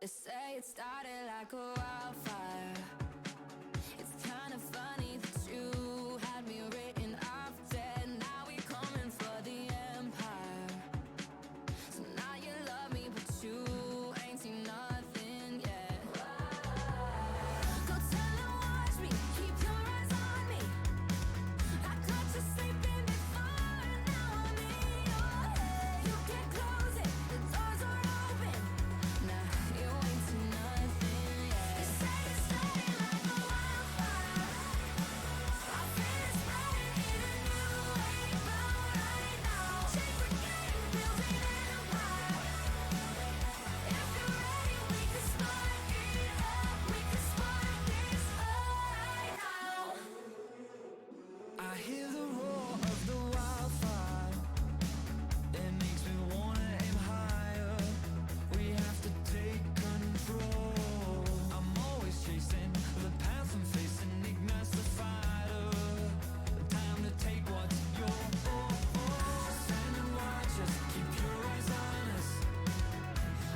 They say it started like a wildfire. It's kind of funny that you had me written off dead. Now we coming for the empire. So now you love me, but you ain't seen nothing yet. Go tell and watch me, keep your eyes on me. I caught you sleeping before, now I'm in your head. You can't close it, the doors are open. Nah, you ain't seen nothing yet. They say it's starting like a wildfire. I feel it spreading in a new wave right now. Change the game, building an empire. If you're ready, we can start it up. We can spark this right now. I hear the roar of the wildfire. It makes me wanna aim higher. We have to take control. I'm always chasing the path I'm facing, ignites the fighter. Time to take what's yours. Stand and watch us, keep your eyes on us.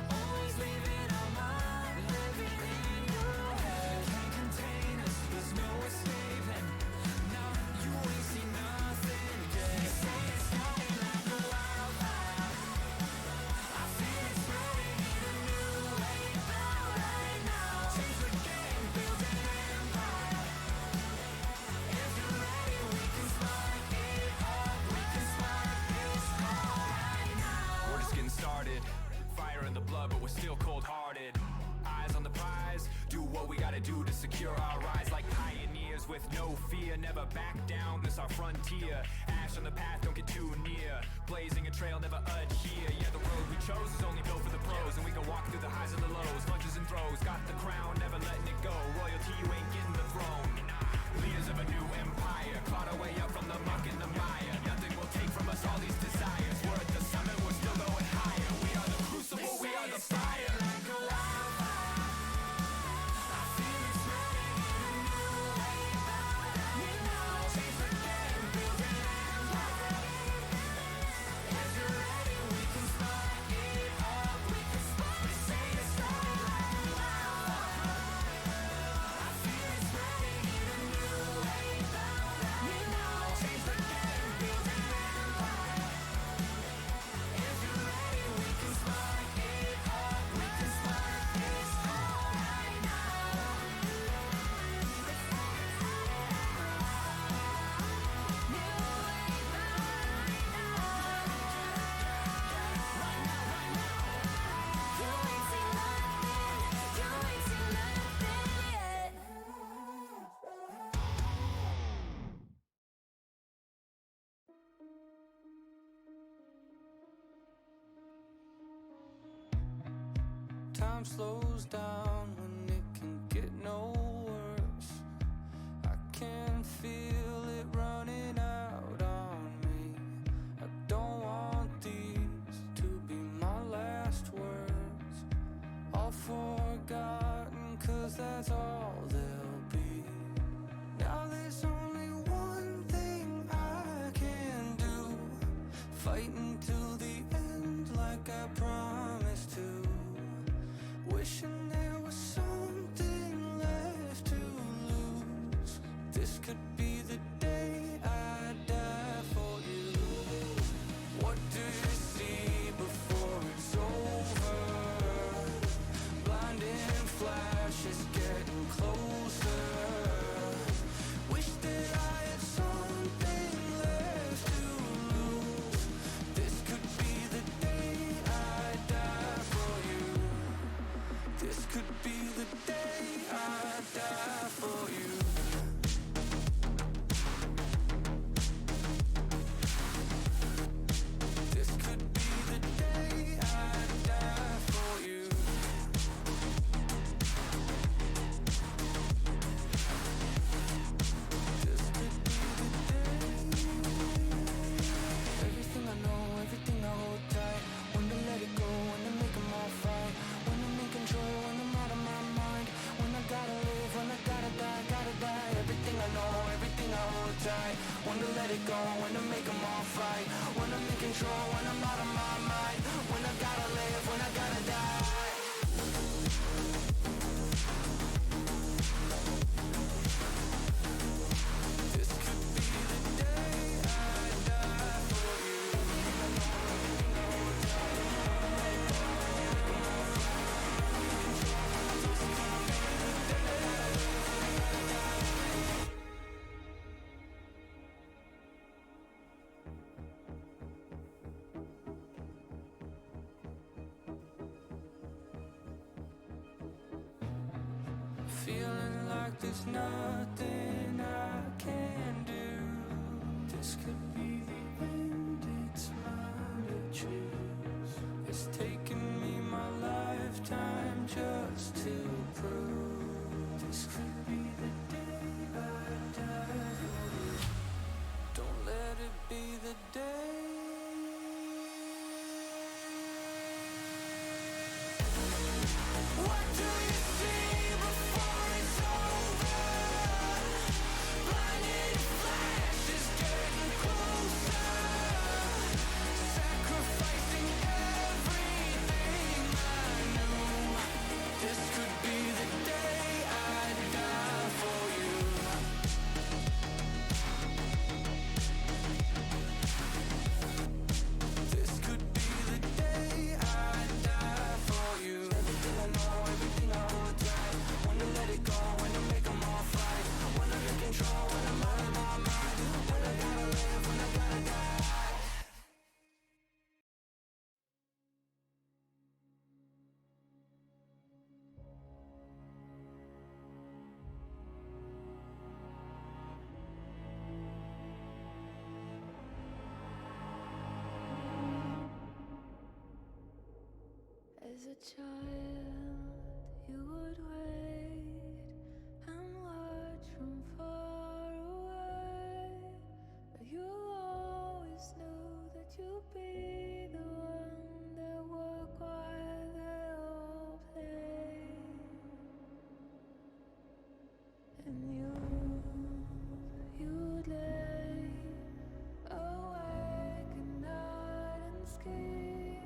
Always leaving our mark, living in your head. Can't contain us, there's no escaping. Now you ain't seen nothing yet. They say it's starting like a wildfire. I feel it spreading in a new wave right now. Change the game, build an empire. If you're ready, we can spark it up. We can spark this right now. We're just getting started. Fire in the blood, but we're still cold-hearted. Eyes on the prize, do what we gotta do to secure our rise. Like pioneers with no fear, never back down, this our frontier. Ash on the path, don't get too near. Blazing a trail, never adhere. Yeah, the road we chose is only built for the pros, and we can walk through the highs and the lows, lunges and throws. Got the crown, never letting it go. Royalty, you ain't getting the throne. Leaders of a new empire, clawed our way up from the muck and the mire. Nothing will take from us all these desires. We're at the summit, we're still going higher. We are the crucible, we are the fire. Like a wildfire. I feel it spreading in a new wave right now. Change the game, build an empire. If you're ready, we can spark it up. We can spark. They say it's starting like a wildfire. I feel it spreading in a new wave right now. Change the game, build an empire. If you're ready, we can spark it up. We can spark this right now. You ain't seen nothing, you ain't seen nothing yet. Time slows down when it can get no worse. I can feel it running out on me. I don't want these to be my last words. All forgotten, 'cause that's all they'll be. Now there's only one thing I can do. Fight until the end like I promised to. Wishing there was something left to lose. This could be the day I die for you. What do you see before it's over? Blinding flashes getting closer. Wish that I had something left to lose. This could be the day I die for you. This could be the day I die for you. This could be the day I die for you. This could be the day. Everything I know, everything I hold tight. When to let it go, when to make 'em all fight. When I'm in control, when I'm out of my mind. When I gotta live, when I gotta die, gotta die. Everything I know, everything I hold tight. When to let it go, when to make 'em all fight. When I'm in control, when I'm out of my mind. When I gotta live, when I gotta die. feeling like there's nothing I can do. This could be the end, it's mine to choose. It's taken me my lifetime just to prove. This could be the day I die for you. Don't let it be the day. What do you see before it's over? Blinding flash is getting closer. Sacrificing everything I know. This could be the day I die for you. This could be the day I die for you. Everything I know, everything I hold tight. When to let it go, when to make them all fight. When I'm in control, when I'm out of my mind. When I gotta live, when I gotta die. As a child, you would wait and watch from far away. But you always knew that you'd be the one that would while they all play. And you'd lay awake at night and scheme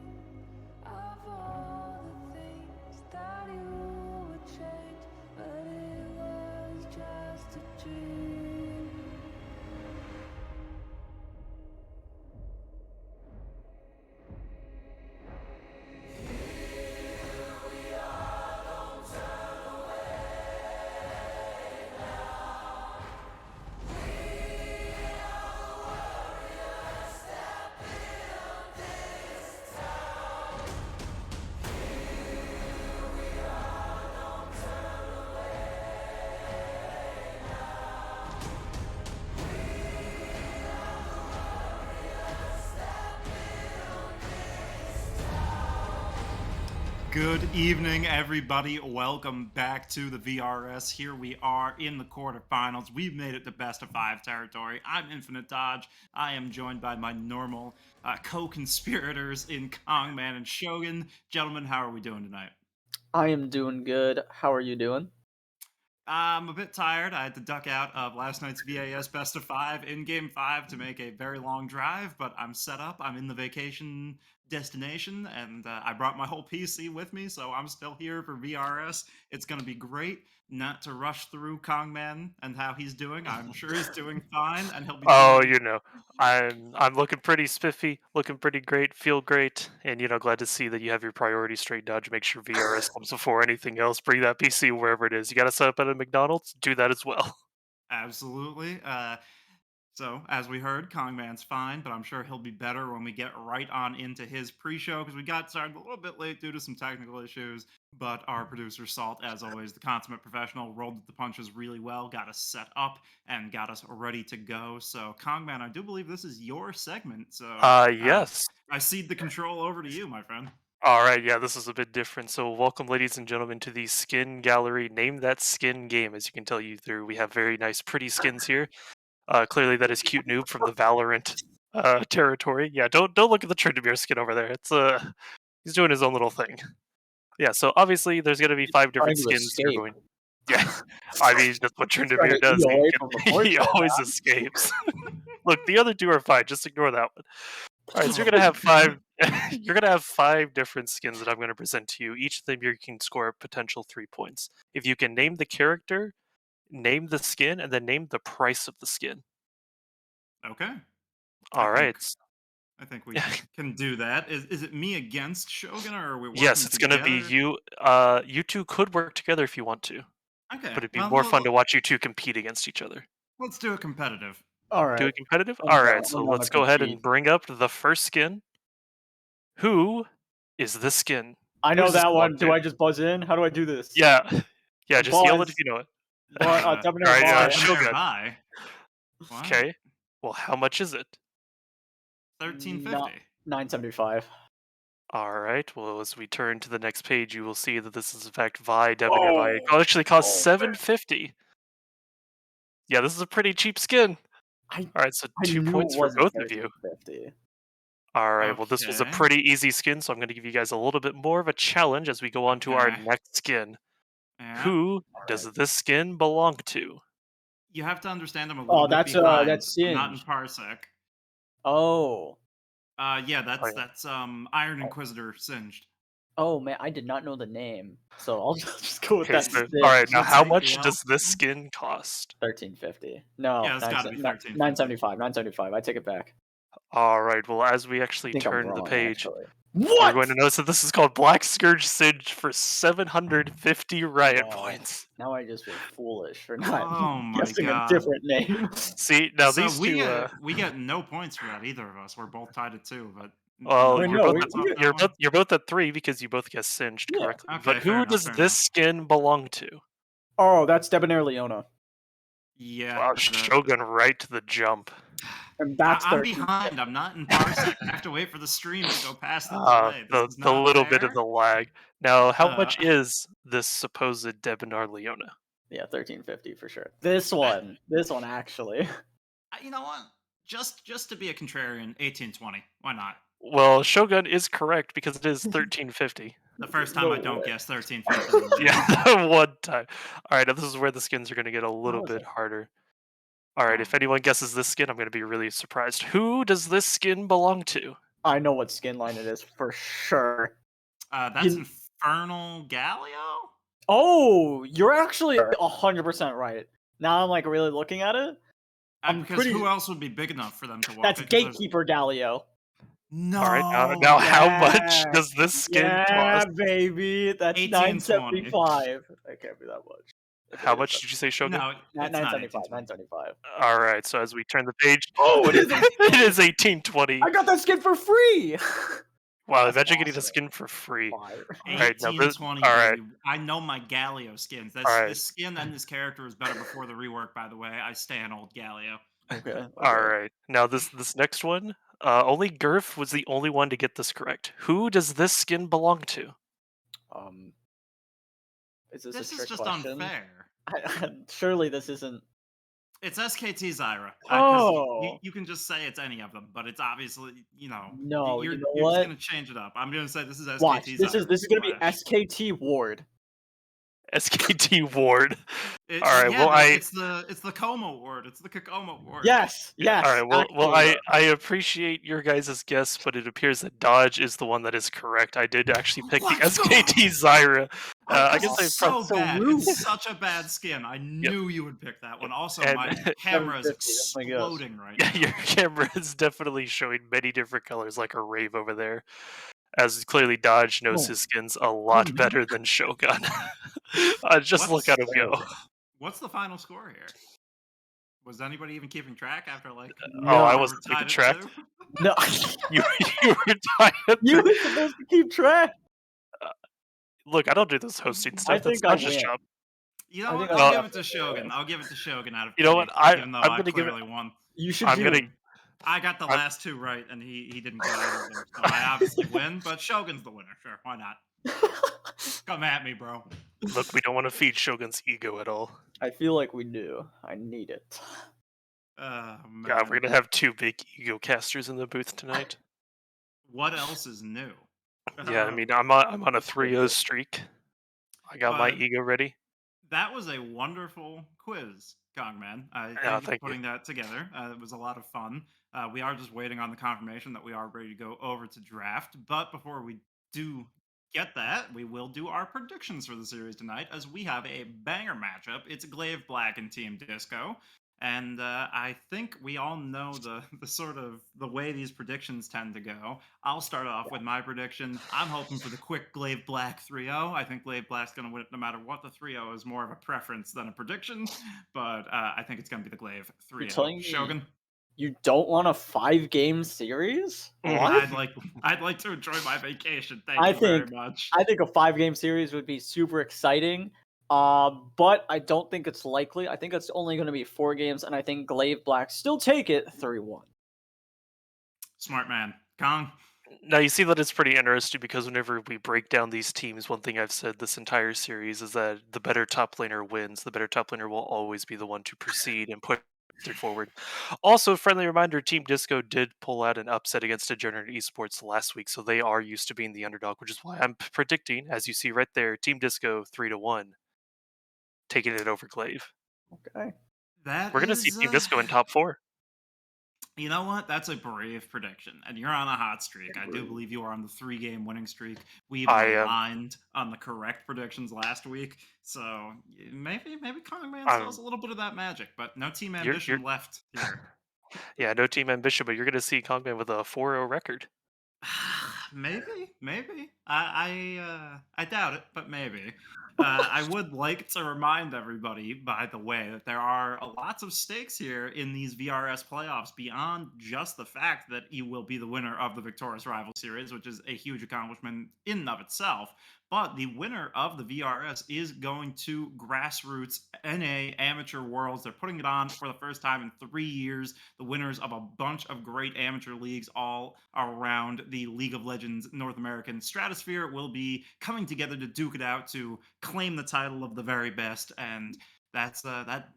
of all the things that you would change, but it was just a dream. Good evening, everybody. Welcome back to the VRS. Here we are in the quarterfinals. We've made it to best of 5 territory. I'm Infinite Dodge. I am joined by my normal co-conspirators in Kongman and Shogun. Gentlemen, how are we doing tonight? I am doing good. How are you doing? I'm a bit tired. I had to duck out of last night's VAS best of 5 in game 5 to make a very long drive, but I'm set up. I'm in the vacation destination, and I brought my whole PC with me, so I'm still here for VRS. It's going to be great. Not to rush through Kongman and how he's doing. I'm sure he's doing fine, and he'll be Oh, doing... you know, I'm looking pretty spiffy, looking pretty great, feel great, and glad to see that you have your priorities straight, Dodge. Make sure VRS comes before anything else. Bring that PC wherever it is. You got to set up at a McDonald's, do that as well. Absolutely. So, as we heard, Kongman's fine, but I'm sure he'll be better when we get right on into his pre-show, because we got started a little bit late due to some technical issues, but our producer, Salt, as always, the consummate professional, rolled with the punches really well, got us set up, and got us ready to go. So, Kongman, I do believe this is your segment, so Yes. I cede the control over to you, my friend. All right, yeah, this is a bit different. So, welcome, ladies and gentlemen, to the skin gallery. Name that skin game. As you can tell, we have very nice, pretty skins here. Clearly, that is cute noob from the Valorant territory. Yeah, don't look at the Tryndamere skin over there. It's he's doing his own little thing. Yeah, so obviously there's gonna be 5 different Trying to skins you're escape. going. Yeah, I mean that's what Trying Tryndamere to does. eat away from the He boyfriend, always man. escapes. Look, the other 2 are fine. Just ignore that one. All right, so you're gonna have 5. You're gonna have 5 different skins that I'm gonna present to you. Each of them you can score a potential 3 points. If you can name the character, name the skin, and then name the price of the skin. Okay. All right. I think we can do that. Is it me against Shogun, or are we working Yes, it's gonna be together? you. You two could work together if you want to, Okay. but it'd be Well, more fun to watch you two compete against each other. let's do it competitive. All Do right. it competitive? I'm All down. right, so I'm down let's to go ahead compete. and bring up the first skin. Who is the skin? I know Who's this that belong one. Do to? I just buzz in? How do I do this? Yeah, Yeah, just yell it if Pause. you know it. Debonair Alright, Vi. Debonair Shogun. Vi. What? Okay. Well, how much is it? 1350. 975. Alright, well, as we turn to the next page, you will see that this is in fact Vi, Debonair Vi. It Oh, actually costs oh, man. $750. Yeah, this is a pretty cheap skin. I Alright, so I 2 knew it points for wasn't both of you. 1350. Alright, well, this was a Okay. pretty easy skin, so I'm going to give you guys a little bit more of a challenge as we go on to our Okay. next skin. Yeah. Who does Alright. this skin belong to? You have to understand I'm a little Oh, bit behind. that's I'm not in Singed. Parsec. Oh. Yeah, Oh, that's yeah. Iron Oh. Inquisitor Singed. Oh, man, I did not know the name, so I'll just go with Okay, that so Singed. alright, now We'll how take the much L. does this skin cost? 1350. No, Yeah, it's got to be 1350. 975. 975. I take it back. Alright, well, as we I actually think I'm turn the wrong, page, actually. you're going What? to notice that this is called Black Scourge Singe for 750 riot points. Now I just feel foolish for not Oh my guessing a god. different name. See, now So these two, we get no points for that, either of us. We're both tied at 2, but well, Wait, you're no, both we, at, we, you're both at 3 because you both guessed Singed yeah. correctly. Okay, But fair who enough, does fair this enough. skin belong to? Oh, that's Debonair Leona. Yeah. Wow, Shogun right to the jump. And that's I'm 13. behind. I'm not in Parsec. I have to wait for the stream to go past the delay. This is The not little bit of fair. the lag. Now, how Uh, much is this supposed Debonair Leona? Yeah, 1350 for sure. This one actually. You know what? Just to be a contrarian, 1820. Why not? Well, Shogun is correct because it is 1350. The first time No I don't way. guess 1350 in the video. Yeah, one time. All right, now this is where the skins are going to get a little How is bit it? harder. All right, Oh, if anyone guesses this skin, I'm going to be really surprised. Who does this skin belong to? I know what skin line it is for sure. that's Infernal Galio? Oh, you're actually 100% right. Now I'm like really looking at it. I'm Because pretty. who else would be big enough for them to walk? That's it? 'Cause there's- Gatekeeper Galio. No. All right, now how much Yeah. does this skin Yeah, cost? baby. That's 1820. 975. That can't be that much. If How it is, much did you say, Shogun? No, it's not 975. 1820. 975. All right, so as we turn the page, Oh, it is it is 1820. I got that skin for free. Wow, That's imagine getting the awesome. skin for free. Fire. All right, now this, 1820, all right, baby. I know my Galio skins. all right, This skin and this character was better before the rework, by the way. I stand old Galio. Okay. all right. Now this next one, only Gurf was the only one to get this correct. Who does this skin belong to? Um, is this This a is trick just question? unfair. Surely this isn't. It's SKT Zyra. Oh. You can just say it's any of them, but it's obviously, No, you're you know just what? gonna change it up. I'm gonna say this is SKT Watch. Zyra. This is gonna be Flash. SKT Ward. SKT Ward. All right, Yeah, well it's the Como ward. It's the Kakoma ward. Yes. Yes. all right, well actually. I appreciate your guys' guess, but it appears that Dodge is the one that is correct. I did actually pick the Let's go! SKT Zyra. I guess I It's probably so bad. rude. It's such a bad skin. I knew you would pick that one. Also, And- my camera is 750, that's my guess. exploding right Yeah, now. your camera is definitely showing many different colors like a rave over there. As clearly Dodge knows Oh. his skins a lot man. better than Shogun. Just look What's- at him go. What's the final score here? Was anybody even keeping track after like? Oh, I No. wasn't tied keeping at track. 2? No. You were tired. You were supposed to keep track. Look, I don't do this hosting stuff. That's think I Dodge's win. job. You know I what? think I'll I give it to definitely Shogun. win. I'll give it to Shogun out of You know what? pity, even though I'm I gonna give it- clearly won. You should I'm do. gonna I got the I'm- last 2 right, and he didn't get either of them. So I obviously win, but Shogun's the winner. Sure, why not? Come at me, bro. look. We don't want to feed Shogun's ego at all. I feel like we do. I need it. Oh man. God, we're gonna have 2 big ego casters in the booth tonight. What else is new? Yeah, I mean, I'm on a 3-0 streak. I got my But- ego ready. That was a wonderful quiz, Kongman. Thank you for thank you. putting that together. It was a lot of fun. We are just waiting on the confirmation that we are ready to go over to draft. But before we do get that, we will do our predictions for the series tonight, as we have a banger matchup. It's Glaive Black and Team Disco. And I think we all know the sort of the way these predictions tend to go. I'll start off with my prediction. I'm hoping for the quick Glaive Black 3-0. I think Glaive Black's going to win it no matter what. The 3-0 is more of a preference than a prediction, but I think it's going to be the Glaive 3-0. telling me Shogun? You don't want a 5-game series? What? I'd like to enjoy my vacation. I Thank you very think- much. I think a 5-game series would be super exciting. But I don't think it's likely. I think it's only going to be 4 games, and I think Glaive Black still take it 3-1. Smart man. Kong? Now you see that it's pretty interesting because whenever we break down these teams, one thing I've said this entire series is that the better top laner wins. The better top laner will always be the one to proceed and put it forward. Also, friendly reminder: Team Disco did pull out an upset against Degenerate Esports last week, so they are used to being the underdog, which is why I'm predicting, as you see right there, Team Disco 3-1, taking it over Glaive. Okay. That We're gonna see is, Team Disco in top 4. you know what? That's a brave prediction, and you're on a hot streak. I do believe you are on the 3-game winning streak. We even I am. aligned on the correct predictions last week, so maybe Kongman still has I'm. a little bit of that magic, but no team You're. ambition left here. Yeah, no team ambition, but you're gonna see Kongman with a 4-0 record. Maybe. I doubt it, but maybe. I would like to remind everybody, by the way, that there are lots of stakes here in these VRS playoffs beyond just the fact that you will be the winner of the Victoris Rival Series, which is a huge accomplishment in and of itself. But the winner of the VRS is going to Grassroots NA Amateur Worlds. They're putting it on for the first time in 3 years. The winners of a bunch of great amateur leagues all around the League of Legends North American stratosphere will be coming together to duke it out to claim the title of the very best. And that's that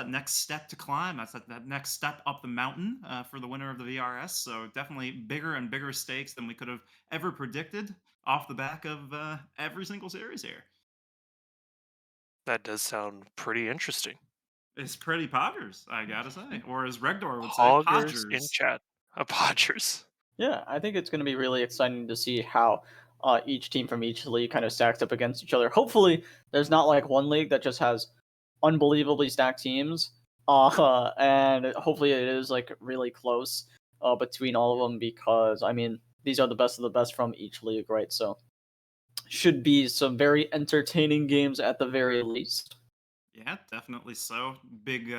next step to climb. That's that next step up the mountain for the winner of the VRS. So definitely bigger and bigger stakes than we could have ever predicted off the back of every single series here. That does sound pretty interesting. It's pretty Podgers, I gotta say, or as Regdor would say, Hoggers in Podgers. chat. Podgers. Yeah, I think it's going to be really exciting to see how each team from each league kind of stacks up against each other. Hopefully, there's not like one league that just has unbelievably stacked teams, and hopefully it is like really close between all of them because I mean these are the best of the best from each league, right? So should be some very entertaining games at the very least. Yeah, definitely so. Big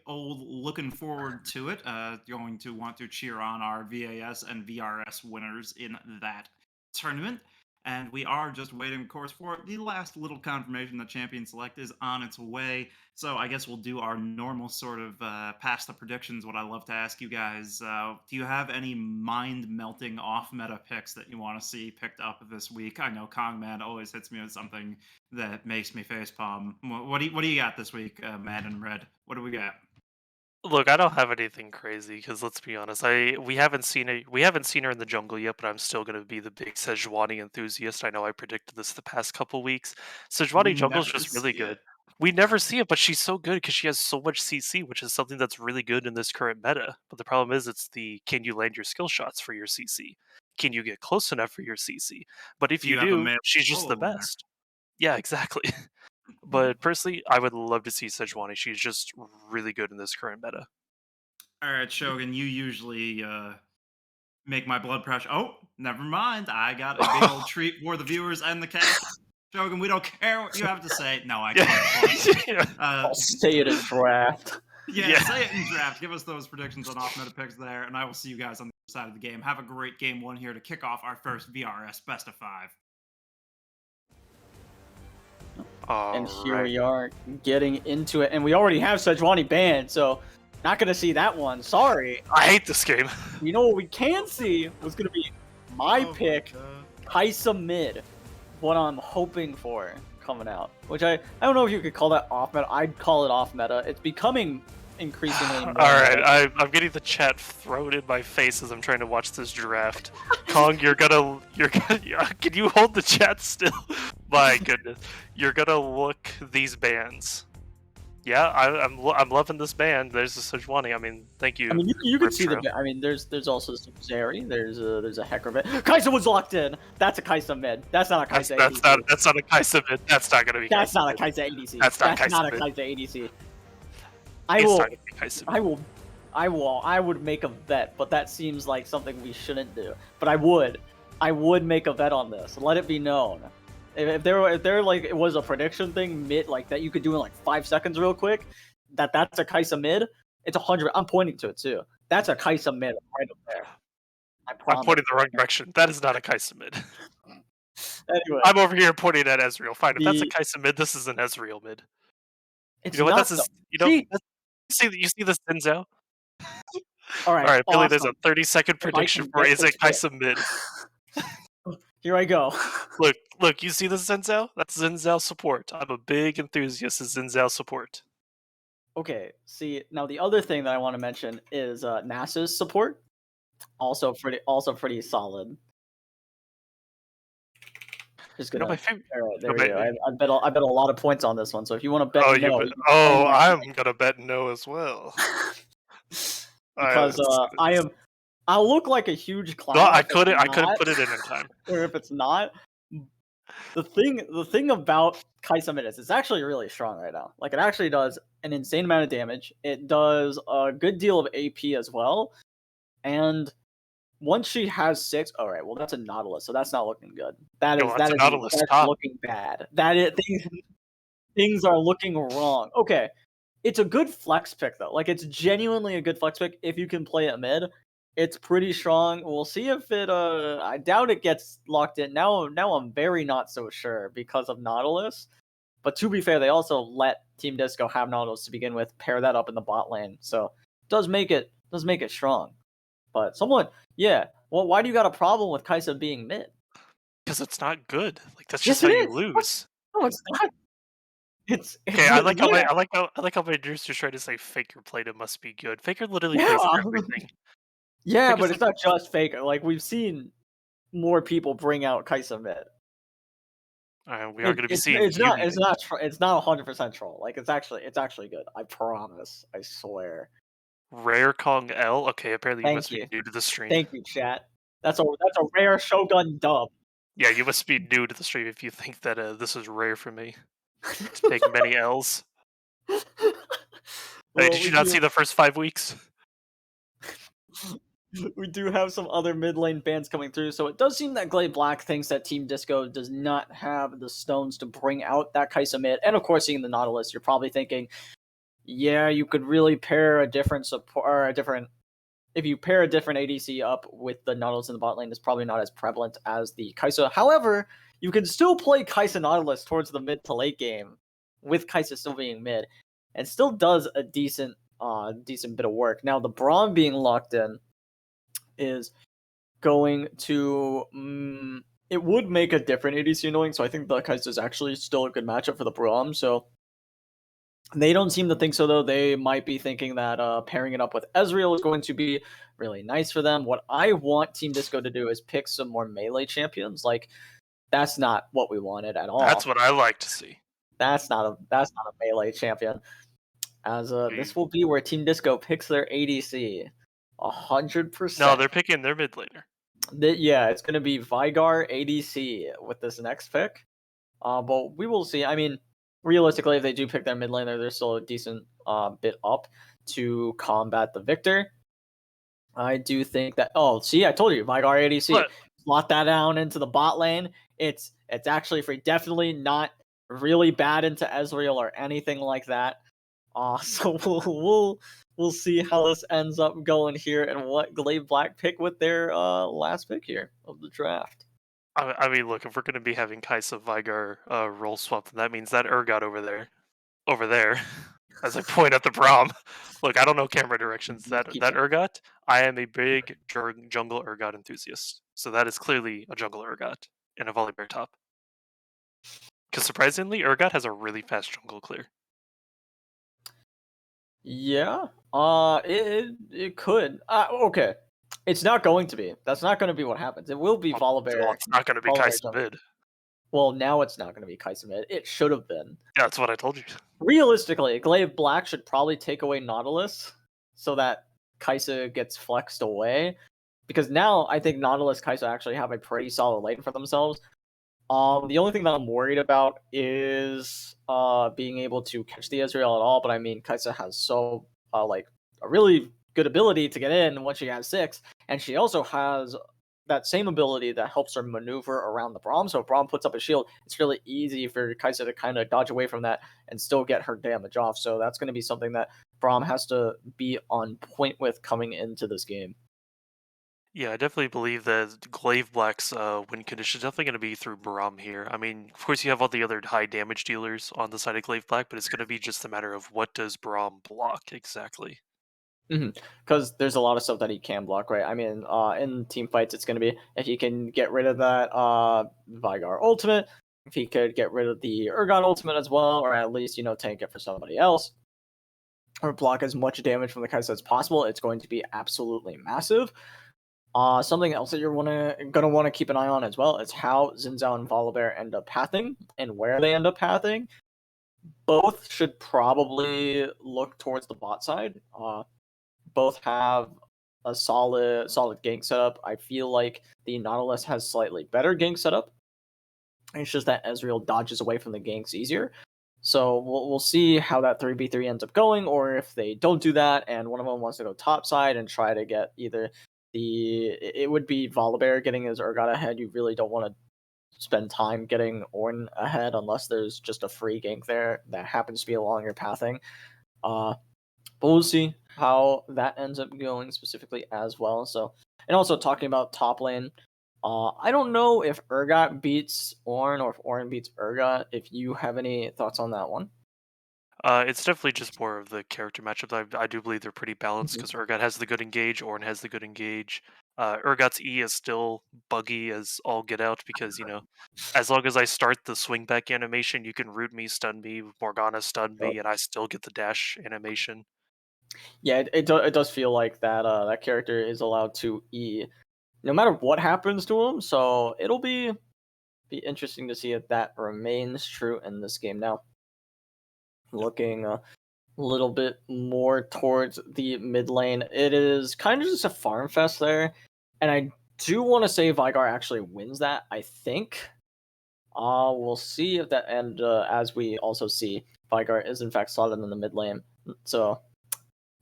old looking forward to it. Going to want to cheer on our VAS and VRS winners in that tournament. And we are just waiting, of course, for the last little confirmation that Champion Select is on its way. So I guess we'll do our normal sort of past the predictions. What I love to ask you guys: do you have any mind-melting off-meta picks that you want to see picked up this week? I know Kongman always hits me with something that makes me facepalm. What do you got this week, Mad and Red? What do we got? Look, I don't have anything crazy because let's be honest, we haven't seen her in the jungle yet, but I'm still gonna be the big Sejuani enthusiast. I know I predicted this the past couple weeks. We Sejuani jungle is never just really see good. it. We never see it, but she's so good because she has so much CC, which is something that's really good in this current meta. But the problem is, it's the can you land your skill shots for your CC? Can you get close enough for your CC? But if Do you you have a do, male she's just solo the winner? best. Yeah, exactly. But personally, I would love to see Sejuani. She's just really good in this current meta. All right, Shogun, you usually make my blood pressure. Oh, never mind. I got a big old treat for the viewers and the cast. Shogun, we don't care what you have to say. No, I can't, of course. Yeah. I'll say it in draft. Yeah, Yeah. say it in draft. Give us those predictions on off-meta picks there, and I will see you guys on the other side of the game. Have a great game one here to kick off our first VRS best of 5. And here Alright. we are getting into it, and we already have Sejuani banned, so not gonna see that one. Sorry. I hate this game. You know what we can see was gonna be my pick, Kaisa mid. What I'm hoping for coming out, which I don't know if you could call that off meta. I'd call it off meta. It's becoming increasingly more Alright, meta. I'm getting the chat thrown in my face as I'm trying to watch this draft. Kong, you're gonna can you hold the chat still? My goodness. You're gonna look these bands. Yeah, I'm loving this band. There's a Sejuani. I mean, thank you. I mean, you could see the. Riptro. I mean, there's also some Zeri. There's a heck of it. Kaisa was locked in. That's a Kaisa mid. That's not a Kaisa ADC. That's not a Kaisa mid. That's not gonna be. That's Kaisa not a mid. Kaisa ADC. That's not That's Kaisa not a mid. Kaisa ADC. It's I not gonna be Kaisa mid. I would make a bet, but that seems like something we shouldn't do. But I would make a bet on this. Let it be known. If there like it was a prediction thing mid like that you could do in like 5 seconds real quick, that's a Kaisa mid. It's 100. I'm pointing to it too. That's a Kaisa mid right up there. I I'm promise. pointing the wrong direction. That is not a Kaisa mid. Anyway, I'm over here pointing at Ezreal. Fine, if that's a the Kai'Sa mid, this is an Ezreal mid. it's You know what? not That's though. his. You know, See, you see this Zinzao? all All right, right, Billy. There's a awesome. 30-second If I prediction can for get is this it pick, Kai'Sa mid. here I go. Look. You see this Zinzao? That's Zinzao support. I'm a big enthusiast of Zinzao support. Okay, see now the other thing that I want to mention is NASA's support, also pretty solid. Just You know gonna. my favorite. All right, No, there we go. I bet a lot of points on this one. So if you want to bet oh, no, bet. you can Oh, claim that I'm gonna bet no as well. All right, because let's see this. I'll look like a huge No, clown I if it's couldn't. I couldn't not, put it in time. or if it's not. The thing about Kai'Sa Midas, it's actually really strong right now. Like it actually does an insane amount of damage. It does a good deal of AP as well, and once she has 6, all right, well that's a Nautilus, so that's not looking good. Yo, that's a Nautilus That's top. looking bad. Things are looking wrong. Okay, it's a good flex pick though. Like it's genuinely a good flex pick if you can play it mid. It's pretty strong. We'll see if it. I doubt it gets locked in. Now I'm very not so sure because of Nautilus. But to be fair, they also let Team Disco have Nautilus to begin with. Pair that up in the bot lane, so does make it strong. But yeah. Well, why do you got a problem with Kai'Sa being mid? Because it's not good. Like that's Yes, just it how you is. lose. No, it's not. It's Okay, I like how yeah. my dudes just trying to say Faker played it must be good. Faker literally Yeah. plays everything. Yeah, Faker's but it's not just Faker. Like we've seen more people bring out Kai'Sa mid. we are going to be seeing It's Yumi. it's not 100% troll. Like it's actually good. I promise. I swear. Rare Kong L. Okay, apparently you Thank must be you. new to the stream. Thank you, chat. That's a rare Shogun dub. Yeah, you must be new to the stream if you think that this is rare for me. To take many L's. Hey, Well, did you not see the first 5 weeks? we do have some other mid lane bans coming through, so it does seem that Glade Black thinks that Team Disco does not have the stones to bring out that Kai'Sa mid. And of course, seeing the Nautilus, you're probably thinking, yeah, you could really pair a different support or a different. If you pair a different ADC up with the Nautilus in the bot lane, it's probably not as prevalent as the Kai'Sa. However, you can still play Kai'Sa Nautilus towards the mid to late game with Kai'Sa still being mid, and still does a decent bit of work. Now the Braum being locked in is going to it would make a different ADC annoying, so I think the Kai'Sa is actually still a good matchup for the Braum. So they don't seem to think so, though. They might be thinking that pairing it up with Ezreal is going to be really nice for them. What I want Team Disco to do is pick some more melee champions. Like that's not what we wanted at all. That's what I like to see. That's not a melee champion. As this will be where Team Disco picks their ADC. 100%. No, they're picking their mid laner. Yeah, it's going to be Vigar ADC with this next pick. But we will see. I mean, realistically, if they do pick their mid laner, they're still a decent bit up to combat the Victor. I do think that. Oh, see, I told you, Vigar ADC. What? Slot that down into the bot lane. It's actually free. Definitely not really bad into Ezreal or anything like that. So we'll see how this ends up going here and what Glade Black pick with their last pick here of the draft. I mean, look, if we're going to be having Kai'Sa Vigar roll swap, then that means that Urgot over there, as I point at the Braum. Look, I don't know camera directions. That Urgot, I am a big jungle Urgot enthusiast. So that is clearly a jungle Urgot in a Volibear top. Because surprisingly, Urgot has a really fast jungle clear. Yeah, it could. Okay, it's not going to be. That's not going to be what happens. It will be Volibear. Well, it's not going to be Kai'Sa mid. Well, now it's not going to be Kai'Sa mid. It should have been. Yeah, that's what I told you. Realistically, Glaive Black should probably take away Nautilus so that Kai'Sa gets flexed away. Because now I think Nautilus Kai'Sa actually have a pretty solid lane for themselves. The only thing that I'm worried about is being able to catch the Ezreal at all. But I mean, Kai'Sa has so like a really good ability to get in once she has 6, and she also has that same ability that helps her maneuver around the Braum. So if Braum puts up a shield, it's really easy for Kai'Sa to kind of dodge away from that and still get her damage off. So that's going to be something that Braum has to be on point with coming into this game. Yeah, I definitely believe that Glaive Black's win condition is definitely going to be through Braum here. I mean, of course, you have all the other high damage dealers on the side of Glaive Black, but it's going to be just a matter of what does Braum block exactly. Because there's a lot of stuff that he can block, right? I mean, in team fights, it's going to be if he can get rid of that Vigar ultimate, if he could get rid of the Urgot ultimate as well, or at least, tank it for somebody else, or block as much damage from the Kai'Sa as possible, it's going to be absolutely massive. Something else that gonna want to keep an eye on as well is how Xin Zhao and Volibear end up pathing and where they end up pathing. Both should probably look towards the bot side. Both have a solid gank setup. I feel like the Nautilus has slightly better gank setup. It's just that Ezreal dodges away from the ganks easier. So we'll see how that 3v3 ends up going, or if they don't do that and one of them wants to go top side and try to get either it would be Volibear getting his Urgot ahead. You really don't want to spend time getting Ornn ahead unless there's just a free gank there that happens to be along your pathing. Uh, but we'll see how that ends up going specifically as well. So, and also talking about top lane, I don't know if Urgot beats Ornn or if Ornn beats Urgot. If you have any thoughts on that one. It's definitely just more of the character matchups. I do believe they're pretty balanced Mhm. because Urgot has the good engage, Ornn has the good engage. Urgot's E is still buggy as all get out because, as long as I start the swing back animation, you can root me, stun me, Morgana stun Oh. me, and I still get the dash animation. Yeah, it does feel like that that character is allowed to E no matter what happens to him. So it'll be interesting to see if that remains true in this game. Now, looking a little bit more towards the mid lane, it is kind of just a farm fest there, and I do want to say Vigar actually wins that. I think. We'll see if that, and as we also see, Vigar is in fact solid in the mid lane. So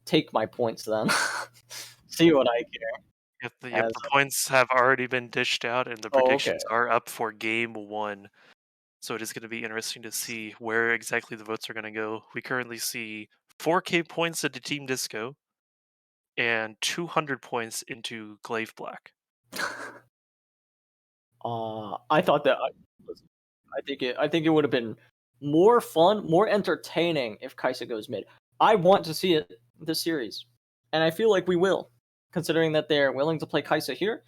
take my points then. See what I Yep, care. As the points have already been dished out, and the oh, okay. predictions are up for game one. So it is going to be interesting to see where exactly the votes are going to go. We currently see 4K points into Team Disco and 200 points into Glaive Black. I thought that I think it would have been more fun, more entertaining if Kaisa goes mid. I want to see it this series, and I feel like we will, considering that they're willing to play Kaisa here.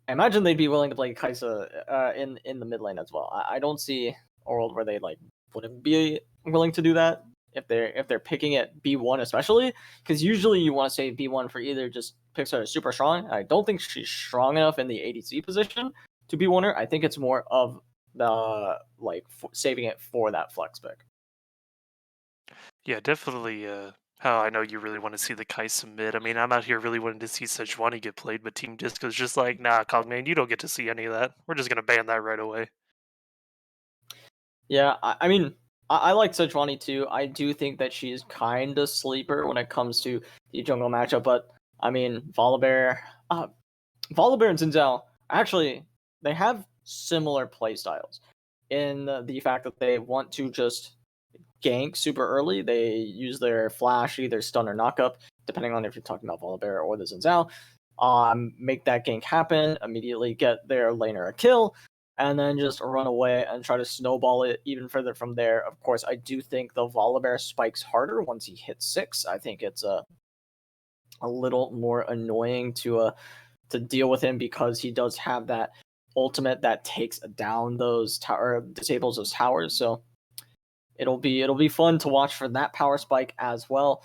I imagine they'd be willing to play Kaisa in the mid lane as well. I don't see a world where they like wouldn't be willing to do that if they're picking it B1 especially, because usually you want to say B1 for either just picks her super strong. I don't think she's strong enough in the ADC position to be winner. I think it's more of the like saving it for that flex pick. Yeah, definitely. How I know you really want to see the Kai submit. I mean, I'm out here really wanting to see Sejuani get played, but Team Disco's just like, nah, Cogman, you don't get to see any of that. We're just gonna ban that right away. Yeah, I mean, I like Sejuani too. I do think that she's kind of sleeper when it comes to the jungle matchup, but I mean, Volibear and Xin Zhao, actually, they have similar play styles in the fact that they want to just gank super early. They use their flash, either stun or knockup, depending on if you're talking about Volibear or the Xin Zhao. Make that gank happen, immediately get their laner a kill, and then just run away and try to snowball it even further from there. Of course, I do think the Volibear spikes harder once he hits 6. I think it's a little more annoying to deal with him because he does have that ultimate that takes down those tower disables those towers. So it'll be fun to watch for that power spike as well.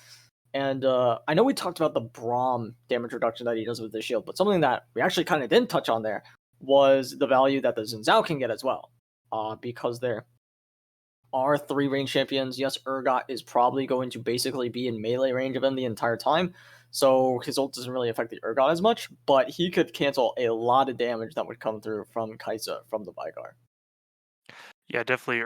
And I know we talked about the Braum damage reduction that he does with the shield, but something that we actually kind of didn't touch on there was the value that the Xin Zhao can get as well. Because there are 3 range champions. Yes, Urgot is probably going to basically be in melee range of him the entire time, so his ult doesn't really affect the Urgot as much, but he could cancel a lot of damage that would come through from Kaisa from the Vigar. Yeah, definitely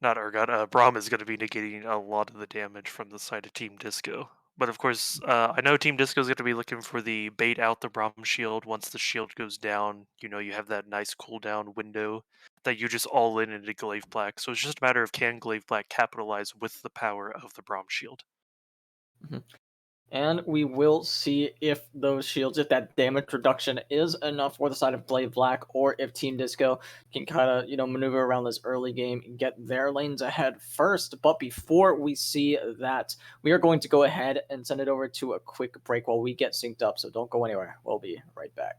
not Urgot, Braum is going to be negating a lot of the damage from the side of Team Disco. But of course, I know Team Disco is going to be looking for the bait out the Braum shield. Once the shield goes down, you have that nice cooldown window that you just all in into Glaive Black. So it's just a matter of can Glaive Black capitalize with the power of the Braum shield. Mhm. And we will see if those shields, if that damage reduction is enough for the side of Glaive Black, or if Team Disco can kind of, maneuver around this early game and get their lanes ahead first. But before we see that, we are going to go ahead and send it over to a quick break while we get synced up. So don't go anywhere. We'll be right back.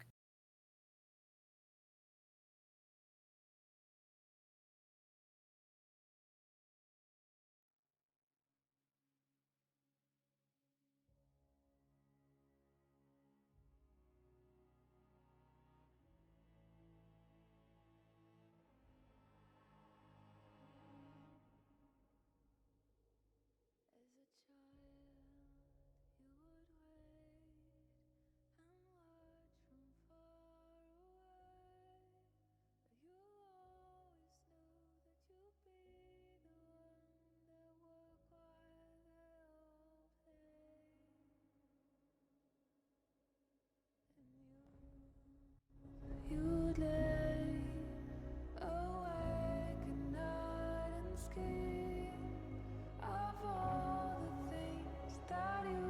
As a child, you would wait and watch from far away. You always knew that you'd be the one that work while they all play. And you'd lay awake at night and scheme of all the things that you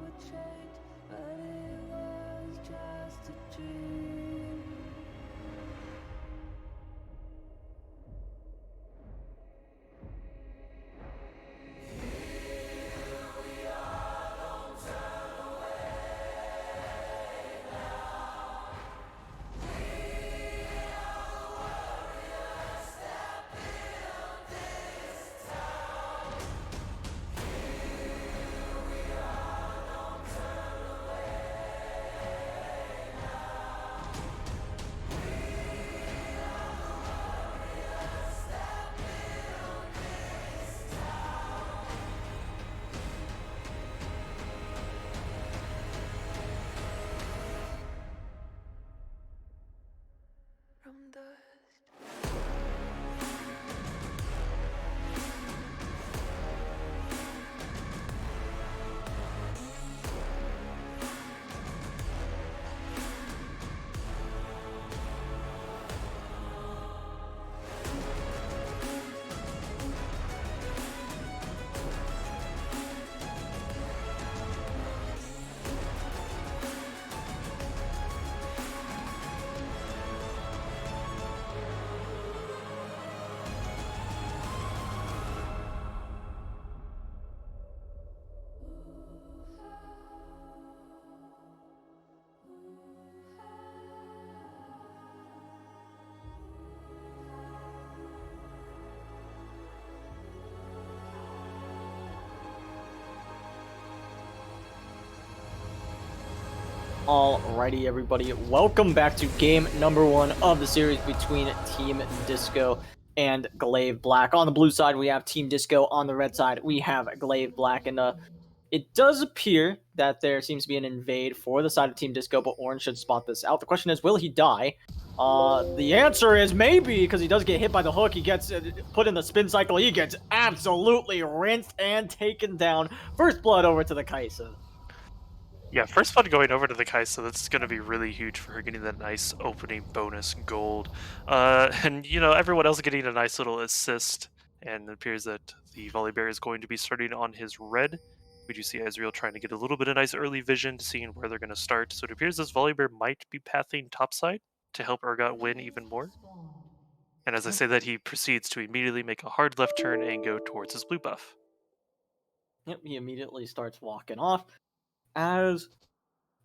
would change, but it was just a dream. From dust. Alrighty, everybody. Welcome back to game number 1 of the series between Team Disco and Glaive Black. On the blue side, we have Team Disco. On the red side, we have Glaive Black. And it does appear that there seems to be an invade for the side of Team Disco, but Orange should spot this out. The question is, will he die? The answer is maybe, because he does get hit by the hook. He gets put in the spin cycle. He gets absolutely rinsed and taken down. First blood over to the Kaisa. Yeah, first blood going over to the Kaisa, that's going to be really huge for her, getting that nice opening bonus gold. And, everyone else getting a nice little assist, and it appears that the Volibear is going to be starting on his red. We do see Ezreal trying to get a little bit of nice early vision, seeing where they're going to start. So it appears this Volibear might be pathing topside to help Urgot win even more. And as I say that, he proceeds to immediately make a hard left turn and go towards his blue buff. Yep, he immediately starts walking off. As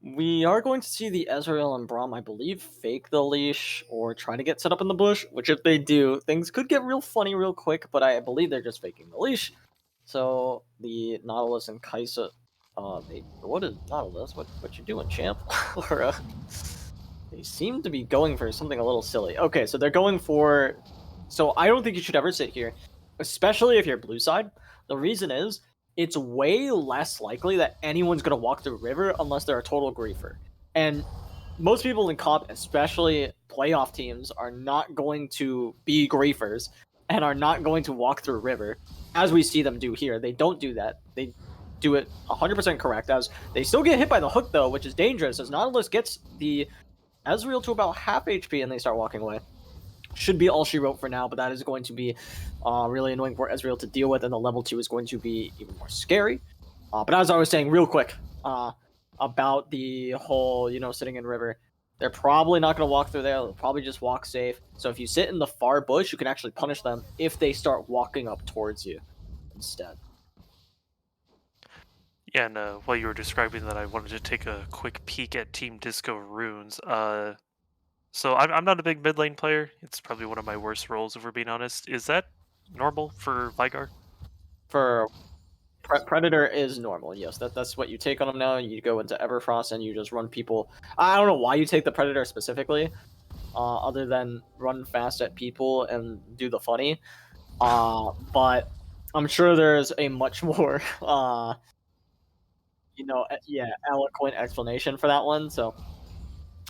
we are going to see the Ezreal and Braum, I believe, fake the leash or try to get set up in the bush, which if they do, things could get real funny real quick, but I believe they're just faking the leash. So the Nautilus and Kaisa, what is Nautilus? What you doing, champ? Or, they seem to be going for something a little silly. Okay, so they're going for... So I don't think you should ever sit here, especially if you're blue side. The reason is, it's way less likely that anyone's going to walk through river unless they're a total griefer. And most people in comp, especially playoff teams, are not going to be griefers and are not going to walk through river, as we see them do here. They don't do that. They do it 100% correct, as they still get hit by the hook, though, which is dangerous, as Nautilus gets the Ezreal to about half HP and they start walking away. Should be all she wrote for now, but that is going to be really annoying for Ezreal to deal with, and the level 2 is going to be even more scary. But as I was saying, real quick, about the whole, sitting in river. They're probably not going to walk through there. They'll probably just walk safe. So if you sit in the far bush, you can actually punish them if they start walking up towards you instead. Yeah, and while you were describing that, I wanted to take a quick peek at Team Disco runes. So I'm not a big mid lane player. It's probably one of my worst roles, if we're being honest. Is that normal for Vigar? For Predator is normal, yes. That's what you take on them now. You go into Everfrost and you just run people. I don't know why you take the Predator specifically, other than run fast at people and do the funny. But I'm sure there's a much more, eloquent explanation for that one. So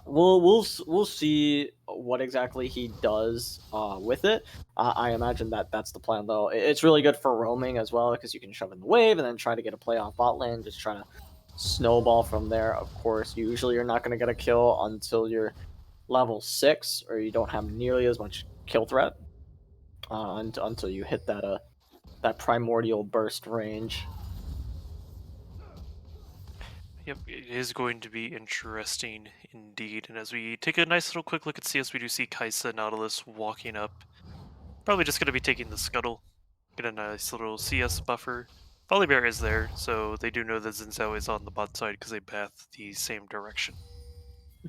we'll see what exactly he does with it. I imagine that's the plan, though. It's really good for roaming as well because you can shove in the wave and then try to get a play off bot lane. Just try to snowball from there. Of course, usually you're not going to get a kill until you're level 6 or you don't have nearly as much kill threat until you hit that primordial burst range. Yep, it is going to be interesting indeed. And as we take a nice little quick look at CS, we do see Kaisa Nautilus walking up. Probably just going to be taking the scuttle. Get a nice little CS buffer. Volibear is there, so they do know that Zinzao is on the bot side because they path the same direction.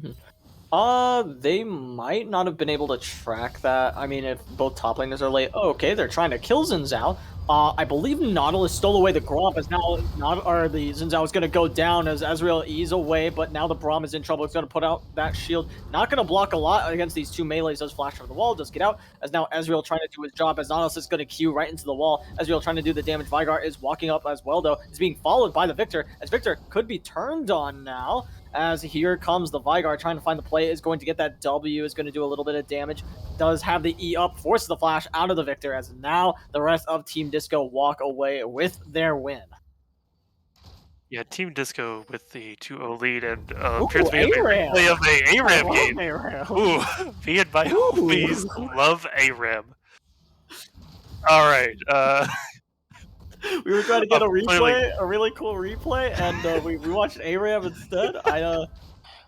They might not have been able to track that. I mean, if both top laners are late, okay, they're trying to kill Zinzao. I believe Nautilus stole away the Gromp, as now the Zinzao is going to go down as Ezreal ease away, but now the Braum is in trouble. It's going to put out that shield. Not going to block a lot against these two melees. Does flash over the wall, does get out, as now Ezreal trying to do his job, as Nautilus is going to queue right into the wall. Ezreal trying to do the damage. Vigar is walking up as well, though. Is being followed by the Victor, as Victor could be turned on now. As here comes the Vigar trying to find the play, is going to get that W, is going to do a little bit of damage, does have the E up, forces the flash out of the Victor, as now the rest of Team Disco walk away with their win. Yeah, Team Disco with the 2-0 lead, and Ooh, appears to be a ARAM. replay of a ARAM I game. love ARAM. Ooh, me and my homies love ARAM. All right. We were trying to get a replay, clearly- a really cool replay, and we watched ARAM instead.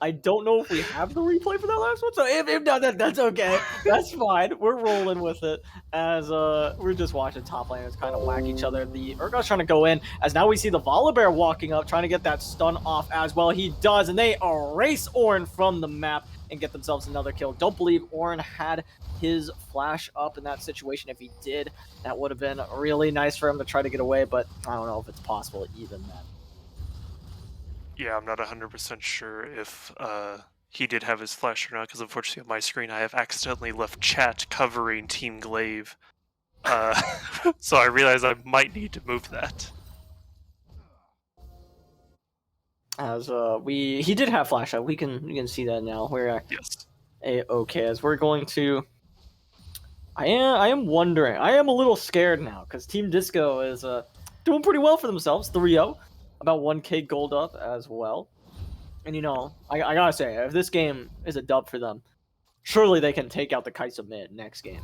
I don't know if we have the replay for that last one, so if not, that's okay. That's fine. We're rolling with it as we're just watching top laners kind of whack each other. The Urgot's trying to go in, as now we see the Volibear walking up, trying to get that stun off as well. He does, and they erase Ornn from the map and get themselves another kill. Don't believe Ornn had his flash up in that situation. If he did, that would have been really nice for him to try to get away, but I don't know if it's possible even then. Yeah, I'm not 100% sure if he did have his flash or not, because unfortunately on my screen I have accidentally left chat covering Team GLV. So I realize I might need to move that. As he did have flash out. We can see that now. We're Yes. okay, as we're going to. I am wondering. I am a little scared now because Team Disco is doing pretty well for themselves. 3-0, about 1k gold up as well. And I gotta say, if this game is a dub for them, surely they can take out the Kaisa mid next game.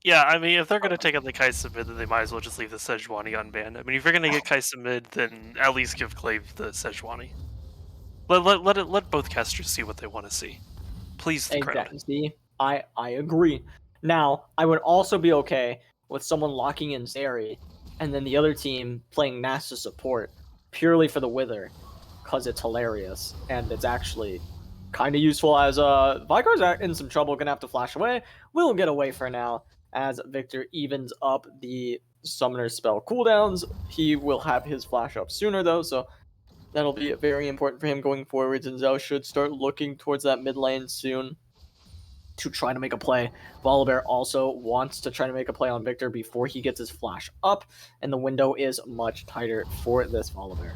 Yeah, I mean, if they're going to take out the Kaisa mid, then they might as well just leave the Sejuani unbanned. I mean, if you're going to get Kaisa mid, then at least give GLV the Sejuani. Let both casters see what they want to see. Please, the crowd. Exactly. See, I agree. Now, I would also be okay with someone locking in Zeri, and then the other team playing Nasta support purely for the Wither, because it's hilarious and it's actually kind of useful. As Vigar's in some trouble, gonna have to flash away. We'll get away for now. As Victor evens up the summoner spell cooldowns, he will have his flash up sooner though, so that'll be very important for him going forwards. And Zhao should start looking towards that mid lane soon to try to make a play. Volibear also wants to try to make a play on Victor before he gets his flash up, and the window is much tighter for this Volibear.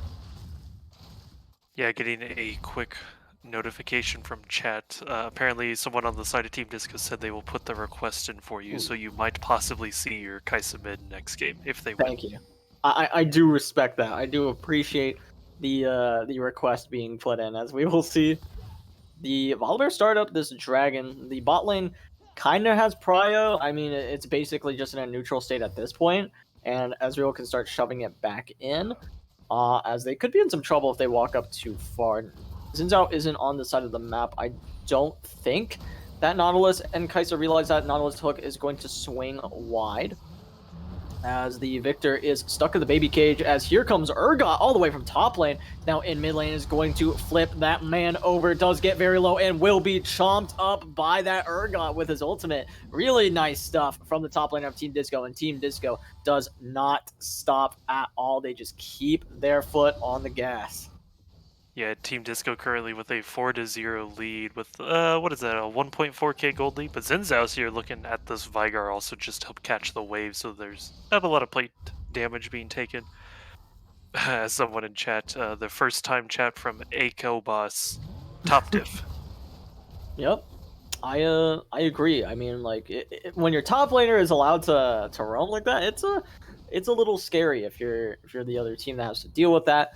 Yeah, getting a quick notification from chat. Apparently, someone on the side of Team Disco said they will put the request in for you, so you might possibly see your Kaisa mid next game if they win. Thank you. I do respect that. I do appreciate the request being put in, as we will see the Volibear start up this dragon. The bot lane kind of has prio. I mean, it's basically just in a neutral state at this point, and Ezreal can start shoving it back in. as they could be in some trouble if they walk up too far. Xin Zhao isn't on the side of the map. I don't think that Nautilus and Kai'Sa realize that Nautilus hook is going to swing wide, as the Victor is stuck in the baby cage, as here comes Urgot all the way from top lane. Now in mid lane is going to flip that man over, does get very low, and will be chomped up by that Urgot with his ultimate. Really nice stuff from the top lane of Team Disco, and Team Disco does not stop at all. They just keep their foot on the gas. Yeah, Team Disco currently with a 4-0 lead with, what is that, a 1.4k gold lead? But Xin Zhao's here looking at this Vigar also just to help catch the wave, so there's not a lot of plate damage being taken. As someone in chat, the first time chat from Aiko Boss, top diff. Yep. I agree. I mean, like, when your top laner is allowed to roam like that, it's a little scary if you're the other team that has to deal with that.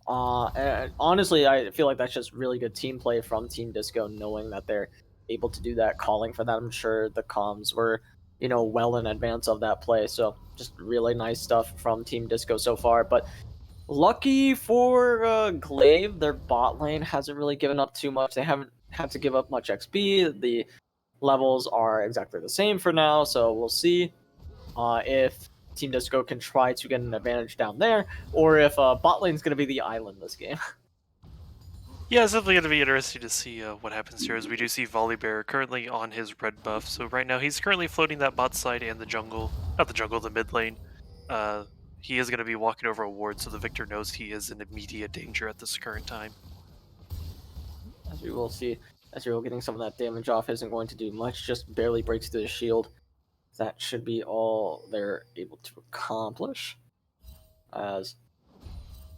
And honestly, I feel like that's just really good team play from Team Disco, knowing that they're able to do that, calling for that. I'm sure the comms were, well in advance of that play. So just really nice stuff from Team Disco so far. But lucky for GLV, their bot lane hasn't really given up too much. They haven't had to give up much XP. The levels are exactly the same for now. So we'll see if Team Disco can try to get an advantage down there, or if bot lane's going to be the island this game. Yeah, it's definitely going to be interesting to see what happens here, as we do see Volibear currently on his red buff. So right now he's currently floating that bot side and the jungle, not the jungle, the mid lane. He is going to be walking over a ward, so the Victor knows he is in immediate danger at this current time. As we will see, Ezreal getting some of that damage off isn't going to do much, just barely breaks through the shield. That should be all they're able to accomplish. As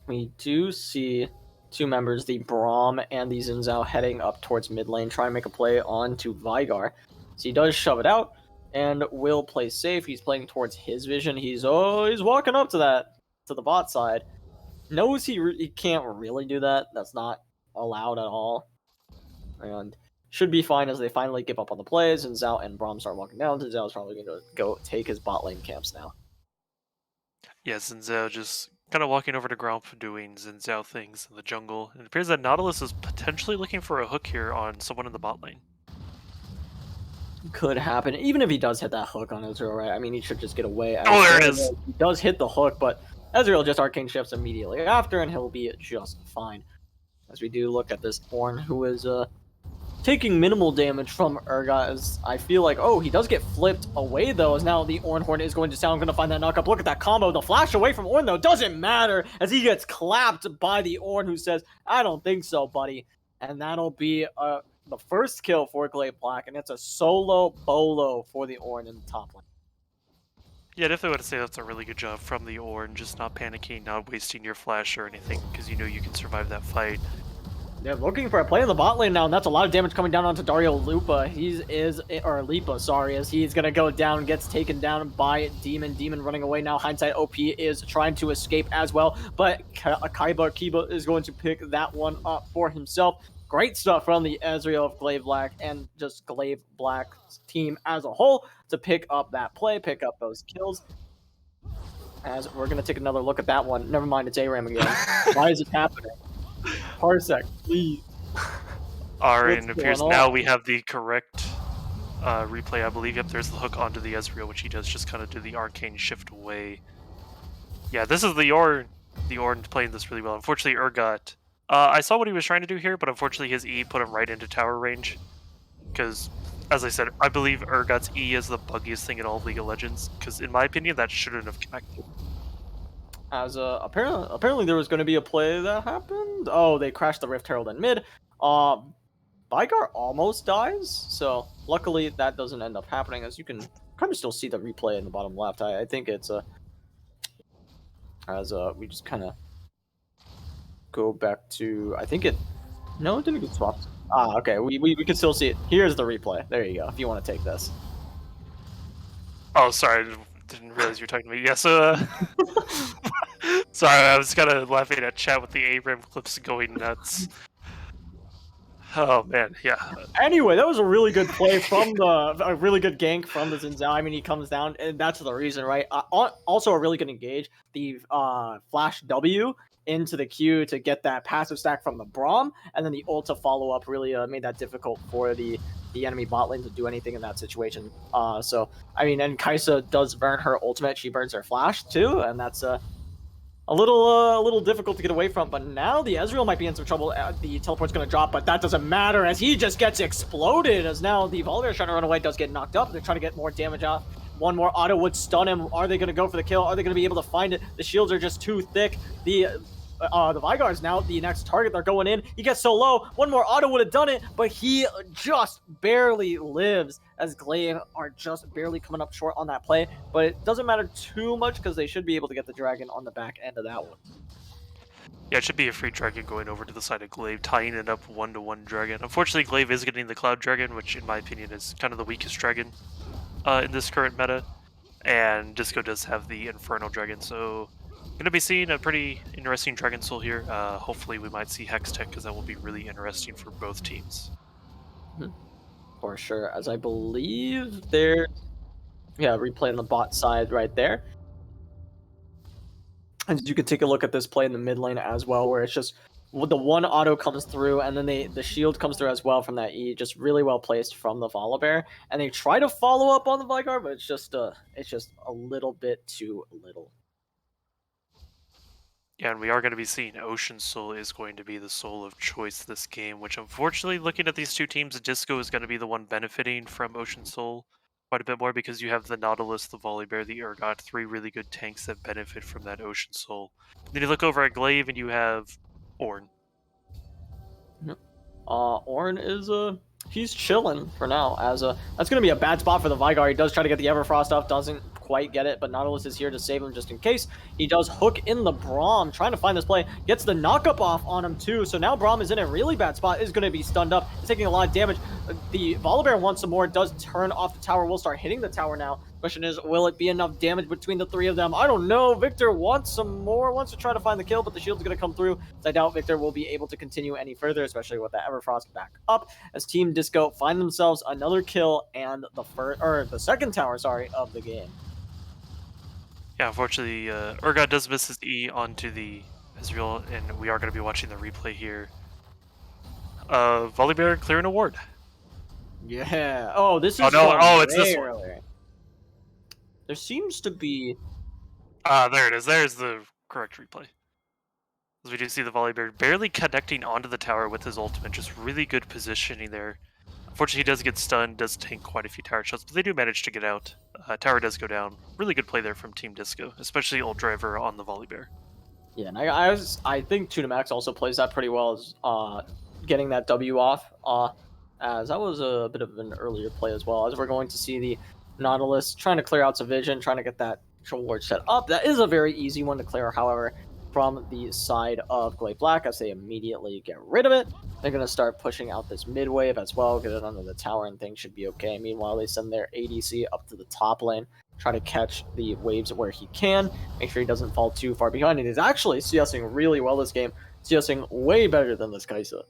we do see two members, the Braum and the Xin Zhao, heading up towards mid lane, trying to make a play onto Vigar. So he does shove it out and will play safe. He's playing towards his vision. He's walking up to the bot side. Knows he can't really do that. That's not allowed at all. And should be fine as they finally give up on the plays, and Zhao and Braum start walking down. So Zhao's probably going to go take his bot lane camps now. Yes, and Zhao just kind of walking over to Gromp, doing Xin Zhao things in the jungle. And it appears that Nautilus is potentially looking for a hook here on someone in the bot lane. Could happen, even if he does hit that hook on Ezreal, right? I mean, he should just get away. Oh, there it is! He does hit the hook, but Ezreal just arcane shifts immediately after, and he'll be just fine. As we do look at this Ornn, who is taking minimal damage from Urgot, as I feel like, he does get flipped away, though, as now the Ornn Horn is going to sound, going to find that knock-up. Look at that combo. The flash away from Ornn, though, doesn't matter, as he gets clapped by the Ornn, who says, "I don't think so, buddy." And that'll be the first kill for GLV Black, and it's a solo bolo for the Ornn in the top lane. Yeah, I definitely would say that's a really good job from the Ornn, just not panicking, not wasting your flash or anything, because you know you can survive that fight. They're looking for a play in the bot lane now, and that's a lot of damage coming down onto Dario Lipa. Lipa, sorry, as he's gonna go down, gets taken down by Demon. Demon running away now. Hindsight OP is trying to escape as well, but Kiba is going to pick that one up for himself. Great stuff from the Ezreal of GLV Black and just GLV Black's team as a whole to pick up that play, pick up those kills. As we're gonna take another look at that one. Never mind, it's ARAM again. Why is it happening? Parsec, please. Alright, and it appears now we have the correct replay, I believe. Yep, there's the hook onto the Ezreal, which he does just kind of do the arcane shift away. Yeah, this is the Ornn. The Ornn playing this really well. Unfortunately, Urgot. I saw what he was trying to do here, but unfortunately his E put him right into tower range. Because, as I said, I believe Urgot's E is the buggiest thing in all of League of Legends. Because, in my opinion, that shouldn't have connected. As apparently there was going to be a play that happened. Oh, they crashed the Rift Herald in mid. Vigar almost dies, so luckily that doesn't end up happening, as you can kind of still see the replay in the bottom left. I think it's we just kind of go back to, I think it, no, it didn't get swapped. Okay, we can still see it. Here's the replay. There you go, if you want to take this. Oh, sorry, I didn't realize you were talking to me. Yeah, so, sorry, I was kind of laughing at chat with the ARAM clips going nuts. Oh, man, yeah. Anyway, that was a really good play from a really good gank from the Xin Zhao. I mean, he comes down, and that's the reason, right? Also, a really good engage. The Flash W into the queue to get that passive stack from the Braum, and then the ult to follow up really made that difficult for the enemy bot lane to do anything in that situation. So I mean, and Kai'Sa does burn her ultimate. She burns her flash too, and that's a little difficult to get away from. But now the Ezreal might be in some trouble. The teleport's going to drop, but that doesn't matter as he just gets exploded. As now the Volibear trying to run away does get knocked up. They're trying to get more damage out. One more auto would stun him. Are they going to go for the kill? Are they going to be able to find it? The shields are just too thick. The Veigar is now the next target. They're going in. He gets so low. One more auto would have done it, but he just barely lives as GLV are just barely coming up short on that play. But it doesn't matter too much because they should be able to get the dragon on the back end of that one. Yeah, it should be a free dragon going over to the side of GLV, tying it up 1-to-1 dragon. Unfortunately, GLV is getting the Cloud Dragon, which in my opinion is kind of the weakest dragon in this current meta. And Disco does have the Infernal Dragon, so going to be seeing a pretty interesting Dragon Soul here. Hopefully we might see Hextech, because that will be really interesting for both teams. For sure, as I believe there's... Yeah, replay on the bot side right there. And you can take a look at this play in the mid lane as well, where it's just the one auto comes through, and then the shield comes through as well from that E, just really well placed from the Volibear. And they try to follow up on the Veigar, but it's just a little bit too little. Yeah, and we are going to be seeing Ocean Soul is going to be the soul of choice this game, which unfortunately, looking at these two teams, Disco is going to be the one benefiting from Ocean Soul quite a bit more, because you have the Nautilus, the Volibear, the Urgot, 3 really good tanks that benefit from that Ocean Soul. Then you look over at GLV and you have Ornn. Ornn is he's chilling for now, as that's gonna be a bad spot for the Veigar. He does try to get the Everfrost off, doesn't quite get it, but Nautilus is here to save him just in case. He does hook in the Braum, trying to find this play, gets the knockup off on him too, so now Braum is in a really bad spot, is gonna be stunned up, he's taking a lot of damage. The Volibear wants some more, does turn off the tower, will start hitting the tower now. Question is, will it be enough damage between the three of them? I don't know. Victor wants some more, wants to try to find the kill, but the shield's going to come through. So I doubt Victor will be able to continue any further, especially with that Everfrost back up, as Team Disco find themselves another kill and the second tower, of the game. Yeah, unfortunately, Urgot does miss his E onto the Ezreal, and we are going to be watching the replay here. Volibear clearing a ward. Yeah. Oh, this is... Oh, no. Oh, it's this one. There seems to be... There it is. There's the correct replay. As we do see the Volibear barely connecting onto the tower with his ultimate. Just really good positioning there. Unfortunately, he does get stunned, does tank quite a few tower shots, but they do manage to get out. Tower does go down. Really good play there from Team Disco, especially Ult Driver on the Volibear. Yeah, and I think Tunamax also plays that pretty well, as getting that W off. As that was a bit of an earlier play as well, as we're going to see the Nautilus trying to clear out some vision, trying to get that control ward set up. That is a very easy one to clear, however, from the side of GLV Black, as they immediately get rid of it. They're going to start pushing out this mid wave as well, get it under the tower, and things should be okay. Meanwhile, they send their ADC up to the top lane, try to catch the waves where he can, make sure he doesn't fall too far behind. It is actually CSing really well this game, CSing way better than this Kai'Sa.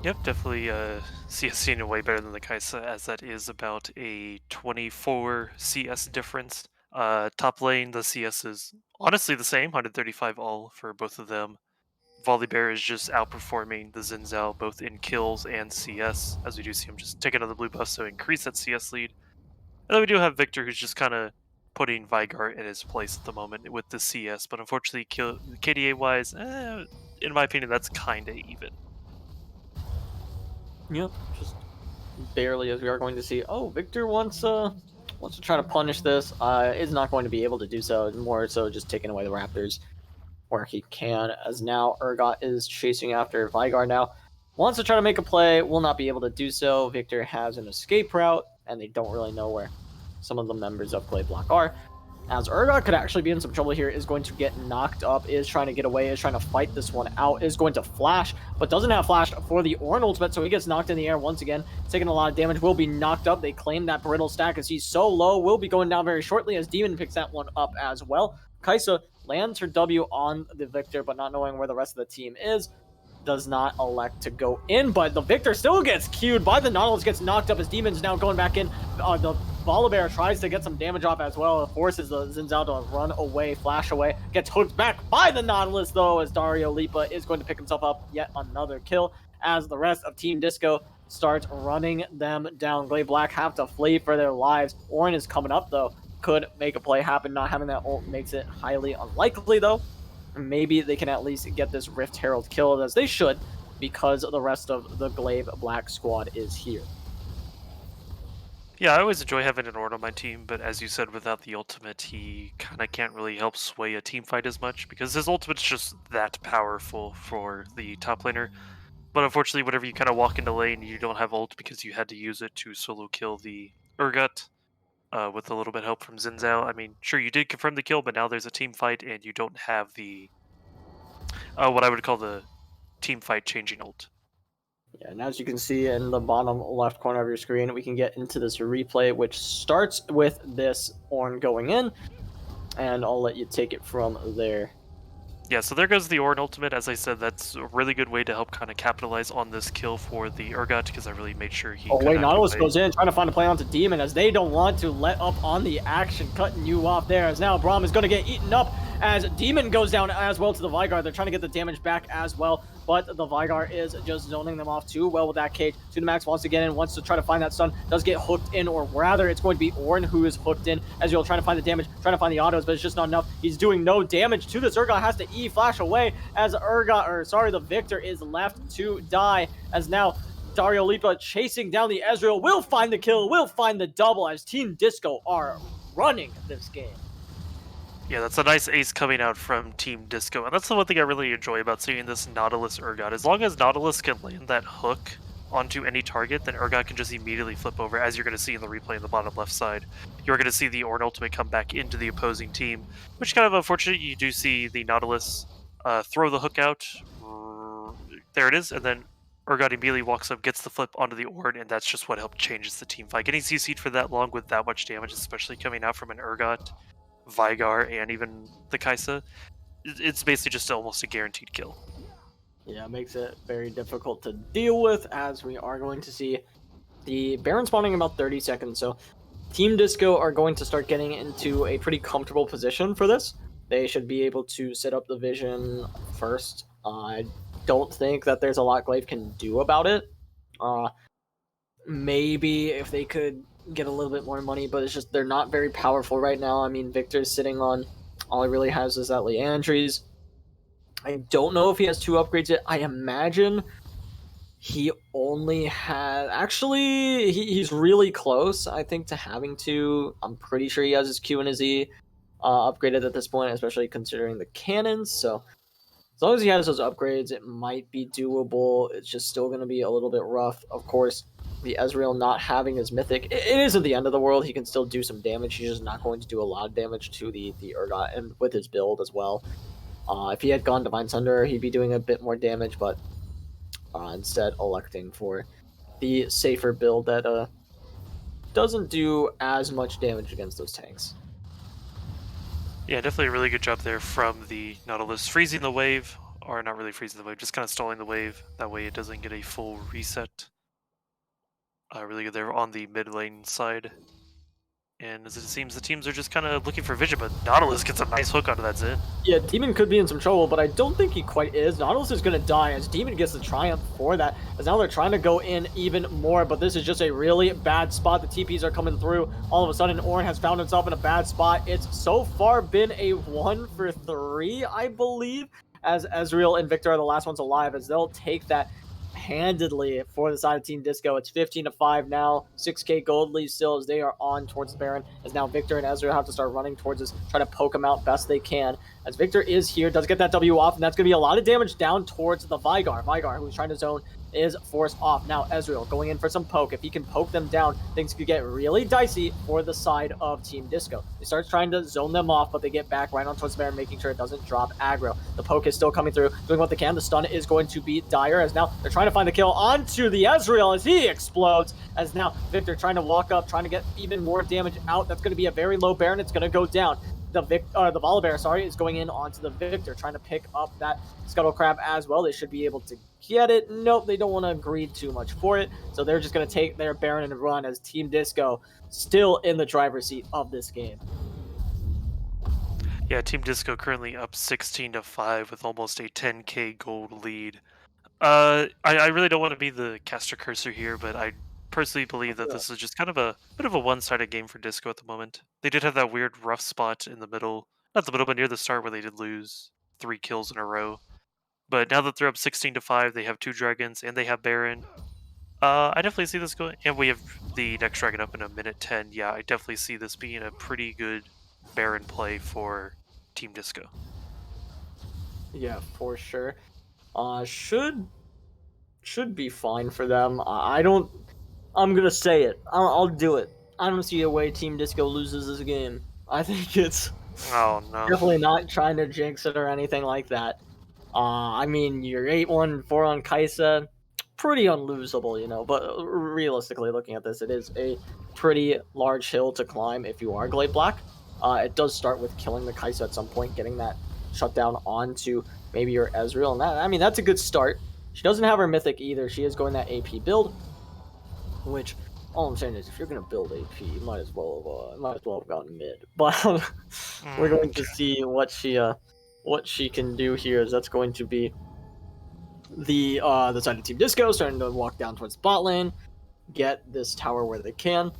Yep, definitely CSing it way better than the Kai'Sa, as that is about a 24 CS difference. Top lane, the CS is honestly the same, 135 all for both of them. Volibear is just outperforming the Xin Zhao both in kills and CS, as we do see him just take another blue buff, so increase that CS lead. And then we do have Victor, who's just kind of putting Veigar in his place at the moment with the CS, but unfortunately, KDA-wise, in my opinion, that's kind of even. Yep, just barely, as we are going to see. Oh, Victor wants to try to punish this. Is not going to be able to do so. More so just taking away the Raptors where he can, as now Urgot is chasing after Veigar now. Wants to try to make a play, will not be able to do so. Victor has an escape route, and they don't really know where some of the members of GLV Black are. As Urgot could actually be in some trouble here, is going to get knocked up, is trying to get away, is trying to fight this one out, is going to flash, but doesn't have flash for the Ornn ultimate, so he gets knocked in the air once again, taking a lot of damage, will be knocked up. They claim that brittle stack as he's so low, will be going down very shortly, as Demon picks that one up as well. Kai'Sa lands her W on the Victor, but not knowing where the rest of the team is, does not elect to go in, but the Victor still gets queued by the Nautilus, gets knocked up as Demon's now going back in. The Volibear tries to get some damage off as well. Forces the Xin Zhao to run away, flash away. Gets hooked back by the Nautilus, though, as Dario Lipa is going to pick himself up yet another kill as the rest of Team Disco starts running them down. GLV Black have to flee for their lives. Orin is coming up, though. Could make a play happen. Not having that ult makes it highly unlikely, though. Maybe they can at least get this Rift Herald killed, as they should, because the rest of the GLV Black squad is here. Yeah, I always enjoy having an Ornn on my team, but as you said, without the ultimate, he kind of can't really help sway a team fight as much, because his ultimate's just that powerful for the top laner. But unfortunately, whenever you kind of walk into lane, you don't have ult because you had to use it to solo kill the Urgot with a little bit of help from Xin Zhao. I mean, sure, you did confirm the kill, but now there's a team fight, and you don't have the what I would call the team fight changing ult. Yeah, and as you can see in the bottom left corner of your screen, we can get into this replay, which starts with this Ornn going in, and I'll let you take it from there. Yeah, so there goes the Ornn ultimate. As I said, that's a really good way to help kind of capitalize on this kill for the Urgot, because I really made sure he Oh could wait, not Nautilus get goes in, trying to find a play onto Demon, as they don't want to let up on the action, cutting you off there, as now Braum is going to get eaten up, as Demon goes down as well to the Vigar. They're trying to get the damage back as well, but the Vigar is just zoning them off too well with that cage. Max wants to get in, wants to try to find that stun, does get hooked in, or rather it's going to be Ornn who is hooked in, as you'll try to find the damage, trying to find the autos, but it's just not enough. He's doing no damage to this. Urgot has to E flash away, as the Victor is left to die, as now Dario Lipa chasing down the Ezreal will find the kill, will find the double, as Team Disco are running this game. Yeah, that's a nice ace coming out from Team Disco, and that's the one thing I really enjoy about seeing this Nautilus Urgot. As long as Nautilus can land that hook onto any target, then Urgot can just immediately flip over, as you're going to see in the replay in the bottom left side. You're going to see the Ornn ultimate come back into the opposing team, which kind of unfortunate. You do see the Nautilus throw the hook out. There it is, and then Urgot immediately walks up, gets the flip onto the Ornn, and that's just what helped changes the team fight. Getting CC'd for that long with that much damage, especially coming out from an Urgot, Vigar, and even the Kaisa, it's basically just almost a guaranteed kill. Yeah, it makes it very difficult to deal with, as we are going to see the Baron spawning in about 30 seconds. So Team Disco are going to start getting into a pretty comfortable position for this. They should be able to set up the vision first. I don't think that there's a lot GLV can do about it. Maybe if they could get a little bit more money, but it's just they're not very powerful right now. I mean, Victor's sitting on, all he really has is that Leandries. I don't know if he has 2 upgrades yet. I imagine he only has, actually he's really close, I think, to having 2. I'm pretty sure he has his Q and his E upgraded at this point, especially considering the cannons. So as long as he has those upgrades, it might be doable. It's just still going to be a little bit rough. Of course, the Ezreal not having his mythic, it isn't the end of the world. He can still do some damage. He's just not going to do a lot of damage to the Urgot, and with his build as well. If he had gone Divine Sunder, he'd be doing a bit more damage, but instead electing for the safer build that doesn't do as much damage against those tanks. Yeah, definitely a really good job there from the Nautilus, freezing the wave, or not really freezing the wave, just kind of stalling the wave. That way it doesn't get a full reset. Really good there on the mid lane side. And as it seems, the teams are just kind of looking for vision, but Nautilus gets a nice hook onto that Zit. Yeah, Demon could be in some trouble, but I don't think he quite is. Nautilus is going to die, as Demon gets the triumph for that, as now they're trying to go in even more, but this is just a really bad spot. The TPs are coming through. All of a sudden, Ornn has found himself in a bad spot. It's so far been a 1 for 3, I believe, as Ezreal and Victor are the last ones alive, as they'll take that handedly for the side of Team Disco. It's 15-5 now. 6k gold lead still, as they are on towards the Baron, as now Victor and Ezreal have to start running towards us, try to poke him out best they can, as Victor is here, does get that W off, and that's going to be a lot of damage down towards the Vigar, who's trying to zone, is forced off. Now Ezreal going in for some poke. If he can poke them down, things could get really dicey for the side of Team Disco. He starts trying to zone them off, but they get back right on towards the Baron, making sure it doesn't drop aggro. The poke is still coming through, doing what they can. The stun is going to be dire, as now they're trying to find the kill onto the Ezreal as he explodes, as now Victor trying to walk up, trying to get even more damage out. That's going to be a very low Baron. It's going to go down. the Volibear, sorry, is going in onto the Victor, trying to pick up that Scuttle Crab as well. They should be able to get it. Nope, they don't want to agree too much for it, so they're just going to take their Baron and run as Team Disco still in the driver's seat of this game. Yeah, Team Disco currently up 16-5 with almost a 10k gold lead. I really don't want to be the caster cursor here, but I personally believe that this is just kind of a bit of a one-sided game for Disco at the moment. They did have that weird rough spot in the middle, not the middle, but near the start where they did lose 3 kills in a row. But now that they're up 16-5, they have 2 dragons and they have Baron. I definitely see this going, and we have the next dragon up in a minute 10. Yeah, I definitely see this being a pretty good Baron play for Team Disco. Yeah, for sure. Should be fine for them. I don't. I'm gonna say it. I'll do it. I don't see a way Team Disco loses this game. I think it's Oh no. definitely not trying to jinx it or anything like that. I mean, you're 8-1-4 on Kaisa, pretty unlosable, you know. But realistically, looking at this, it is a pretty large hill to climb if you are Glade Black. It does start with killing the Kaisa at some point, getting that shut down onto maybe your Ezreal, and that, I mean, that's a good start. She doesn't have her Mythic either. She is going that AP build, which all I'm saying is if you're gonna build AP, you might as well have gotten mid. But we're going to see what she can do here. As that's going to be the side of Team Disco starting to walk down towards bot lane, get this tower where they can.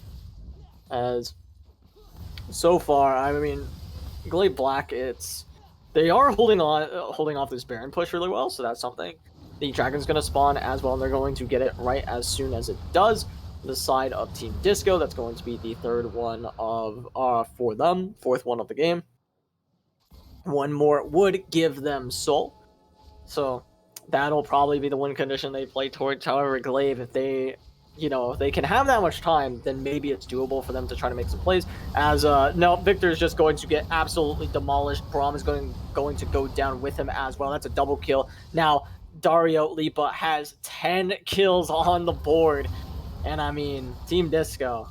As so far, I mean, Glade Black, they are holding off this Baron push really well, so that's something. The Dragon's going to spawn as well, and they're going to get it right as soon as it does. The side of Team Disco, that's going to be the third one for them, fourth one of the game. One more would give them soul, so that'll probably be the win condition they play towards. However, Glaive, if they can have that much time, then maybe it's doable for them to try to make some plays. As no, Victor is just going to get absolutely demolished. Braum is going to go down with him as well. That's a double kill. Now Dario Lipa has 10 kills on the board, and I mean, Team Disco,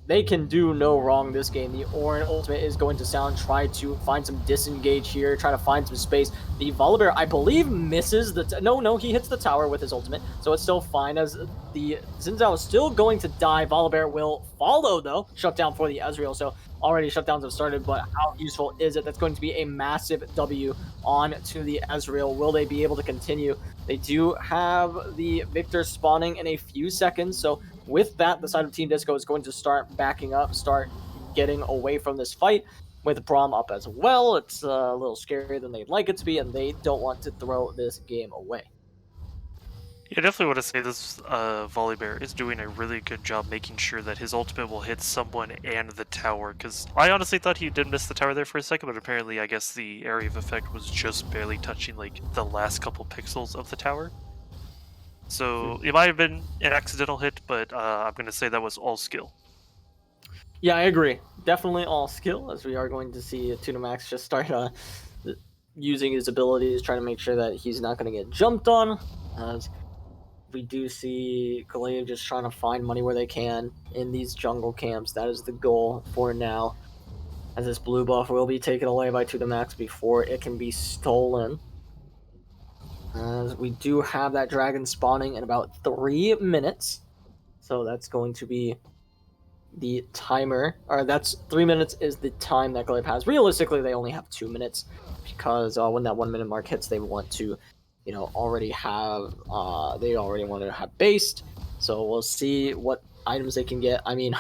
they can do no wrong this game. The Orin ultimate is going to sound, try to find some disengage here, try to find some space. The Volibear, I believe, misses the... No, he hits the tower with his ultimate, so it's still fine as the Xin Zhao is still going to die. Volibear will follow, though. Shutdown for the Ezreal, so already shutdowns have started, but how useful is it? That's going to be a massive W on to the Ezreal. Will they be able to continue? They do have the Victor spawning in a few seconds, so with that, the side of Team Disco is going to start backing up, start getting away from this fight, with Braum up as well. It's a little scarier than they'd like it to be, and they don't want to throw this game away. Yeah, I definitely want to say this Volibear is doing a really good job making sure that his ultimate will hit someone and the tower, because I honestly thought he did miss the tower there for a second, but apparently I guess the area of effect was just barely touching like the last couple pixels of the tower. So it might have been an accidental hit, but I'm going to say that was all skill. Yeah, I agree. Definitely all skill, as we are going to see Tunamax just start using his abilities, trying to make sure that he's not going to get jumped on. As we do see Glaive just trying to find money where they can in these jungle camps. That is the goal for now, as this blue buff will be taken away by Tunamax before it can be stolen. As we do have that dragon spawning in about 3 minutes. So that's going to be the timer. Or that's 3 minutes is the time that Glaive has. Realistically, they only have 2 minutes, because when that 1 minute mark hits, they want to, already have, they already want to have based. So we'll see what items they can get. I mean,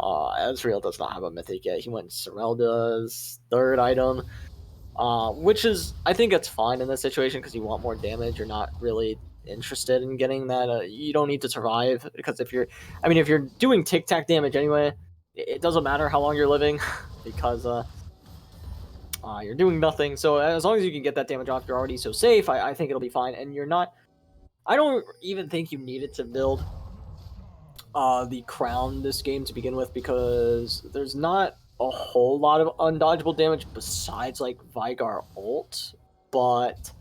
Ezreal does not have a mythic yet. He went Serelda's third item. Which is, I think it's fine in this situation because you want more damage. You're not really interested in getting that. You don't need to survive, because if you're doing tic-tac damage anyway, it doesn't matter how long you're living because you're doing nothing. So as long as you can get that damage off, you're already so safe. I think it'll be fine, and you're not. I don't even think you needed to build the crown this game to begin with, because there's not a whole lot of undodgeable damage besides like Vigar ult, but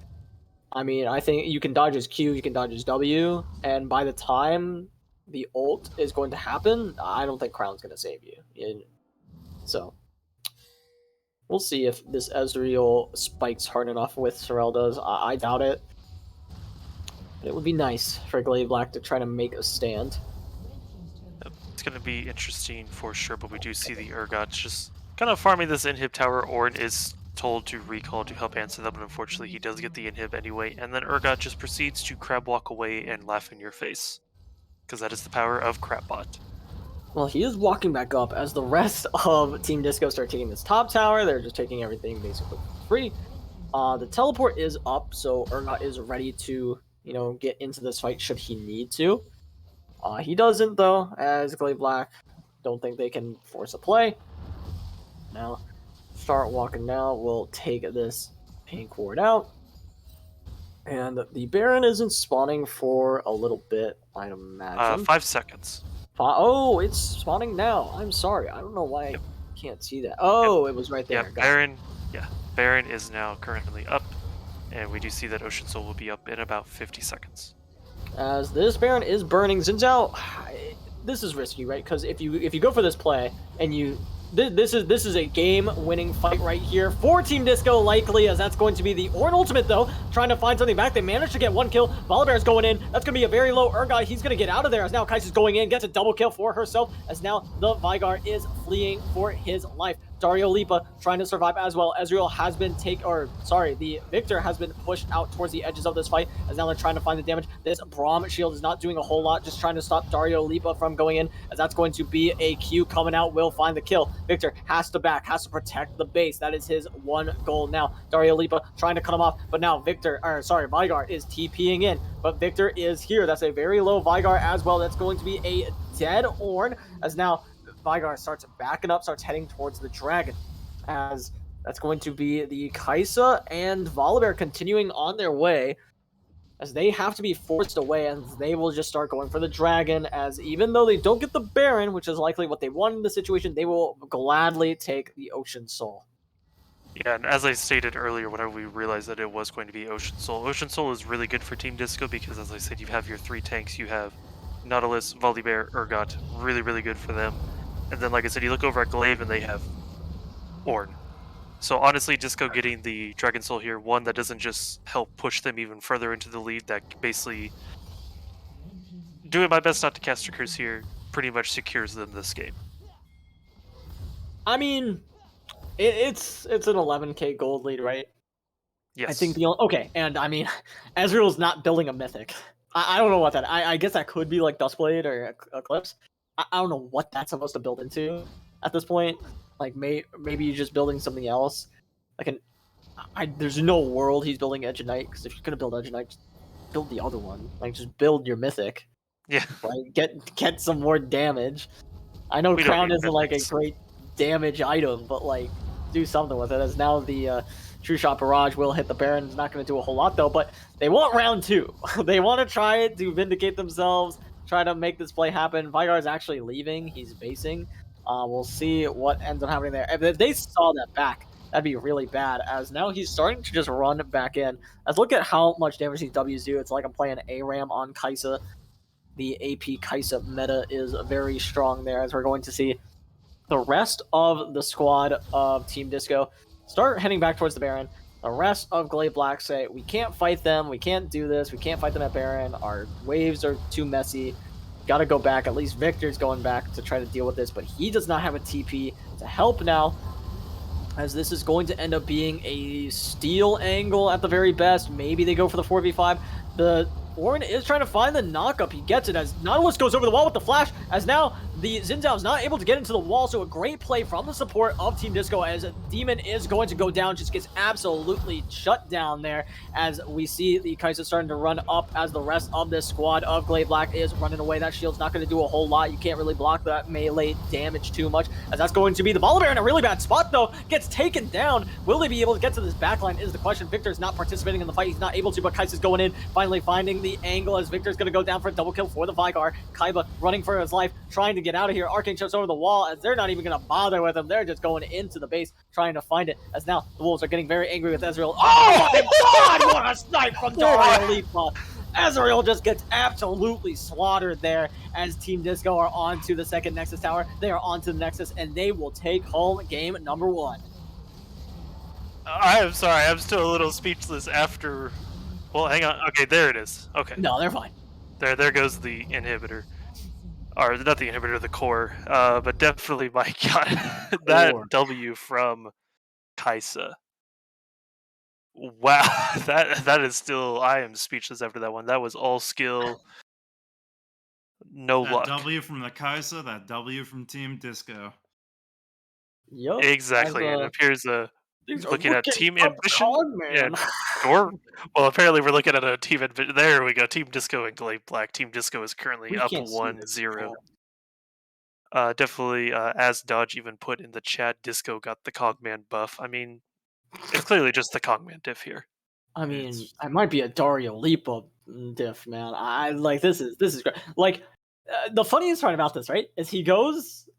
I mean, I think you can dodge his Q, you can dodge his W, and by the time the ult is going to happen, I don't think Crown's going to save you. So We'll see if this Ezreal spikes hard enough with Sorel does. I doubt it. But it would be nice for GLV Black to try to make a stand. It's going to be interesting for sure, but we do see the Urgot just kind of farming this inhib tower. Ornn is told to recall to help answer them, but unfortunately he does get the inhib anyway, and then Urgot just proceeds to crab walk away and laugh in your face. Because that is the power of Crapbot. Well, he is walking back up as the rest of Team Disco start taking this top tower. They're just taking everything basically for free. The teleport is up, so Urgot is ready to, get into this fight should he need to. He doesn't, though, as GLV Black don't think they can force a play. Now, start walking now. We'll take this pink ward out. And the Baron isn't spawning for a little bit, I'd imagine. 5 seconds. Oh, it's spawning now. I'm sorry. I don't know why I can't see that. Oh, it was right there. Baron is now currently up. And we do see that Ocean Soul will be up in about 50 seconds. As this Baron is burning Xin Zhao, this is risky, right? Because if you go for this play and this is a game-winning fight right here for Team Disco, likely, as that's going to be the Ornn ultimate, though, trying to find something back. They managed to get 1 kill. Volibear's going in. That's going to be a very low Urgot. He's going to get out of there, as now Kai'Sa's going in, gets a double kill for herself, as now the Veigar is fleeing for his life. Dario Lipa trying to survive as well. Ezreal has been the Victor has been pushed out towards the edges of this fight, as now they're trying to find the damage. This Braum shield is not doing a whole lot, just trying to stop Dario Lipa from going in, as that's going to be a Q coming out, will find the kill. Victor has to protect the base. That is his one goal now. Dario Lipa trying to cut him off, but now Veigar is TPing in, but Victor is here. That's a very low Veigar as well. That's going to be a dead Ornn, as now Veigar starts backing up, starts heading towards the dragon, as that's going to be the Kai'Sa and Volibear continuing on their way, as they have to be forced away, and they will just start going for the dragon, as even though they don't get the Baron, which is likely what they want in the situation, they will gladly take the Ocean Soul. Yeah, and as I stated earlier, whenever we realized that it was going to be Ocean Soul is really good for Team Disco because, as I said, you have your 3 tanks. You have Nautilus, Volibear, Urgot, really, really good for them. And then, like I said, you look over at GLV and they have Ornn. So honestly, Disco getting the Dragon Soul here, one that doesn't just help push them even further into the lead, that basically, doing my best not to cast a curse here, pretty much secures them this game. I mean, it's an 11k gold lead, right? Yes. I think and I mean, Ezreal's not building a mythic. I don't know what that. I guess that could be like Duskblade or Eclipse. I don't know what that's supposed to build into at this point. Like maybe you're just building something else. There's no world he's building Edge of Night, because if you're gonna build Edge of Night, just build the other one. Like just build your mythic. Yeah. Like get some more damage. I know Crown isn't like a great damage item, but like do something with it. As now the True Shot Barrage will hit the Baron. It's not going to do a whole lot though, but they want round 2. They want to try it to vindicate themselves, try to make this play happen. Veigar is actually leaving. He's basing. We'll see what ends up happening there. If they saw that back, that'd be really bad, as now he's starting to just run back in. As look at how much damage these W's do. It's like I'm playing ARAM on Kai'Sa. The AP Kai'Sa meta is very strong there, as we're going to see the rest of the squad of Team Disco start heading back towards the Baron. The rest of GLV Black say, we can't fight them, we can't do this, we can't fight them at Baron, our waves are too messy, gotta go back. At least Victor's going back to try to deal with this, but he does not have a TP to help now, as this is going to end up being a steal angle at the very best. Maybe they go for the 4v5. The Ornn is trying to find the knockup. He gets it as Nautilus goes over the wall with the flash, as now the Xin Zhao is not able to get into the wall, so a great play from the support of Team Disco, as Demon is going to go down, just gets absolutely shut down there, as we see the Kai'Sa starting to run up, as the rest of this squad of GLV Black is running away. That shield's not going to do a whole lot. You can't really block that melee damage too much, as that's going to be the Volibear in a really bad spot though, gets taken down. Will they be able to get to this backline is the question. Victor's not participating in the fight. He's not able to, but Kai'Sa's going in, finally finding the angle, as Victor's going to go down for a double kill for the Veigar. Kaiba running for his life, trying to get out of here. Arcane jumps over the wall, as they're not even going to bother with him. They're just going into the base, trying to find it, as now the Wolves are getting very angry with Ezreal. Oh my god, what a snipe from Dario Lipa! Ezreal just gets absolutely slaughtered there, as Team Disco are on to the second Nexus tower. They are on to the Nexus, and they will take home game number 1. I am sorry, I'm still a little speechless after. Well, hang on. Okay, there it is. Okay, No, they're fine. there goes the inhibitor, or not the inhibitor, the core. But definitely, my God, that Core. W from Kaisa. Wow, that is still. I am speechless after that one. That was all skill, no That luck. W from the Kaiser, that W from Team Disco. Yup. As Exactly, and it appears these are looking at looking team up, ambition Cogman. and or well, apparently we're looking at a team there we go, Team Disco and Glade Black. Team Disco is currently We up can't see this. 1-0. Definitely, as Dodge even put in the chat, Disco got the Cogman buff. I mean, it's clearly just the Cogman diff here. I mean, It's I might be a Dario Lipa diff, man. I like this is great. Like the funniest part about this, right, is he goes,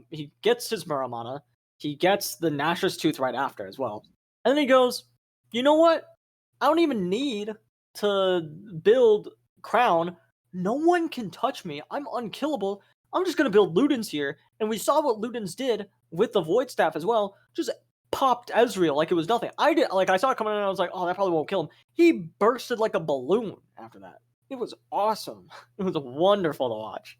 he gets his Muramana, he gets the Nashor's Tooth right after as well, and then he goes, you know what? I don't even need to build Crown. No one can touch me. I'm unkillable. I'm just gonna build Ludens here, and we saw what Ludens did with the Void Staff as well. Just popped Ezreal like it was nothing. I saw it coming in and I was like, oh, that probably won't kill him. He bursted like a balloon after that. It was awesome. It was wonderful to watch.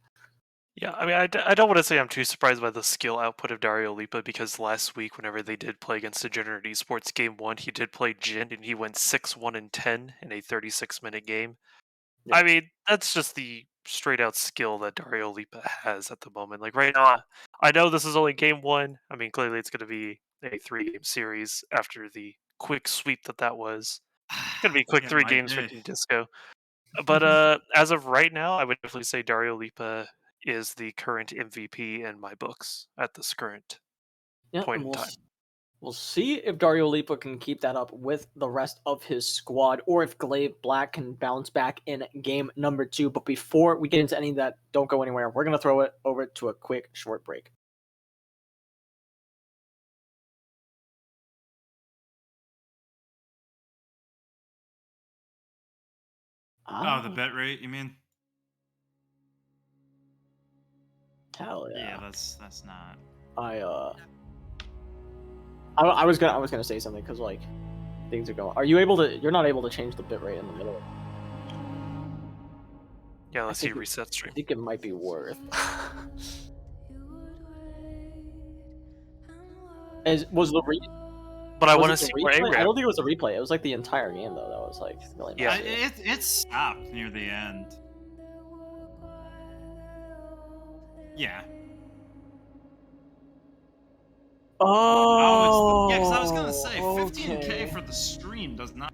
Yeah, I mean, I don't want to say I'm too surprised by the skill output of Dario Lipa because last week, whenever they did play against Degenerate Esports Game 1, he did play Jin and he went 6-1-10 in a 36-minute game. Yeah. I mean, that's just the straight out skill that Dario Lipa has at the moment. Like right now, I know this is only game 1. I mean, clearly it's going to be a 3-game series after the quick sweep that was. It's going to be quick it 3 might games for be. Team Disco. But as of right now, I would definitely say Dario Lipa is the current MVP in my books at this current Yeah, point and in time. we'll see if Dario Lipa can keep that up with the rest of his squad, or if Glaive Black can bounce back in game number 2. But before we get into any of that, don't go anywhere. We're gonna throw it over to a quick short break. Oh, the bet rate, you mean? Hell Yeah, yeah. that's not. I was gonna say something because like things are going. Are you able to? You're not able to change the bitrate in the middle. Yeah, let's see think it- reset I stream. think it might be worth. Was the But I was want it to the see more replay? I ARAM. don't think it was a replay. It was like the entire game though. That was like really Yeah. massive. It stopped near the end. Yeah. Oh, Yeah, because I was gonna say 15K okay. for the stream does not.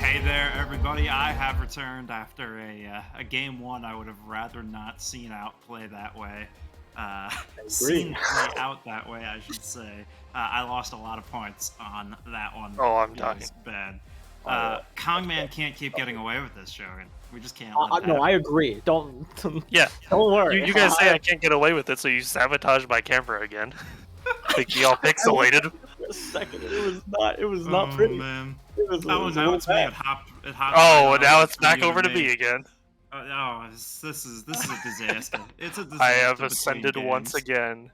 Hey there, everybody. I have returned after a game one I would have rather not seen outplay that way. Seen play out that way, I should say. I lost a lot of points on that one. Oh, I'm It dying. was bad. yeah. Kongman can't keep getting away with this, Shogun. We just can't let it No, happen. I agree. Don't Yeah, don't worry. you guys say I can't get away with it, so you sabotage my camera again. Make me all pixelated. For a second, it was not Oh, pretty. man. It was, Oh, a now little it's me. bad. It hopped Oh, right and now over it's from back you over to to me again. This is a disaster. It's a disaster. I have between ascended once games. again.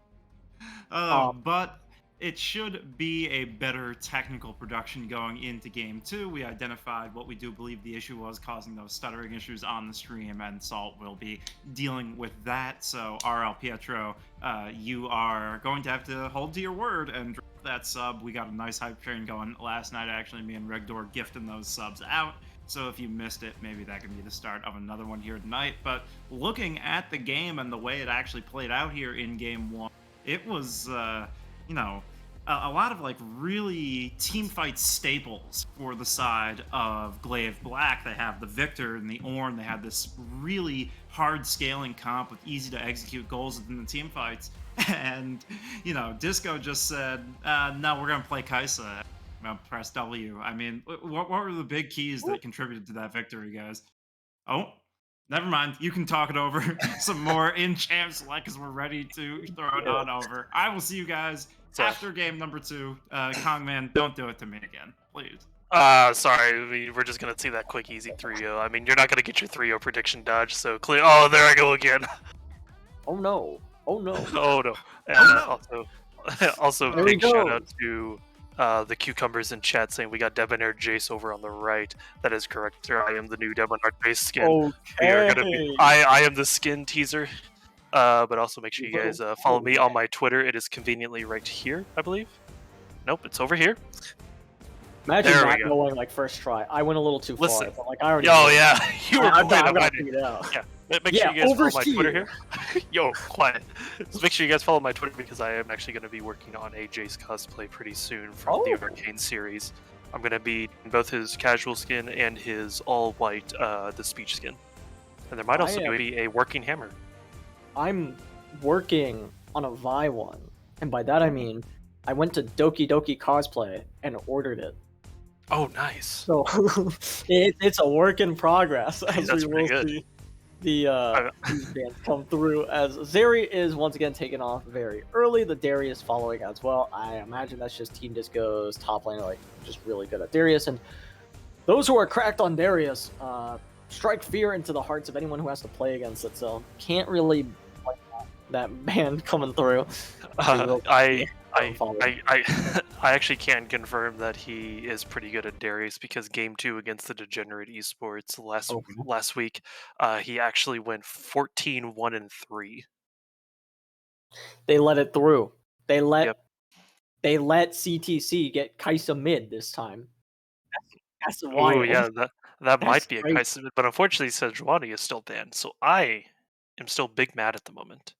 But it should be a better technical production going into game two. We identified what we do believe the issue was causing those stuttering issues on the stream, and Salt will be dealing with that. So, RL Pietro, you are going to have to hold to your word and drop that sub. We got a nice hype train going last night, actually, me and Regdor gifting those subs out. So if you missed it, maybe that can be the start of another one here tonight. But looking at the game and the way it actually played out here in game one, it was, you know, a lot of like really team fight staples for the side of GLV Black. They have the Victor and the Ornn. They have this really hard scaling comp with easy to execute goals within the team fights. And, you know, Disco just said, no, we're going to play Kaisa. Press W. I mean, what were the big keys that contributed to that victory, guys? Oh, never mind. You can talk it over some more in Champ Select because we're ready to throw it on over. I will see you guys after game number 2. Kongman, don't do it to me again, please. Sorry, we're just gonna see that quick, easy 3-0. I mean, you're not gonna get your 3-0 prediction dodge, so clear. Oh, there I go again. Oh no! Oh no! Oh no! And also There we big shout go. out to the cucumbers in chat saying we got Debonair Jace over on the right. That is correct, sir. I am the new Debonair Jace skin. We are gonna be. I am the skin teaser. But also make sure you guys follow me on my Twitter. It is conveniently right here, I believe. Nope, it's over here. Imagine There we not go. knowing like first try. I went a little too Listen. far. But, like I already. Oh knew. yeah, you were I've playing got on to figure it out. Yeah, make sure you guys follow my Twitter here. here. Yo, quiet. Just make sure you guys follow my Twitter because I am actually going to be working on a Jace cosplay pretty soon from the Arcane series. I'm going to be in both his casual skin and his all-white, the speech skin. And there might also be a working hammer. I'm working on a Vi one, and by that I mean I went to Doki Doki Cosplay and ordered it. Oh, nice. So it's a work in progress as That's we pretty will good. see the these bands come through. As Zeri is once again taken off very early, the Darius following as well. I imagine that's just Team Disco's top lane, like just really good at Darius, and those who are cracked on Darius strike fear into the hearts of anyone who has to play against it. So can't really like that band coming through. I actually can confirm that he is pretty good at Darius because game 2 against the Degenerate Esports last week, he actually went 14-1-3. They let it through. They let CTC get Kaisa mid this time. That's wild. Oh yeah, that might be a crazy. Kaisa, but unfortunately Sejuani is still banned, so I am still big mad at the moment.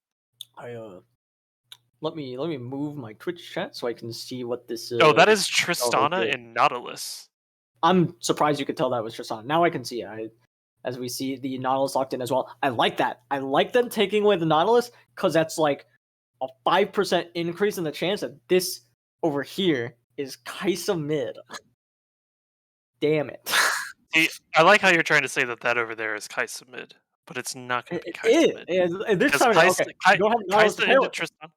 Let me move my Twitch chat so I can see what this is. Oh, that is Tristana and Nautilus. I'm surprised you could tell that was Tristana. Now I can see it. As we see the Nautilus locked in as well. I like that. I like them taking away the Nautilus because that's like a 5% increase in the chance that this over here is Kaisa mid. Damn it. See, I like how you're trying to say that over there is Kaisa mid, but it's not going to be Kaisa mid. This Because time, Kaisa, okay. Go ahead, Nautilus Kaisa into Tristana.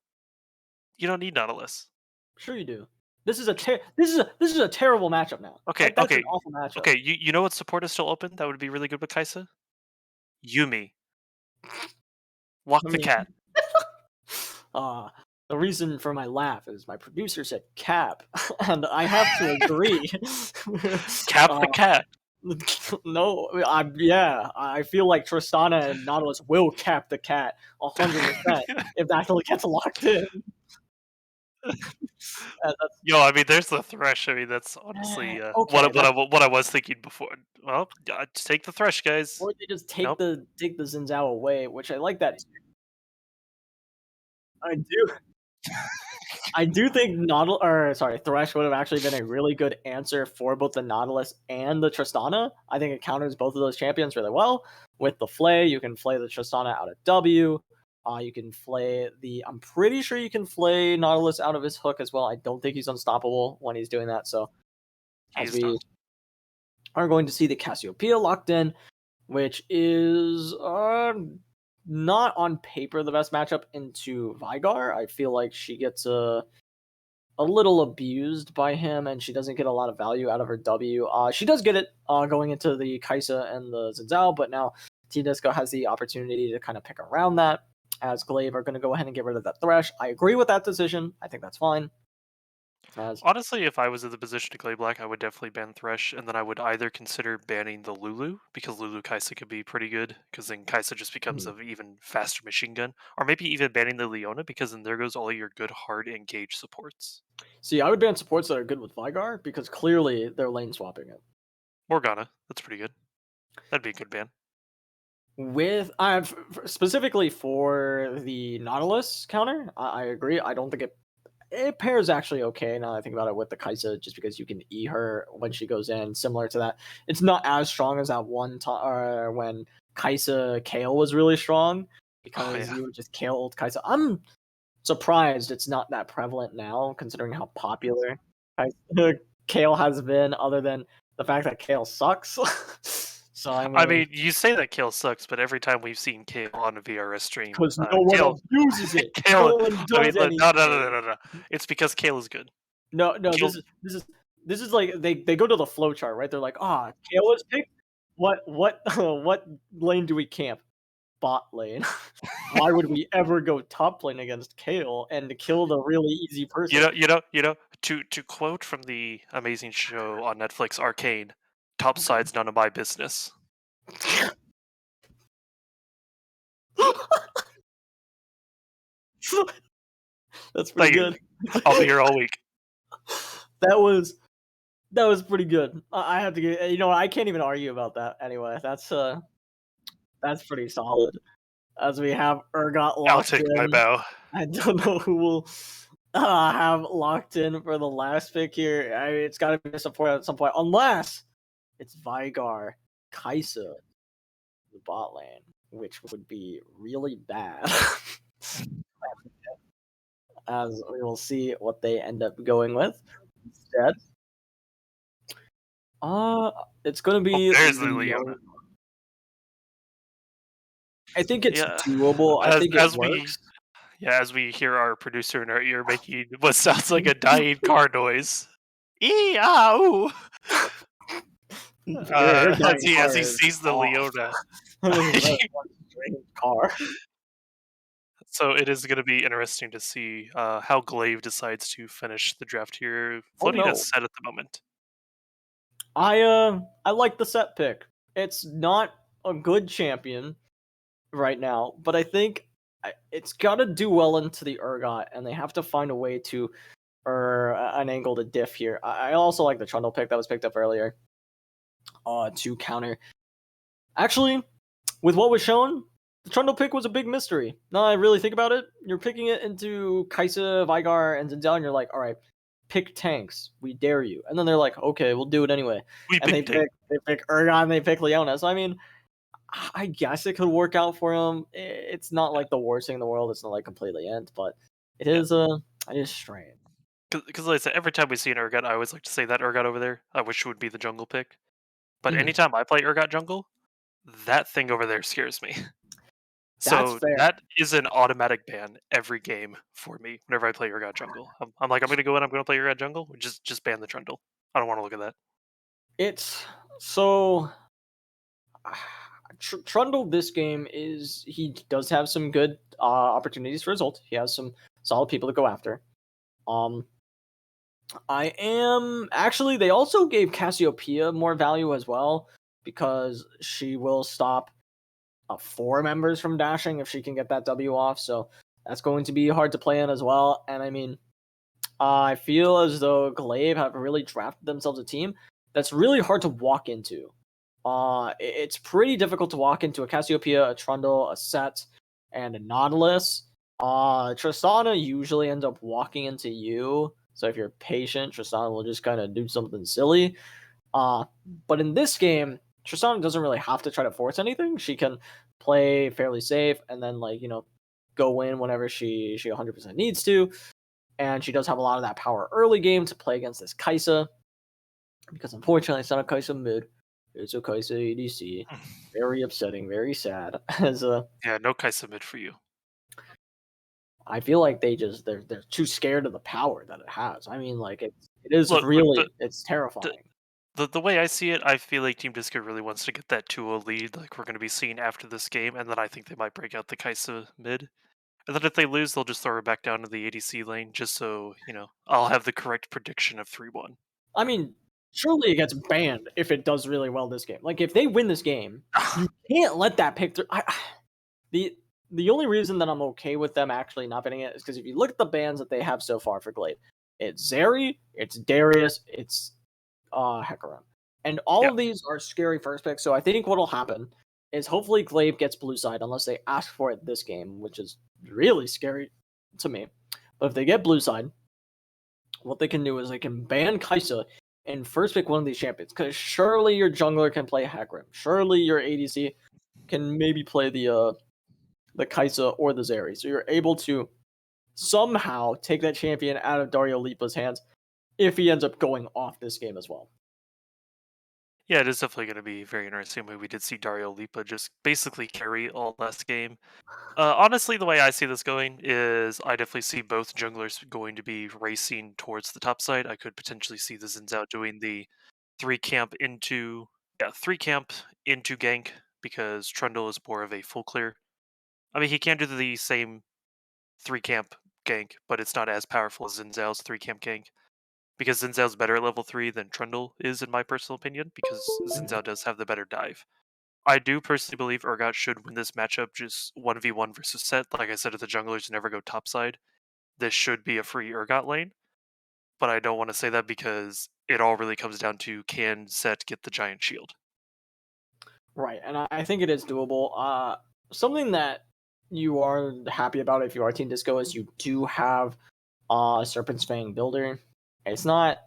You don't need Nautilus. Sure you do. This is a terrible matchup now. Okay, That's okay, an awful matchup. okay. You know what support is still open? That would be really good with Kaisa. Yumi. Walk the cat. The reason for my laugh is my producer said cap, and I have to agree. Cap the cat. No, I feel like Tristana and Nautilus will cap the cat 100% if that gets locked in. Yo, I mean, there's the Thresh. I mean, that's honestly what I was thinking before. Well, take the Thresh, guys. Or they just take the Xin Zhao away, which I like that. I do. I do think Thresh would have actually been a really good answer for both the Nautilus and the Tristana. I think it counters both of those champions really well. With the Flay, you can flay the Tristana out of W. You can flay I'm pretty sure you can flay Nautilus out of his hook as well. I don't think he's unstoppable when he's doing that. So as He's we not. are going to see the Cassiopeia locked in, which is not on paper the best matchup into Vigar. I feel like she gets a little abused by him, and she doesn't get a lot of value out of her W. She does get it going into the Kaisa and the Zinzao, but now Team Disco has the opportunity to kind of pick around that, as GLV are going to go ahead and get rid of that Thresh. I agree with that decision. I think that's fine. Honestly, if I was in the position to play black, I would definitely ban Thresh, and then I would either consider banning the Lulu, because Lulu Kaisa could be pretty good, because then Kaisa just becomes an even faster machine gun, or maybe even banning the Leona, because then there goes all your good hard engage supports. See, I would ban supports that are good with Vigar, because clearly they're lane swapping it. Morgana, that's pretty good. That'd be a good ban. With specifically for the Nautilus counter, I agree. I don't think it pairs actually okay now that I think about it with the Kaisa, just because you can E her when she goes in, similar to that. It's not as strong as that one time when Kaisa Kale was really strong, because you would just Kale old Kaisa. I'm surprised it's not that prevalent now, considering how popular Kale has been, other than the fact that Kale sucks. So I mean, you say that Kale sucks, but every time we've seen Kale on a VRS stream, because no one Kale, else uses it. Kale, No one does anything. no. It's because Kale is good. No. Kale, This is like they go to the flow chart, right? They're like, Kale was picked. What what lane do we camp? Bot lane. Why would we ever go top lane against Kale and to kill the really easy person? you know. To quote from the amazing show on Netflix, Arcane, top side's none of my business. That's pretty good. I'll be here all week. That was pretty good. I have to get. You know, I can't even argue about that. Anyway, that's pretty solid. As we have Urgot locked I'll take my bow. I don't know who will have locked in for the last pick here. It's got to be a support at some point, unless it's Vigar, Kaisa, the bot lane, which would be really bad. As we will see what they end up going with instead. It's gonna be. There's the Leona. I think it's doable. I think it works. As we hear our producer in our ear making what sounds like a dying car noise. Ee-ah-ooh! As he sees the Leona. Car. So it is going to be interesting to see how GLV decides to finish the draft here. Floating is set at the moment. I like the set pick. It's not a good champion right now, but I think it's got to do well into the Urgot, and they have to find a way to an angle to diff here. I also like the Trundle pick that was picked up earlier to counter. Actually, with what was shown, the Trundle pick was a big mystery. Now I really think about it, you're picking it into Kaisa, Vigar, and Zinzao, and you're like, all right, pick tanks. We dare you. And then they're like, okay, we'll do it anyway. They pick Urgot and they pick Leona. So I mean, I guess it could work out for him. It's not like the worst thing in the world. It's not like completely end, but it is strange. Because like I said, every time we see an Urgot, I always like to say that Urgot over there, I wish it would be the jungle pick. But anytime I play Urgot jungle, that thing over there scares me. So that is an automatic ban every game for me whenever I play Urgot jungle. I'm like, I'm going to go in, I'm going to play Urgot jungle, just ban the Trundle. I don't want to look at that. It's so... Trundle this game he does have some good opportunities for result. He has some solid people to go after. They also gave Cassiopeia more value as well, because she will stop 4 members from dashing if she can get that W off. So that's going to be hard to play in as well. And I mean, I feel as though GLV have really drafted themselves a team that's really hard to walk into. It's pretty difficult to walk into a Cassiopeia, a Trundle, a Set, and a Nautilus Tristana usually ends up walking into you. So if you're patient, Tristana will just kind of do something silly. Uh, but in this game, Tristana doesn't really have to try to force anything. She can play fairly safe and then go in whenever she 100% needs to. And she does have a lot of that power early game to play against this Kaisa. Because unfortunately, it's not a Kaisa mid. It's a Kaisa ADC. Very upsetting, very sad. As Yeah, no Kai submit for you. I feel like they're too scared of the power that it has. I mean, like it is Look, really it's the terrifying. the way I see it, I feel like Team Disco really wants to get that 2-0 lead, like we're going to be seeing after this game, and then I think they might break out the Kaisa mid. And then if they lose, they'll just throw her back down to the ADC lane, just so I'll have the correct prediction of 3-1. I mean, surely it gets banned if it does really well this game. Like if they win this game, you can't let that pick through. The the only reason that I'm okay with them actually not banning it is because if you look at the bans that they have so far for Glade, it's Zeri, it's Darius, it's Hecarim. And all Yeah, of these are scary first picks. So I think what'll happen is hopefully Glaive gets blue side unless they ask for it this game, which is really scary to me. But if they get blue side, what they can do is they can ban Kaisa and first pick one of these champions. Because surely your jungler can play Hecarim. Surely your ADC can maybe play the Kaisa or the Zeri. So you're able to somehow take that champion out of Dario Lipa's hands if he ends up going off this game as well. yeah, it is definitely going to be very interesting. We did see Dario Lipa just basically carry all last game. Honestly, the way I see this going is I definitely see both junglers going to be racing towards the top side. I could potentially see the Zinzao doing the three camp into gank because Trundle is more of a full clear. I mean, he can do the same three camp gank, but it's not as powerful as Zinzao's three camp gank because Zinzao's better at level 3 than Trundle is, in my personal opinion, because Zinzao does have the better dive. I do personally believe Urgot should win this matchup just 1v1 versus set. Like I said, if the junglers never go topside, this should be a free Urgot lane. But I don't want to say that because it all really comes down to can set get the giant shield. Right, and I think it is doable. Something that you are happy about if you are Team Disco is you do have Serpent's Fang Builder. It's not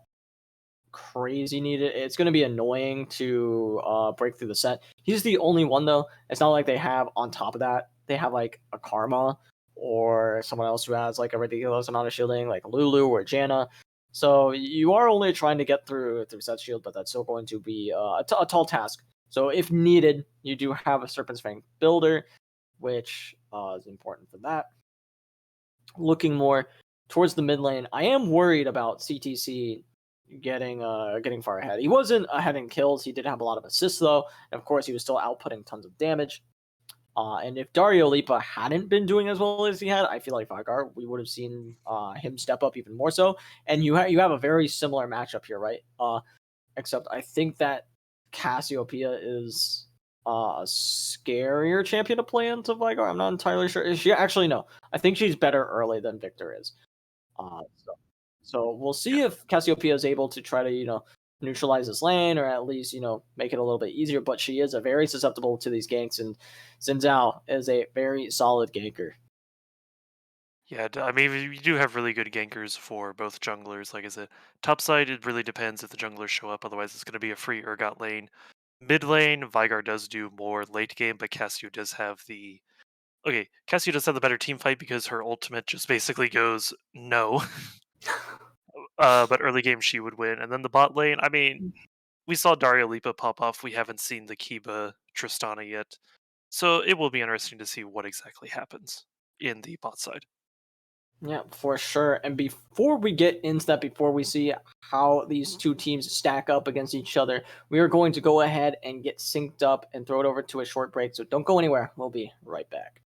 crazy needed. It's going to be annoying to break through the set. He's the only one though. It's not like they have on top of that they have like a Karma or someone else who has like a ridiculous amount of shielding, like Lulu or Janna. So you are only trying to get through set shield, but that's still going to be a tall task. So if needed, you do have a Serpent's Fang Builder, which is important for that. Looking more towards the mid lane, I am worried about CTC getting far ahead. He wasn't ahead in kills. He did have a lot of assists though, and of course he was still outputting tons of damage. And if Dario Lipa hadn't been doing as well as he had, I feel like Vigar, we would have seen him step up even more so. And you have a very similar matchup here, right? Except I think that Cassiopeia is a scarier champion to play into Vigar. I'm not entirely sure. Is she actually no? I think she's better early than Victor is. So we'll see if Cassiopeia is able to try to neutralize this lane or at least make it a little bit easier. But she is a very susceptible to these ganks, and Xin is a very solid ganker. Yeah, I mean, we do have really good gankers for both junglers. Like I said, top side, it really depends if the junglers show up. Otherwise, it's going to be a free Urgot lane. Mid lane, Vigar does do more late game, but Cassio does have the better team fight because her ultimate just basically goes no. But early game she would win, and then the bot lane. I mean, we saw Dario Lipa pop off. We haven't seen the Kiba Tristana yet, so it will be interesting to see what exactly happens in the bot side. Yeah, for sure. And before we get into that, before we see how these two teams stack up against each other, we are going to go ahead and get synced up and throw it over to a short break. So don't go anywhere. We'll be right back.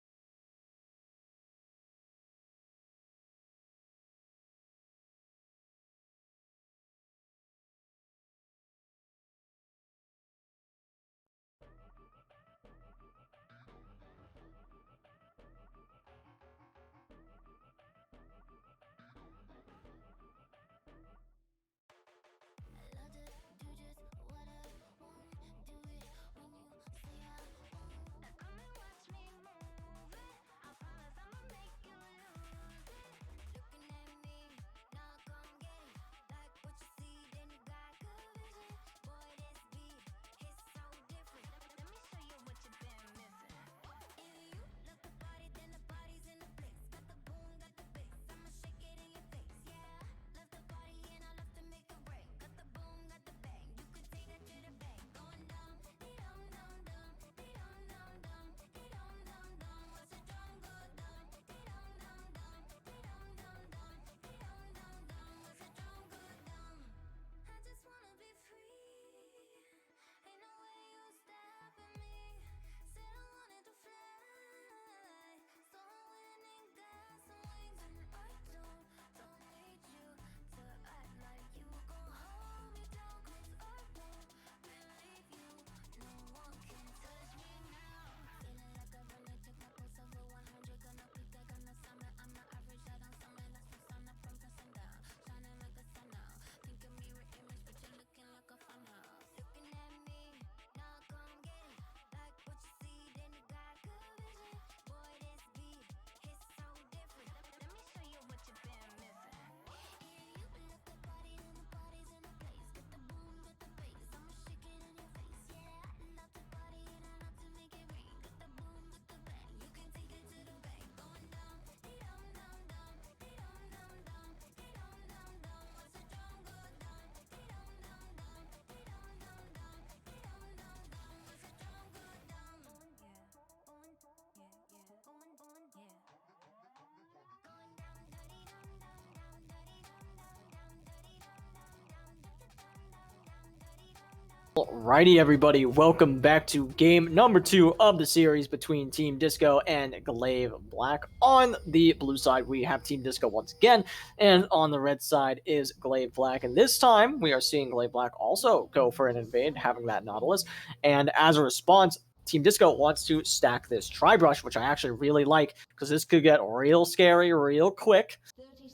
Alrighty, everybody, welcome back to game number 2 of the series between Team Disco and GLV Black. On the blue side, we have Team Disco once again, and on the red side is GLV Black. And this time, we are seeing GLV Black also go for an invade, having that Nautilus. And as a response, Team Disco wants to stack this Tri-Brush, which I actually really like, because this could get real scary real quick.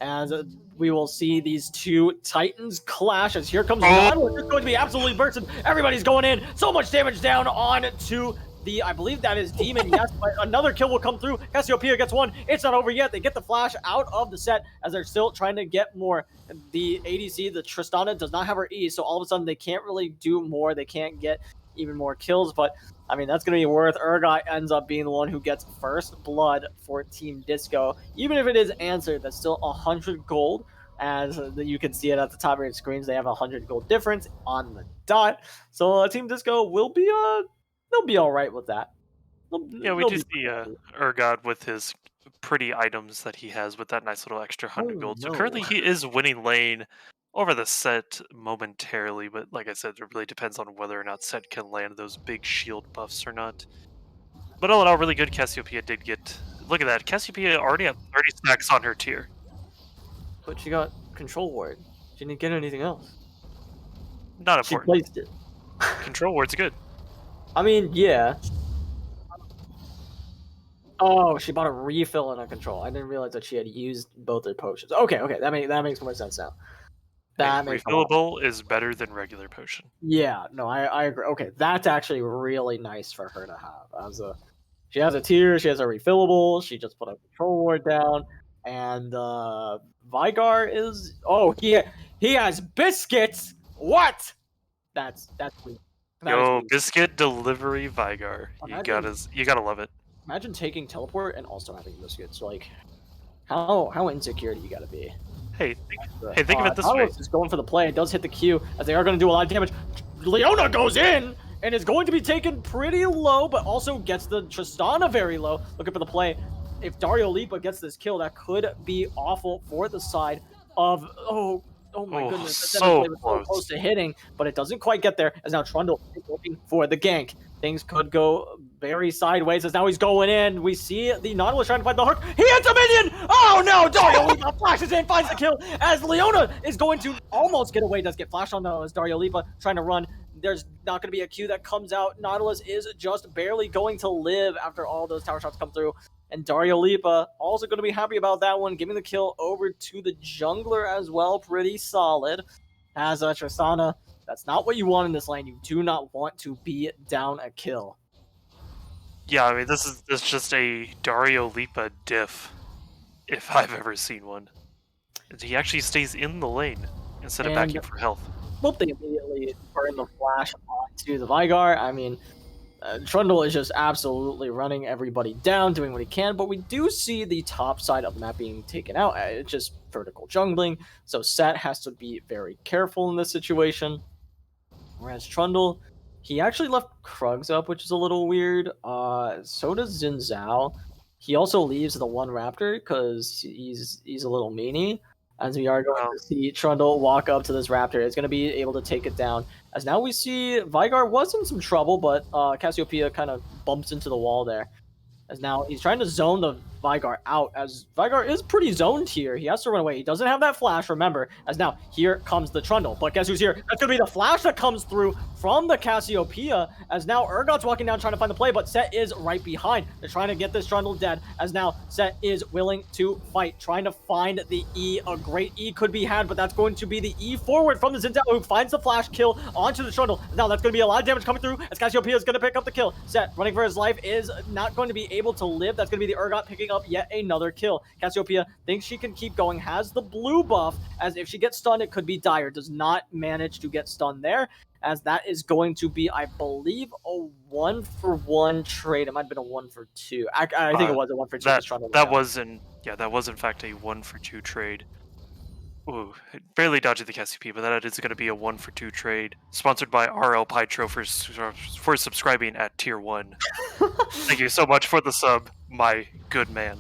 As we will see these two Titans clash, as here comes Nautilus. It's going to be absolutely bursting. Everybody's going in. So much damage down on to the, I believe that is Demon, yes, but another kill will come through. Cassiopeia gets one. It's not over yet. They get the flash out of the set as they're still trying to get more. The ADC, the Tristana, does not have her E, so all of a sudden they can't really do more. They can't get even more kills, but I mean, that's going to be worth. Urgot ends up being the one who gets first blood for Team Disco. Even if it is answered, that's still 100 gold. As you can see it at the top of your screens, they have 100 gold difference on the dot. So Team Disco will be, they'll be all right with that. Yeah, we do see Urgot with his pretty items that he has with that nice little extra 100 gold. So currently he is winning lane over the set momentarily, but like I said, it really depends on whether or not set can land those big shield buffs or not. But all in all, really good. Cassiopeia did get... Look at that. Cassiopeia already had 30 stacks on her tier. But she got control ward. She didn't get anything else. Not important. She placed it. Control ward's good. I mean, yeah. Oh, she bought a refill in a control. I didn't realize that she had used both her potions. Okay, that makes more sense now. That makes refillable is better than regular potion. Yeah, no, I agree. Okay, that's actually really nice for her to have. She has a tier, she has a refillable, she just put a control ward down, and Vygar is he has biscuits. What? That's weird. Yo, biscuit delivery Vygar. You gotta love it. Imagine taking teleport and also having biscuits. Like, how insecure do you gotta be? Hey, think of it this way. Nautilus is going for the play. It does hit the Q, as they are going to do a lot of damage. Leona goes in, and is going to be taken pretty low, but also gets the Tristana very low. Looking for the play. If Dario Lipa gets this kill, that could be awful for the side of... Oh my goodness. So close to hitting, but it doesn't quite get there, as now Trundle is looking for the gank. Things could go very sideways as now he's going in. We see the Nautilus trying to find the hook. He hits a minion! Oh no! Dario Lipa flashes in, finds the kill as Leona is going to almost get away. Does get flashed on though as Dario Lipa trying to run. There's not going to be a Q that comes out. Nautilus is just barely going to live after all those tower shots come through. And Dario Lipa also going to be happy about that one, giving the kill over to the jungler as well. Pretty solid. As Tristana, that's not what you want in this lane. You do not want to be down a kill. Yeah, I mean, this is just a Dario Lipa diff, if I've ever seen one. He actually stays in the lane instead of backing for health. Well, they immediately burn the flash onto the Vygar. I mean, Trundle is just absolutely running everybody down, doing what he can, but we do see the top side of the map being taken out. It's just vertical jungling, so Set has to be very careful in this situation. Whereas Trundle, he actually left Krugs up, which is a little weird. So does Xin Zhao. He also leaves the one Raptor because he's a little meanie. As we are going to see Trundle walk up to this Raptor, it's going to be able to take it down. As now we see Vygar was in some trouble, but Cassiopeia kind of bumps into the wall there. As now he's trying to zone the Vygar out, as Vygar is pretty zoned here. He has to run away. He doesn't have that flash, remember. As now, here comes the Trundle. But guess who's here? That's going to be the flash that comes through from the Cassiopeia. As now, Urgot's walking down trying to find the play, but Set is right behind. They're trying to get this Trundle dead. As now, Set is willing to fight, trying to find the E. A great E could be had, but that's going to be the E forward from the Xin Zhao, who finds the flash kill onto the Trundle. Now, that's going to be a lot of damage coming through, as Cassiopeia is going to pick up the kill. Set, running for his life, is not going to be able to live. That's going to be the Urgot picking up yet another kill. Cassiopeia thinks she can keep going, has the blue buff, as if she gets stunned, it could be dire. Does not manage to get stunned there, as that is going to be, I believe, a 1-for-1 trade. It might have been a 1-for-2. I think it was a 1-for-2. That was in fact a 1-for-2 trade. Ooh, barely dodged the Cassiopeia, but that is going to be a 1-for-2 trade. Sponsored by RL Pytro for subscribing at tier 1. Thank you so much for the sub, my good man.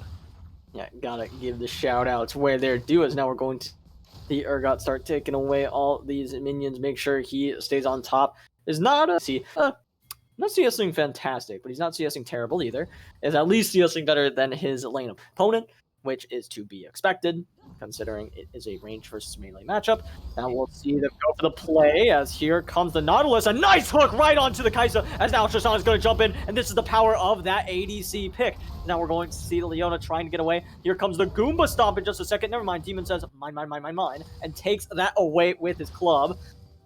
Yeah, gotta give the shout outs where they're due, as now we're going to the Urgot start taking away all these minions, make sure he stays on top. is not not CSing fantastic, but he's not CSing terrible either. Is at least CSing better than his lane opponent, which is to be expected, considering it is a range versus melee matchup. Now we'll see them go for the play, as here comes the Nautilus. A nice hook right onto the Kai'Sa, as now Tristan is going to jump in, and this is the power of that ADC pick. Now we're going to see the Leona trying to get away. Here comes the Goomba stomp in just a second. Never mind, Demon says, mine, and takes that away with his club,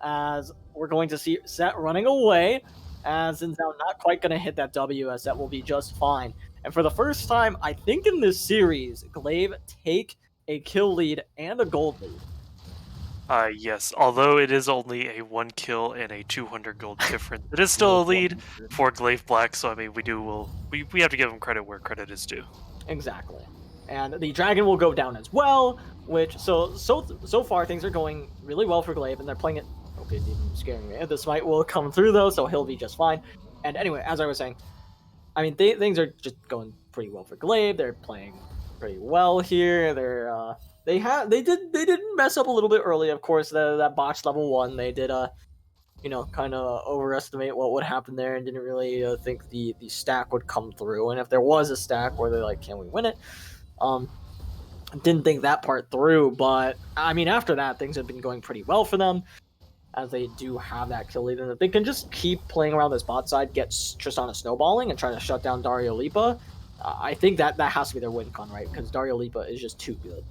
as we're going to see Set running away, as Xin Zhao not quite going to hit that W, as that will be just fine. And for the first time, I think in this series, GLV take a kill lead and a gold lead. Yes, although it is only a 1 kill and a 200 gold difference, it is still a lead for GLV Black, so I mean, we have to give him credit where credit is due. Exactly. And the Dragon will go down as well, which, so far things are going really well for GLV, and they're playing it. Okay, Demon scaring me. The smite will come through though, so he'll be just fine. And anyway, as I was saying, I mean, things are just going pretty well for GLV. They're playing pretty well here. They did mess up a little bit early, of course. That botch level 1, they did kind of overestimate what would happen there, and didn't really think the stack would come through. And if there was a stack where they're like, can we win it? Didn't think that part through, but I mean, after that, things have been going pretty well for them, as they do have that kill lead, and if they can just keep playing around this bot side, get Tristana snowballing and trying to shut down Dario Lipa, I think that has to be their win con, right? Because Dario Lipa is just too good.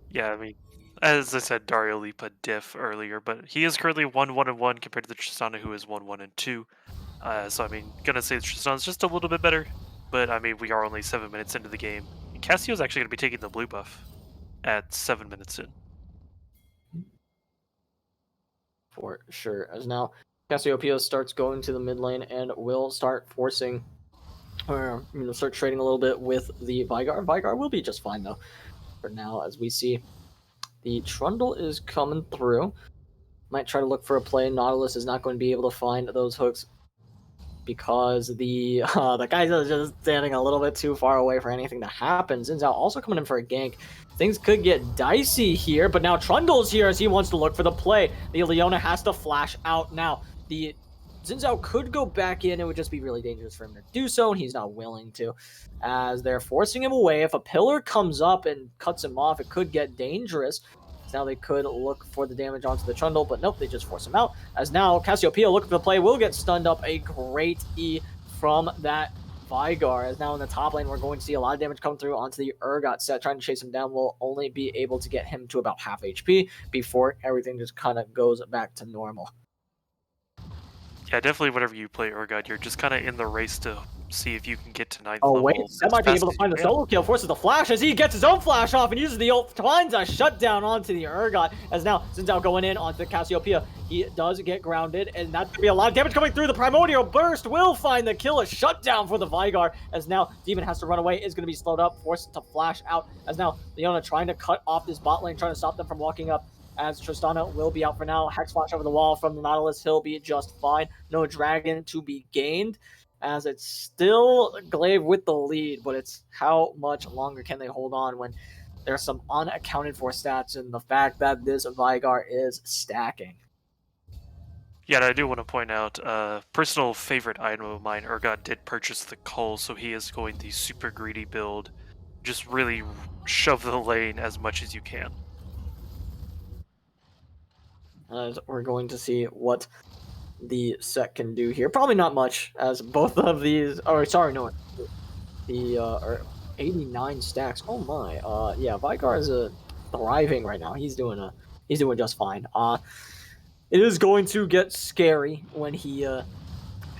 Yeah, I mean, as I said, Dario Lipa diff earlier, but he is currently 1-1-1 compared to the Tristana, who is 1-1-2. So I mean, gonna say Tristana's just a little bit better, but I mean, we are only 7 minutes into the game. And Cassio's actually gonna be taking the blue buff at 7 minutes in. For sure. As now Cassiopeia starts going to the mid lane and will start forcing, or start trading a little bit with the Veigar. Veigar will be just fine though for now, as we see the Trundle is coming through. Might try to look for a play. Nautilus is not going to be able to find those hooks because the guys are just standing a little bit too far away for anything to happen. Xin Zhao also coming in for a gank. Things could get dicey here, but now Trundle's here as he wants to look for the play. The Leona has to flash out now. The Xin Zhao could go back in. It would just be really dangerous for him to do so, and he's not willing to, as they're forcing him away. If a pillar comes up and cuts him off, it could get dangerous. Now they could look for the damage onto the Trundle, but nope, they just force him out. As now Cassiopeia looking for the play will get stunned up. A great E from that Veigar. As now in the top lane, we're going to see a lot of damage come through onto the Urgot. Set trying to chase him down will only be able to get him to about half HP before everything just kind of goes back to normal. Yeah, definitely whenever you play Urgot, you're just kind of in the race to see if you can get to 9th Oh level. wait, Set might be able to find the solo kill, forces the flash as he gets his own flash off and uses the ult, finds a shutdown onto the Urgot, as now Xin Zhao going in onto the Cassiopeia. He does get grounded, and that's going to be a lot of damage coming through. The Primordial Burst will find the kill, a shutdown for the Veigar, as now Demon has to run away, is going to be slowed up, forced to flash out, as now Leona trying to cut off this bot lane, trying to stop them from walking up, as Tristana will be out for now. Hex flash over the wall from the Nautilus, he'll be just fine. No dragon to be gained, as it's still GLV with the lead, but it's how much longer can they hold on when there's some unaccounted for stats and the fact that this Veigar is stacking. Yeah, and I do want to point out, personal favorite item of mine, Urgot did purchase the Cull, so he is going the super greedy build. Just really shove the lane as much as you can. As we're going to see what the Set can do here. Probably not much, as both of these, or sorry, no, the 89 stacks. Oh my, yeah, Veigar is thriving right now. He's doing just fine. It is going to get scary when he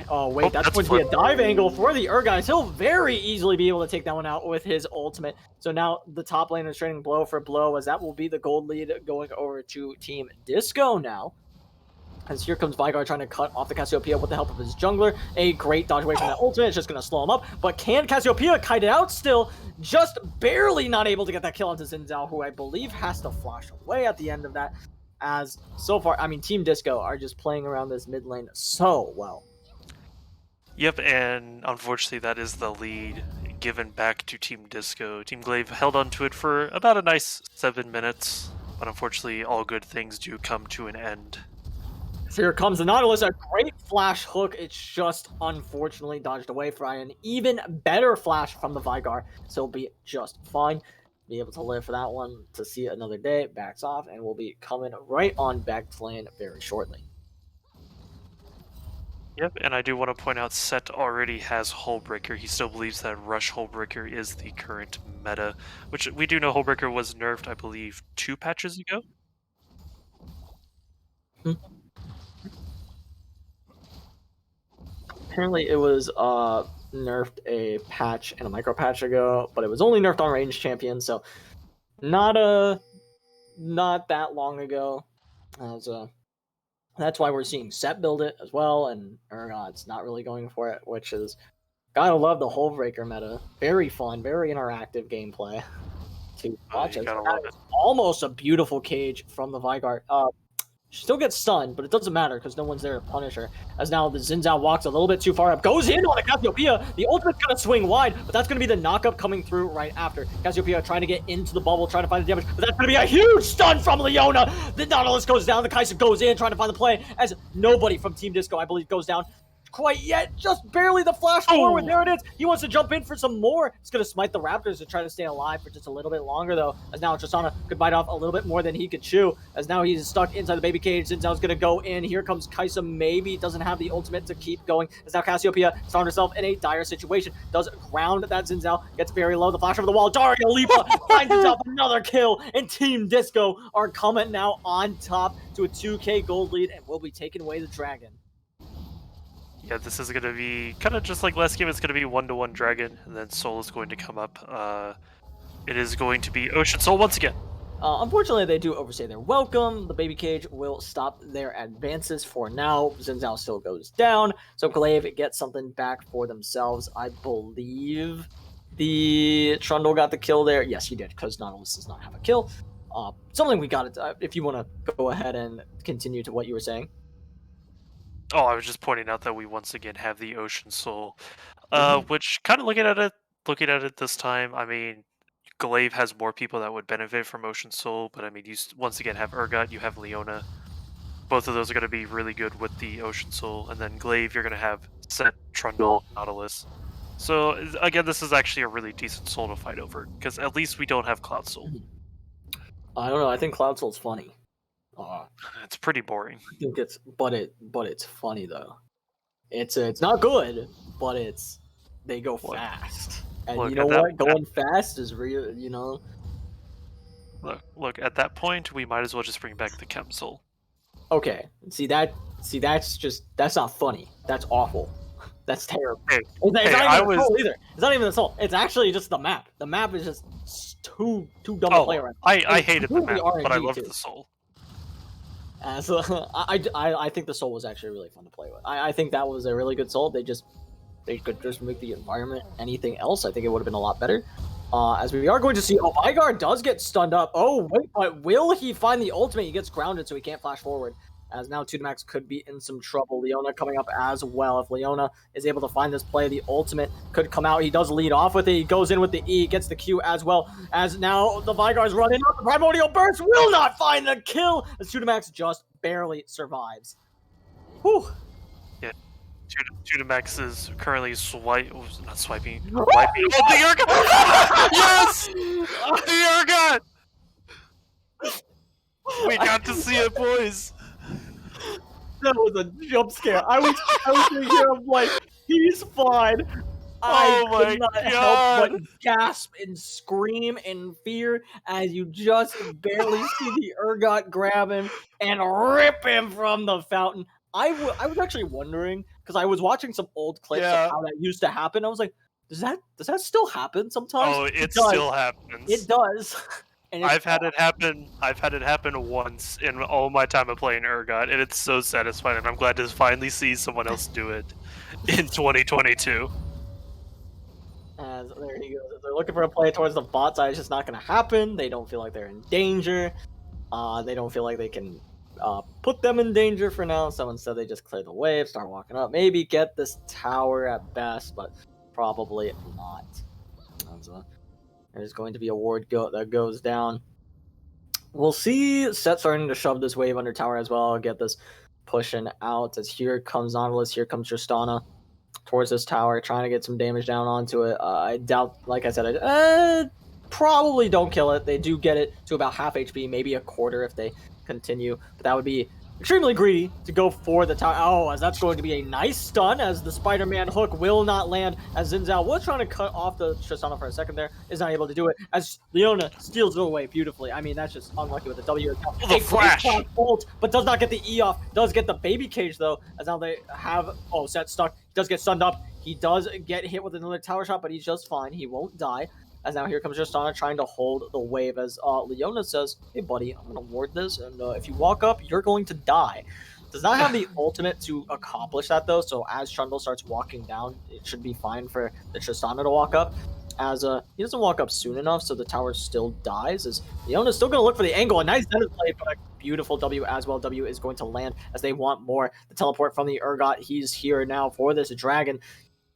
oh wait, that's going to be a dive angle for the Urgot. He'll very easily be able to take that one out with his ultimate. So now the top lane is trading blow for blow, as that will be the gold lead going over to Team Disco now. As here comes Veigar trying to cut off the Cassiopeia with the help of his jungler. A great dodge away from that ultimate. It's just going to slow him up. But can Cassiopeia kite it out still? Just barely not able to get that kill onto Xin Zhao, who I believe has to flash away at the end of that. As so far, I mean, Team Disco are just playing around this mid lane so well. Yep, and unfortunately that is the lead given back to Team Disco. Team GLV held on to it for about a nice 7 minutes, but unfortunately all good things do come to an end. So here comes the Nautilus, a great flash hook. It's just unfortunately dodged away for an even better flash from the Vigar. So it'll be just fine. Be able to live for that one to see it another day. Backs off, and we'll be coming right on back to lane very shortly. Yep, and I do want to point out Set already has Hullbreaker. He still believes that Rush Hullbreaker is the current meta, which we do know Hullbreaker was nerfed, I believe, 2 patches ago. Apparently it was nerfed a patch and a micro patch ago, but it was only nerfed on range champion, so not that long ago. That's why we're seeing Set build it as well, and Urgot's not really going for it, which is gotta love the Hullbreaker meta. Very fun, very interactive gameplay to watch. You As gotta that love is it. almost a beautiful cage from the Vigard. She still gets stunned, but it doesn't matter because no one's there to punish her. As now the Xin Zhao walks a little bit too far up, goes in on the Cassiopeia. The ultimate's gonna swing wide, but that's gonna be the knockup coming through right after. Cassiopeia trying to get into the bubble, trying to find the damage, but that's gonna be a huge stun from Leona. The Nautilus goes down, the Kai'Sa goes in, trying to find the play, as nobody from Team Disco, I believe, goes down quite yet. Just barely the flash forward. There it is. He wants to jump in for some more. He's going to smite the Raptors to try to stay alive for just a little bit longer, though, as now Tristana could bite off a little bit more than he could chew, as now he's stuck inside the baby cage. Xin Zhao's going to go in. Here comes Kai'Sa, maybe doesn't have the ultimate to keep going, as now Cassiopeia has found herself in a dire situation. Does ground that Xin Zhao, gets very low. The flash over the wall. Dario Lipa finds himself another kill, and Team Disco are coming now on top to a 2k gold lead, and will be taking away the dragon. Yeah, this is going to be kind of just like last game. It's going to be 1-1 Dragon, and then Soul is going to come up. It is going to be Ocean Soul once again. Unfortunately, they do overstay their welcome. The baby cage will stop their advances for now. Xin Zhao still goes down, so GLV gets something back for themselves. I believe the Trundle got the kill there. Yes, he did, because Nautilus does not have a kill. Something we got it. If you want to go ahead and continue to what you were saying. Oh, I was just pointing out that we once again have the Ocean Soul, Mhm. which kind of looking at it this time. I mean, Glaive has more people that would benefit from Ocean Soul, but I mean, you once again have Urgot, you have Leona. Both of those are going to be really good with the Ocean Soul, and then Glaive, you're going to have Set, Trundle, Nautilus. So again, this is actually a really decent soul to fight over, because at least we don't have Cloud Soul. I don't know. I think Cloud Soul's funny. It's pretty boring. I think but it's funny though. It's not good, but they go fast, and Look, you know what? Going fast is real. You know. Look. At that point, we might as well just bring back the Chem Soul. Okay, that's not funny. That's awful. That's terrible. Hey, It's not even I the was. soul either. It's not even the soul. It's actually just the map. The map is just too dumb to play around. I hated the completely map, but I RNG loved too. the soul. So I think the soul was actually really fun to play with. I think that was a really good soul. They could just make the environment anything else. I think it would have been a lot better. As we are going to see, Vigard does get stunned up. Oh wait, but will he find the ultimate? He gets grounded, so he can't flash forward. As now 2max could be in some trouble. Leona coming up as well. If Leona is able to find this play, the ultimate could come out. He does lead off with it. He goes in with the E, gets the Q as well. As now the Vigar's running up. The Primordial Burst will not find the kill. As 2max just barely survives. Whew. Yeah, Max is currently not swiping, wiping. Oh, the Urgot! Yes, the Urgot! We got to see it, boys. That was a jump scare. I was thinking of like, he's fine. I Oh my could not help God. but gasp and scream in fear as you just barely see the Urgot grab him and rip him from the fountain. I was actually wondering, because I was watching some old clips of how that used to happen. I was like, does that still happen sometimes? Oh, it does. still happens. It does. And I've had it happen once in all my time of playing Urgot, and it's so satisfying. And I'm glad to finally see someone else do it in 2022. As there he goes. If they're looking for a play towards the bot side, it's just not going to happen. They don't feel like they're in danger. They don't feel like they can put them in danger for now. So instead, they just clear the wave, start walking up, maybe get this tower at best, but probably not. There's going to be a ward that goes down. We'll see Set starting to shove this wave under tower as well, get this pushing out as here comes Nautilus, here comes Tristana towards this tower, trying to get some damage down onto it. I doubt, like I said, probably don't kill it. They do get it to about half HP, maybe a quarter if they continue, but that would be extremely greedy to go for the tower. Oh, as that's going to be a nice stun as the Spider-Man hook will not land, as Xin Zhao was trying to cut off the Tristana for a second there, is not able to do it, as Leona steals it away beautifully. I mean, that's just unlucky with the W. Oh, the flash! Ult, but does not get the E off, does get the baby cage though, as now they have, oh, Set stuck, he does get stunned up, he does get hit with another tower shot, but he's just fine, he won't die. As now here comes Tristana trying to hold the wave as Leona says, hey buddy, I'm going to ward this, and if you walk up, you're going to die. Does not have the ultimate to accomplish that though, so as Trundle starts walking down, it should be fine for the Tristana to walk up. As he doesn't walk up soon enough, so the tower still dies, as Leona's still going to look for the angle. A nice Zenith play, but a beautiful W as well. W is going to land as they want more. The teleport from the Urgot, he's here now for this dragon.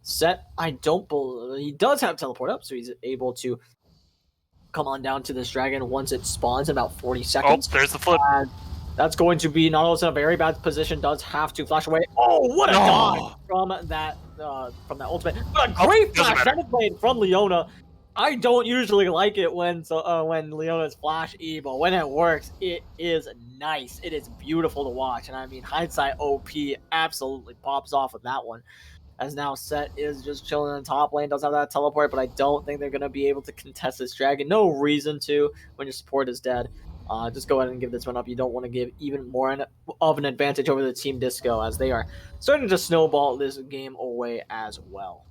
Set, I don't believe he does have teleport up, so he's able to come on down to this dragon once it spawns in about 40 seconds. Oh, there's the flip. That's going to be Nautilus in a very bad position. Does have to flash away. Oh, what a dodge from that ultimate! What a great flash blade from Leona. I don't usually like it when Leona's flash E, but when it works, it is nice. It is beautiful to watch, and I mean, hindsight OP absolutely pops off with that one. As now Set is just chilling in the top lane, doesn't have that teleport, but I don't think they're going to be able to contest this dragon. No reason to when your support is dead. Just go ahead and give this one up. You don't want to give even more of an advantage over the Team Disco, as they are starting to snowball this game away as well.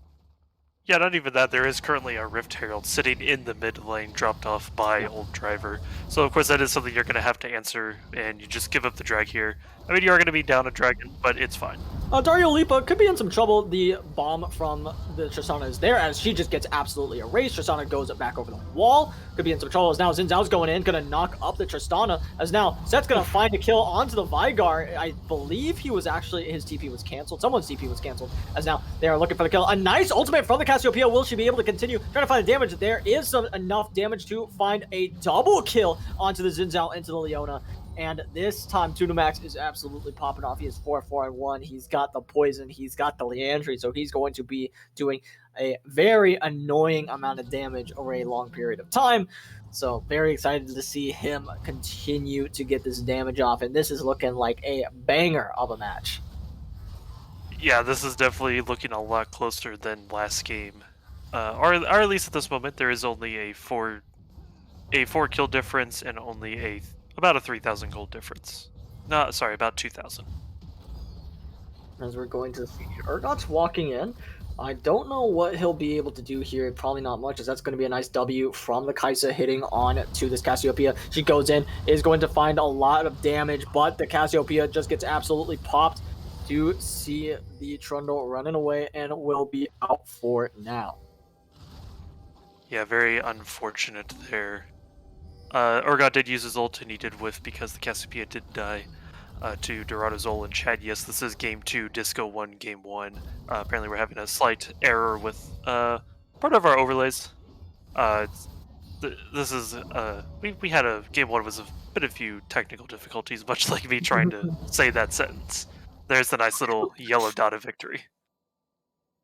Yeah, not even that. There is currently a Rift Herald sitting in the mid lane, dropped off by Old Driver. So, of course, that is something you're going to have to answer, and you just give up the drag here. I mean, you are going to be down a dragon, but it's fine. Dario Lipa could be in some trouble. The bomb from the Tristana is there, as she just gets absolutely erased. Tristana goes back over the wall. Could be in some trouble, as now Xin Zhao's going in, going to knock up the Tristana, as now Set's going to find a kill onto the Vygar. I believe he was actually, his TP was canceled. Someone's TP was canceled, as now they are looking for the kill. A nice ultimate from the Cassiopeia. Will she be able to continue trying to find the damage? There is enough damage to find a double kill onto the Xin Zhao into the Leona. And this time, Tunamax is absolutely popping off. He is 4-4-1. He's got the poison. He's got the Leandry. So he's going to be doing a very annoying amount of damage over a long period of time. So very excited to see him continue to get this damage off. And this is looking like a banger of a match. Yeah, this is definitely looking a lot closer than last game. Or at least at this moment, there is only a 4 kill difference and only about a 3,000 gold difference. No, sorry, about 2,000. As we're going to see Urgot's walking in. I don't know what he'll be able to do here. Probably not much, as that's going to be a nice W from the Kai'Sa hitting on to this Cassiopeia. She goes in, is going to find a lot of damage, but the Cassiopeia just gets absolutely popped. To see the Trundle running away and will be out for now. Yeah, very unfortunate there. Urgot did use his ult, and he did whiff because the Cassiopeia did die to Dorado's ult and Chad. Yes, this is game 2, Disco 1, game 1. Apparently we're having a slight error with part of our overlays. This is, we had a game 1 was a bit of few technical difficulties, much like me trying to say that sentence. There's the nice little yellow dot of victory.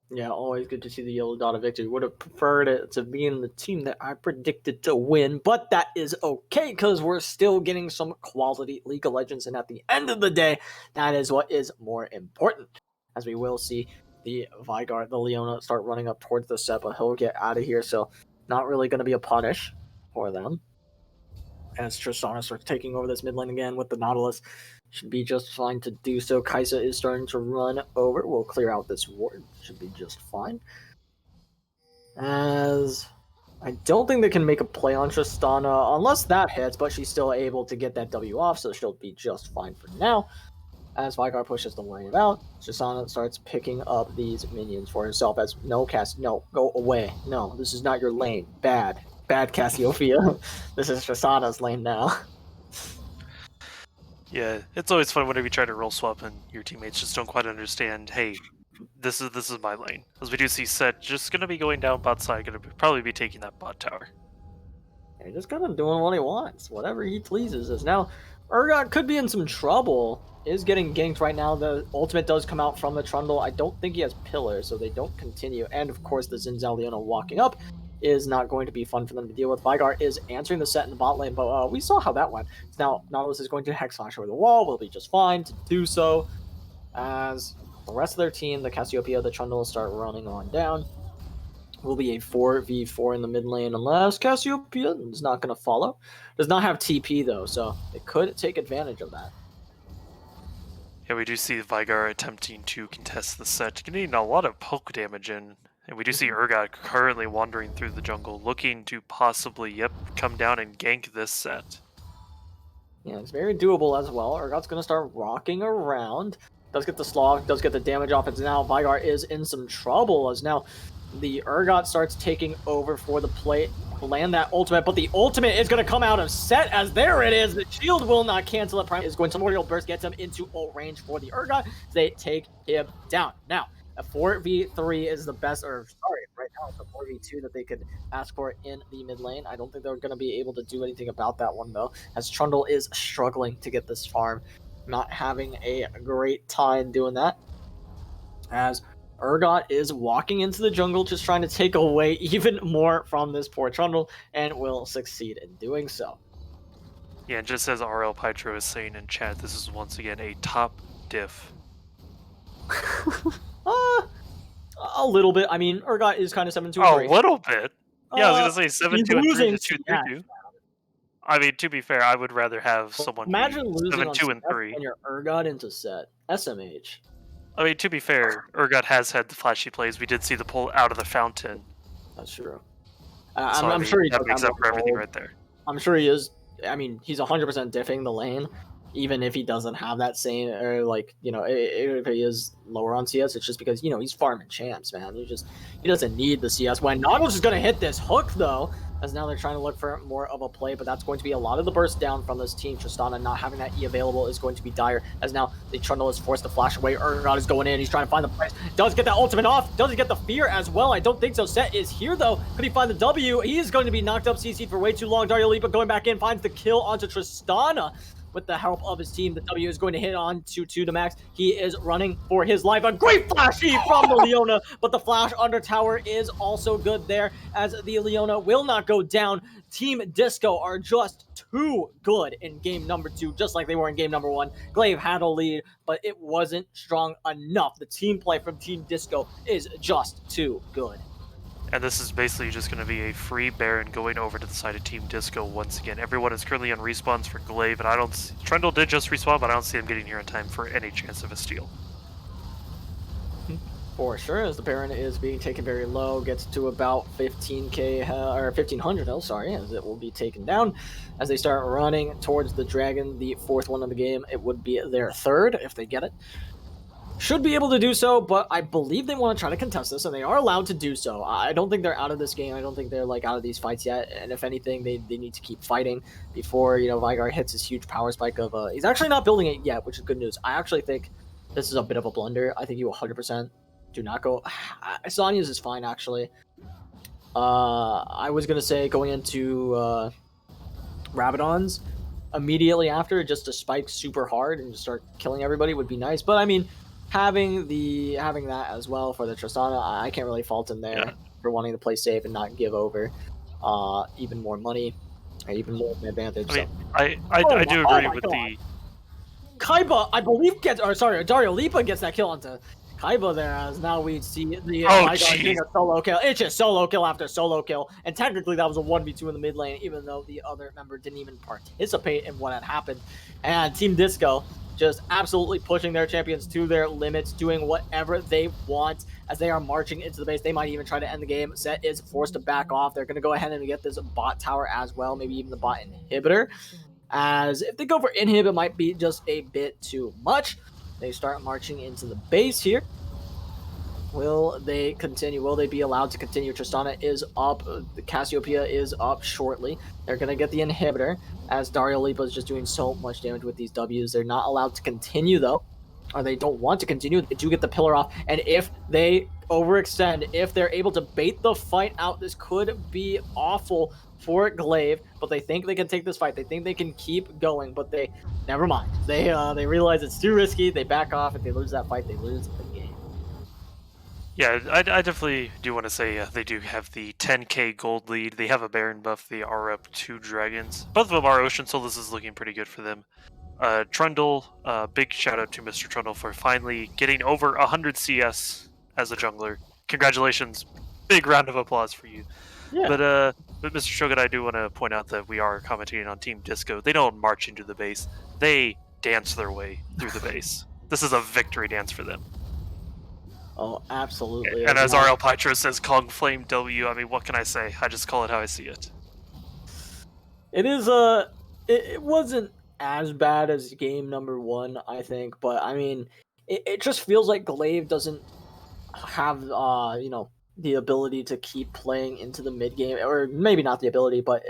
Yeah, always good to see the yellow dot of victory. Would have preferred it to be in the team that I predicted to win, but that is okay, because we're still getting some quality League of Legends, and at the end of the day, that is what is more important. As we will see the Vygar, the Leona, start running up towards the Set, but he'll get out of here, so not really going to be a punish for them. As Tristana starts taking over this mid lane again with the Nautilus. Should be just fine to do so. Kai'Sa is starting to run over. We'll clear out this ward. Should be just fine. As I don't think they can make a play on Tristana unless that hits, but she's still able to get that W off, so she'll be just fine for now. As Vygar pushes the wave out, Tristana starts picking up these minions for herself as no, go away. No, this is not your lane. Bad Cassiopeia. This is Tristana's lane now. Yeah, it's always fun whenever you try to roll swap and your teammates just don't quite understand, hey, this is my lane. As we do see Set just going to be going down bot side, going to probably be taking that bot tower. He's just kind of doing what he wants, whatever he pleases. As now, Urgot could be in some trouble. Is getting ganked right now. The ultimate does come out from the Trundle. I don't think he has Pillar, so they don't continue. And of course, the Xin Zhao Leona walking up is not going to be fun for them to deal with. Vygar is answering the set in the bot lane, but we saw how that went. So now Nautilus is going to Hex Slash over the wall. Will be just fine to do so. As the rest of their team, the Cassiopeia, the Trundle, start running on down. Will be a 4v4 in the mid lane unless Cassiopeia is not going to follow. Does not have TP though, so it could take advantage of that. Yeah, we do see Vygar attempting to contest the set, getting a lot of poke damage in. And we do see Urgot currently wandering through the jungle, looking to possibly, come down and gank this set. Yeah, it's very doable as well. Urgot's going to start rocking around. Does get the slog, does get the damage off. It's now Vygar is in some trouble as now the Urgot starts taking over for the plate. Land that ultimate, but the ultimate is going to come out of set as there it is. The shield will not cancel it. Prime is going to Memorial Burst, gets him into ult range for the Urgot. They take him down. Now, a 4v3 is the best, or sorry, right now it's a 4v2 that they could ask for in the mid lane. I don't think they're going to be able to do anything about that one though, as Trundle is struggling to get this farm, not having a great time doing that. As Urgot is walking into the jungle, just trying to take away even more from this poor Trundle, and will succeed in doing so. Yeah, and just as RL Pytro is saying in chat, this is once again a top diff. A little bit. I mean, Urgot is kind of 7-2. A little bit? Yeah, I was going to say 7-2 and 3 to 2-3-2. Yeah. I mean, to be fair, I would rather have someone imagine losing 7-2 and 3. And your Urgot into set. SMH. I mean, to be fair, Urgot has had the flashy plays. We did see the pull out of the fountain. That's true. So, I'm sure he that makes up for everything right there. I'm sure he is. I mean, he's 100% diffing the lane, even if he doesn't have that same, or like, you know, if he is lower on CS, it's just because, you know, he's farming champs, man. He doesn't need the CS. When Nautilus is going to hit this hook, though, as now they're trying to look for more of a play, but that's going to be a lot of the burst down from this team. Tristana not having that E available is going to be dire, as now the Trundle is forced to flash away. Urgot is going in. He's trying to find the place. Does get that ultimate off. Does he get the fear as well? I don't think so. Set is here, though. Could he find the W? He is going to be knocked up CC for way too long. Dario Lipa going back in, finds the kill onto Tristana. With the help of his team, the W is going to hit on to Max. He is running for his life. A great flash from the Leona, but the flash under tower is also good there, as the Leona will not go down. Team Disco are just too good in game number 2, just like they were in game number 1. GLV had a lead, but it wasn't strong enough. The team play from Team Disco is just too good. And this is basically just going to be a free Baron going over to the side of Team Disco once again. Everyone is currently on respawns for GLV, and I don't see... Trundle did just respawn, but I don't see him getting here in time for any chance of a steal. For sure, as the Baron is being taken very low, gets to about 15k, or 1500, as it will be taken down. As they start running towards the Dragon, the 4th one of the game, it would be their 3rd if they get it. Should be able to do so, but I believe they want to try to contest this, and they are allowed to do so. I don't think they're out of this game. I don't think they're like out of these fights yet, and if anything, they need to keep fighting before, you know, Vygar hits his huge power spike of, he's actually not building it yet, which is good news. I actually think this is a bit of a blunder. I think you 100% do not go. Sonya's is fine, actually. I was going to say going into Rabadon's immediately after, just to spike super hard and just start killing everybody would be nice, but I mean, having that as well for the Tristana, I can't really fault him there for wanting to play safe and not give over even more money or even more of an advantage. I mean, I do agree with the Kaiba, I believe Dario Lipa gets that kill onto Kaiba there, as now we see the getting a solo kill. It's just solo kill after solo kill, and technically that was a 1v2 in the mid lane, even though the other member didn't even participate in what had happened. And Team Disco just absolutely pushing their champions to their limits, doing whatever they want as they are marching into the base. They might even try to end the game. Set is forced to back off. They're going to go ahead and get this bot tower as well, maybe even the bot inhibitor, as if they go for inhib, it might be just a bit too much. They start marching into the base here. Will they continue? Will they be allowed to continue? Tristana is up. The Cassiopeia is up shortly. They're going to get the inhibitor, as Dario Lipa is just doing so much damage with these Ws. They're not allowed to continue, though, or they don't want to continue. They do get the pillar off, and if they overextend, if they're able to bait the fight out, this could be awful for Glaive, but they think they can take this fight. They think they can keep going, but they never mind. They realize it's too risky. They back off. If they lose that fight, they lose the game. Yeah, I definitely do want to say they do have the 10k gold lead. They have a Baron buff. They are up 2 dragons. Both of them are Ocean, so this is looking pretty good for them. Trundle, big shout out to Mr. Trundle for finally getting over 100 CS as a jungler. Congratulations. Big round of applause for you. Yeah. But Mr. Shogun, I do want to point out that we are commentating on Team Disco. They don't march into the base. They dance their way through the base. This is a victory dance for them. Oh, absolutely. And as RL Pytro says, Kong Flame W, I mean, what can I say? I just call it how I see it. It is it wasn't as bad as game number 1, I think, but I mean, it just feels like Glaive doesn't have the ability to keep playing into the mid game, or maybe not the ability, but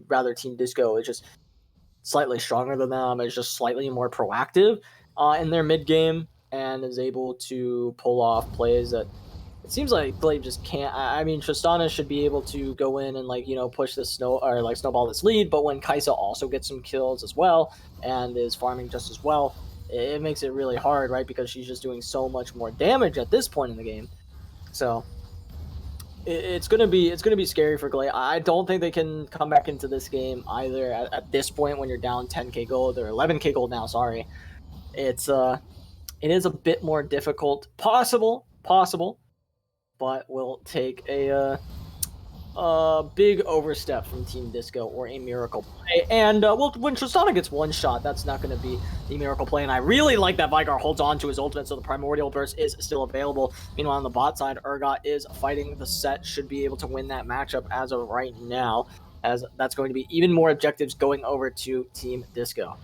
rather Team Disco is just slightly stronger than them. Is just slightly more proactive in their mid game and is able to pull off plays that it seems like Glaive just can't. I mean, Tristana should be able to go in and push the snowball this lead, but when Kaisa also gets some kills as well and is farming just as well, it makes it really hard, right? Because she's just doing so much more damage at this point in the game. So it's gonna be scary for Glaive. I don't think they can come back into this game either at this point when you're down 10k gold or 11k gold now. Sorry, it is a bit more difficult, possible, but will take a big overstep from Team Disco or a miracle play. And when Tristana gets one shot, that's not going to be the miracle play. And I really like that Vigar holds on to his ultimate, so the Primordial Burst is still available. Meanwhile, on the bot side, Urgot is fighting the set, should be able to win that matchup as of right now, as that's going to be even more objectives going over to Team Disco.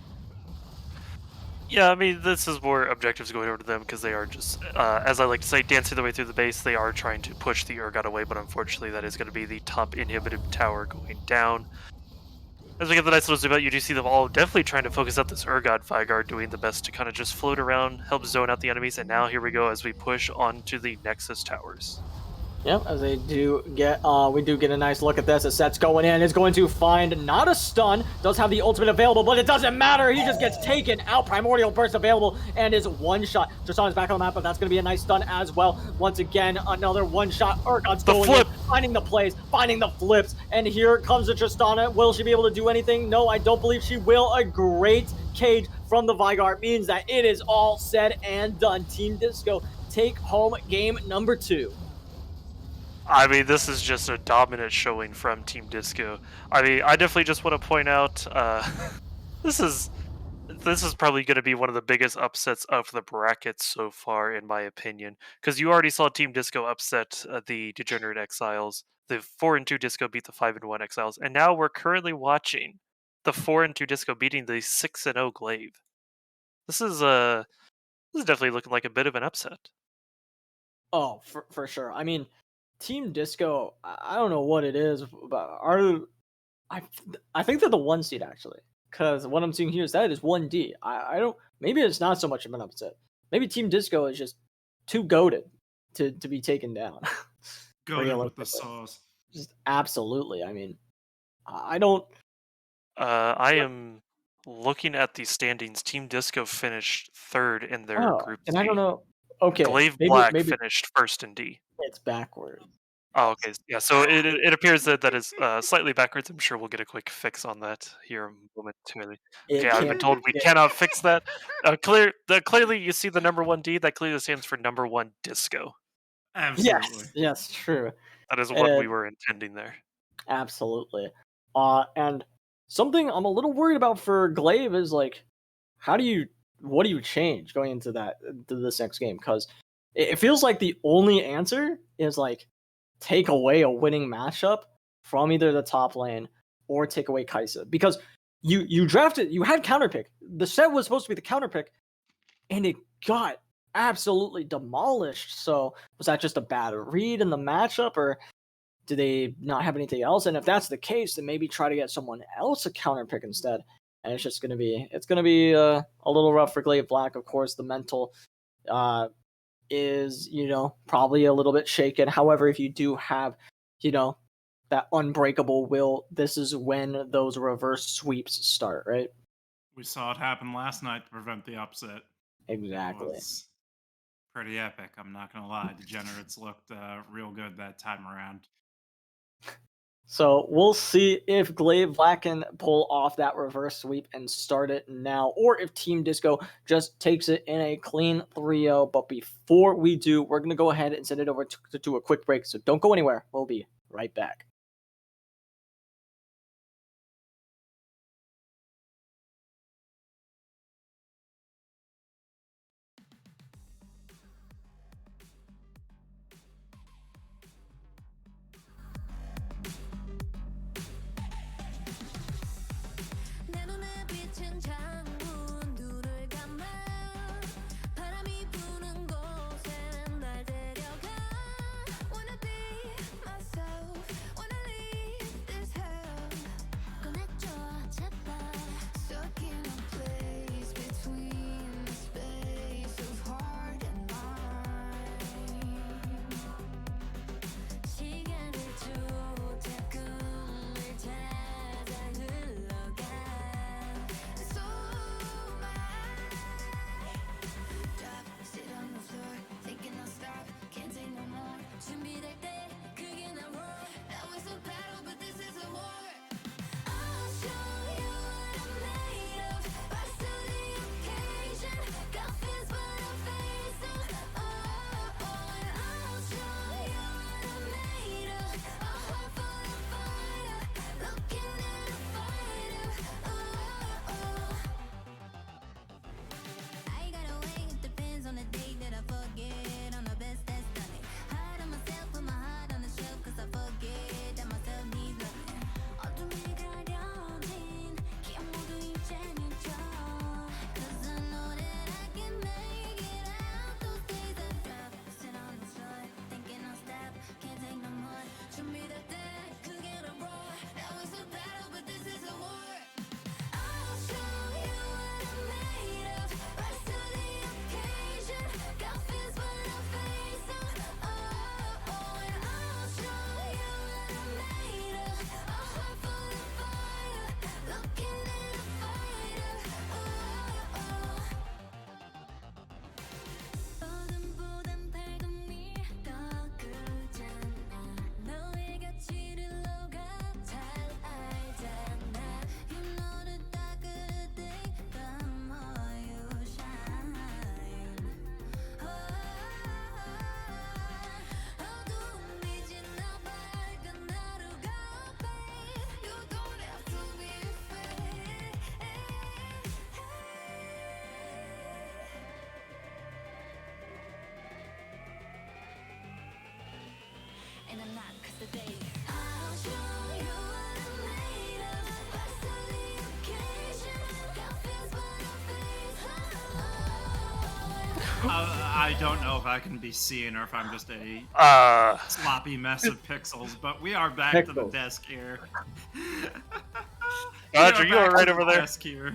Yeah, I mean, this is more objectives going over to them because they are just, as I like to say, dancing their way through the base. They are trying to push the Urgot away, but unfortunately that is going to be the top inhibited tower going down. As we get the nice little zoom out, you do see them all definitely trying to focus out this Urgot. Vigar doing the best to kind of just float around, help zone out the enemies, and now here we go as we push onto the Nexus towers. Yep, as we do get a nice look at this. As Set's going in, is going to find not a stun, does have the ultimate available, but it doesn't matter. He just gets taken out. Primordial Burst available and is one shot. Tristana's back on the map, but that's going to be a nice stun as well. Once again, another one shot. Urgot's going in, finding the plays, finding the flips, and here comes the Tristana. Will she be able to do anything? No, I don't believe she will. A great cage from the Vigar means that it is all said and done. Team Disco take home game number 2. I mean, this is just a dominant showing from Team Disco. I mean, I definitely just want to point out, this is probably going to be one of the biggest upsets of the bracket so far, in my opinion, because you already saw Team Disco upset the Degenerate Exiles. The 4-2 Disco beat the 5-1 Exiles, and now we're currently watching the 4-2 Disco beating the 6-0 Glaive. This is definitely looking like a bit of an upset. Oh, for sure. I mean, Team Disco, I don't know what it is, but I think they're the 1 seed actually, because what I'm seeing here is that is 1D. I don't, maybe it's not so much of an upset. Maybe Team Disco is just too goated to be taken down. Goated with the sauce. Just absolutely. I mean, I don't. I am looking at the standings. Team Disco finished 3rd in their group C. And I don't know. Okay, Glaive Black finished 1st in D. It's backwards. Oh, okay. Yeah, so it appears that is slightly backwards. I'm sure we'll get a quick fix on that here momentarily. Okay, I've been told we cannot fix that. Clearly, you see the number 1D. That clearly stands for number 1 Disco. Absolutely. Yes, true. That is what we were intending there. Absolutely. And something I'm a little worried about for Glaive is like, what do you change going into this next game? Because it feels like the only answer is like take away a winning matchup from either the top lane or take away Kaisa, because you had counterpick. The set was supposed to be the counterpick, and it got absolutely demolished. So was that just a bad read in the matchup, or do they not have anything else? And if that's the case, then maybe try to get someone else a counterpick instead. And it's just gonna be a little rough for Glaive Black. Of course, the mental is probably a little bit shaken. However, if you do have that unbreakable will, this is when those reverse sweeps start, right? We saw it happen last night to prevent the upset. It Exactly. was pretty epic. I'm not gonna lie. Degenerates looked real good that time around. So we'll see if GLV can pull off that reverse sweep and start it now, or if Team Disco just takes it in a clean 3-0. But before we do, we're going to go ahead and send it over to a quick break. So don't go anywhere. We'll be right back. 내 눈에 비친 창문 눈을 감아 바람이 부는 곳에 날 데려가 Wanna be myself Wanna leave this hell 꺼내줘 제발 Stuck in a place between the space of heart and mind 시간을 쫓아 꿈을 찾아 흘러가 So drop, sit on the floor Thinking I'll stop, can't take no more 준비될 때 그게 나 roar Now it's a battle but this is a war I'll show you what I'm made of Rise to the occasion Got fears but I face them Oh, and I'll show you what I'm made of A heart full of fire Looking at a fighter I got a way, it depends on the day that I forget I'm the best that's done it Hard on myself, put my heart on the shelf Cause I forget that myself needs nothing 어둠이 가려진 기억 모두 이제 잊어 Cause I know that I can make it out Those days I drop, sit on the floor Thinking I'll stop, can't take no more 준비될 때 그게 나 roar Now it's a battle but this is a war I'll show you what I'm made of Rise to the occasion Got fears but I face them Oh, and I'll show you what I'm made of A heart full of fire Looking at a fighter 어둠보단 밝음이 더 크잖아 너의 가치를 너가 잘 알잖아 You know the darker the day the more you shine 어둠이 지나 밝은 하루가 babe You don't have to be afraid And I'm not cause today I'll show you what I'm made of Rise to the occasion Got fears but I face I don't know if I can be seen or if I'm just a sloppy mess of pixels, but we are back to the Pixels. desk here. Roger, We you are back right to over the there. desk here.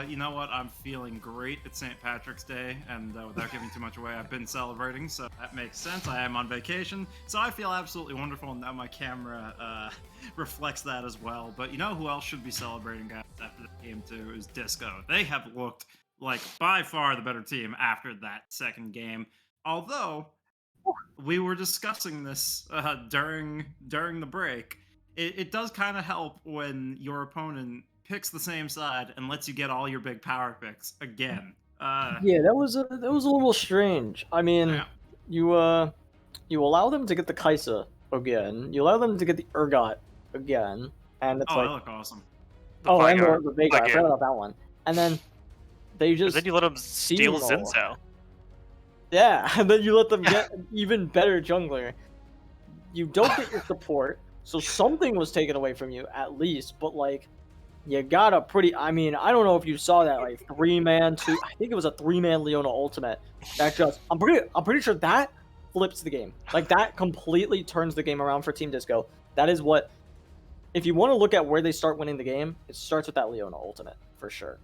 You know what? I'm feeling great. It's St. Patrick's Day, and without giving too much away, I've been celebrating, so that makes sense. I am on vacation, so I feel absolutely wonderful, and now my camera reflects that as well. But you know who else should be celebrating, guys, after the game too, is Disco. They have looked like by far the better team after that second game. Although we were discussing this during the break, it does kind of help when your opponent picks the same side and lets you get all your big power picks again. Yeah, that was a little strange. I mean, Yeah. you allow them to get the Kaisa again. You allow them to get the Urgot again, and it's Oh, like, they look awesome. The oh, and Vygar the Veigar. I again. forgot about that one. And then they And just then you let him steal steamroll. Zinzao. Yeah, and then you let them get an even better jungler. You don't get your support, so something was taken away from you at least. But like, you got a pretty. I mean, I don't know if you saw that like 3-man two. I think it was a 3-man Leona ultimate. That just I'm pretty sure that flips the game. Like that completely turns the game around for Team Disco. That is what. If you want to look at where they start winning the game, it starts with that Leona ultimate for sure.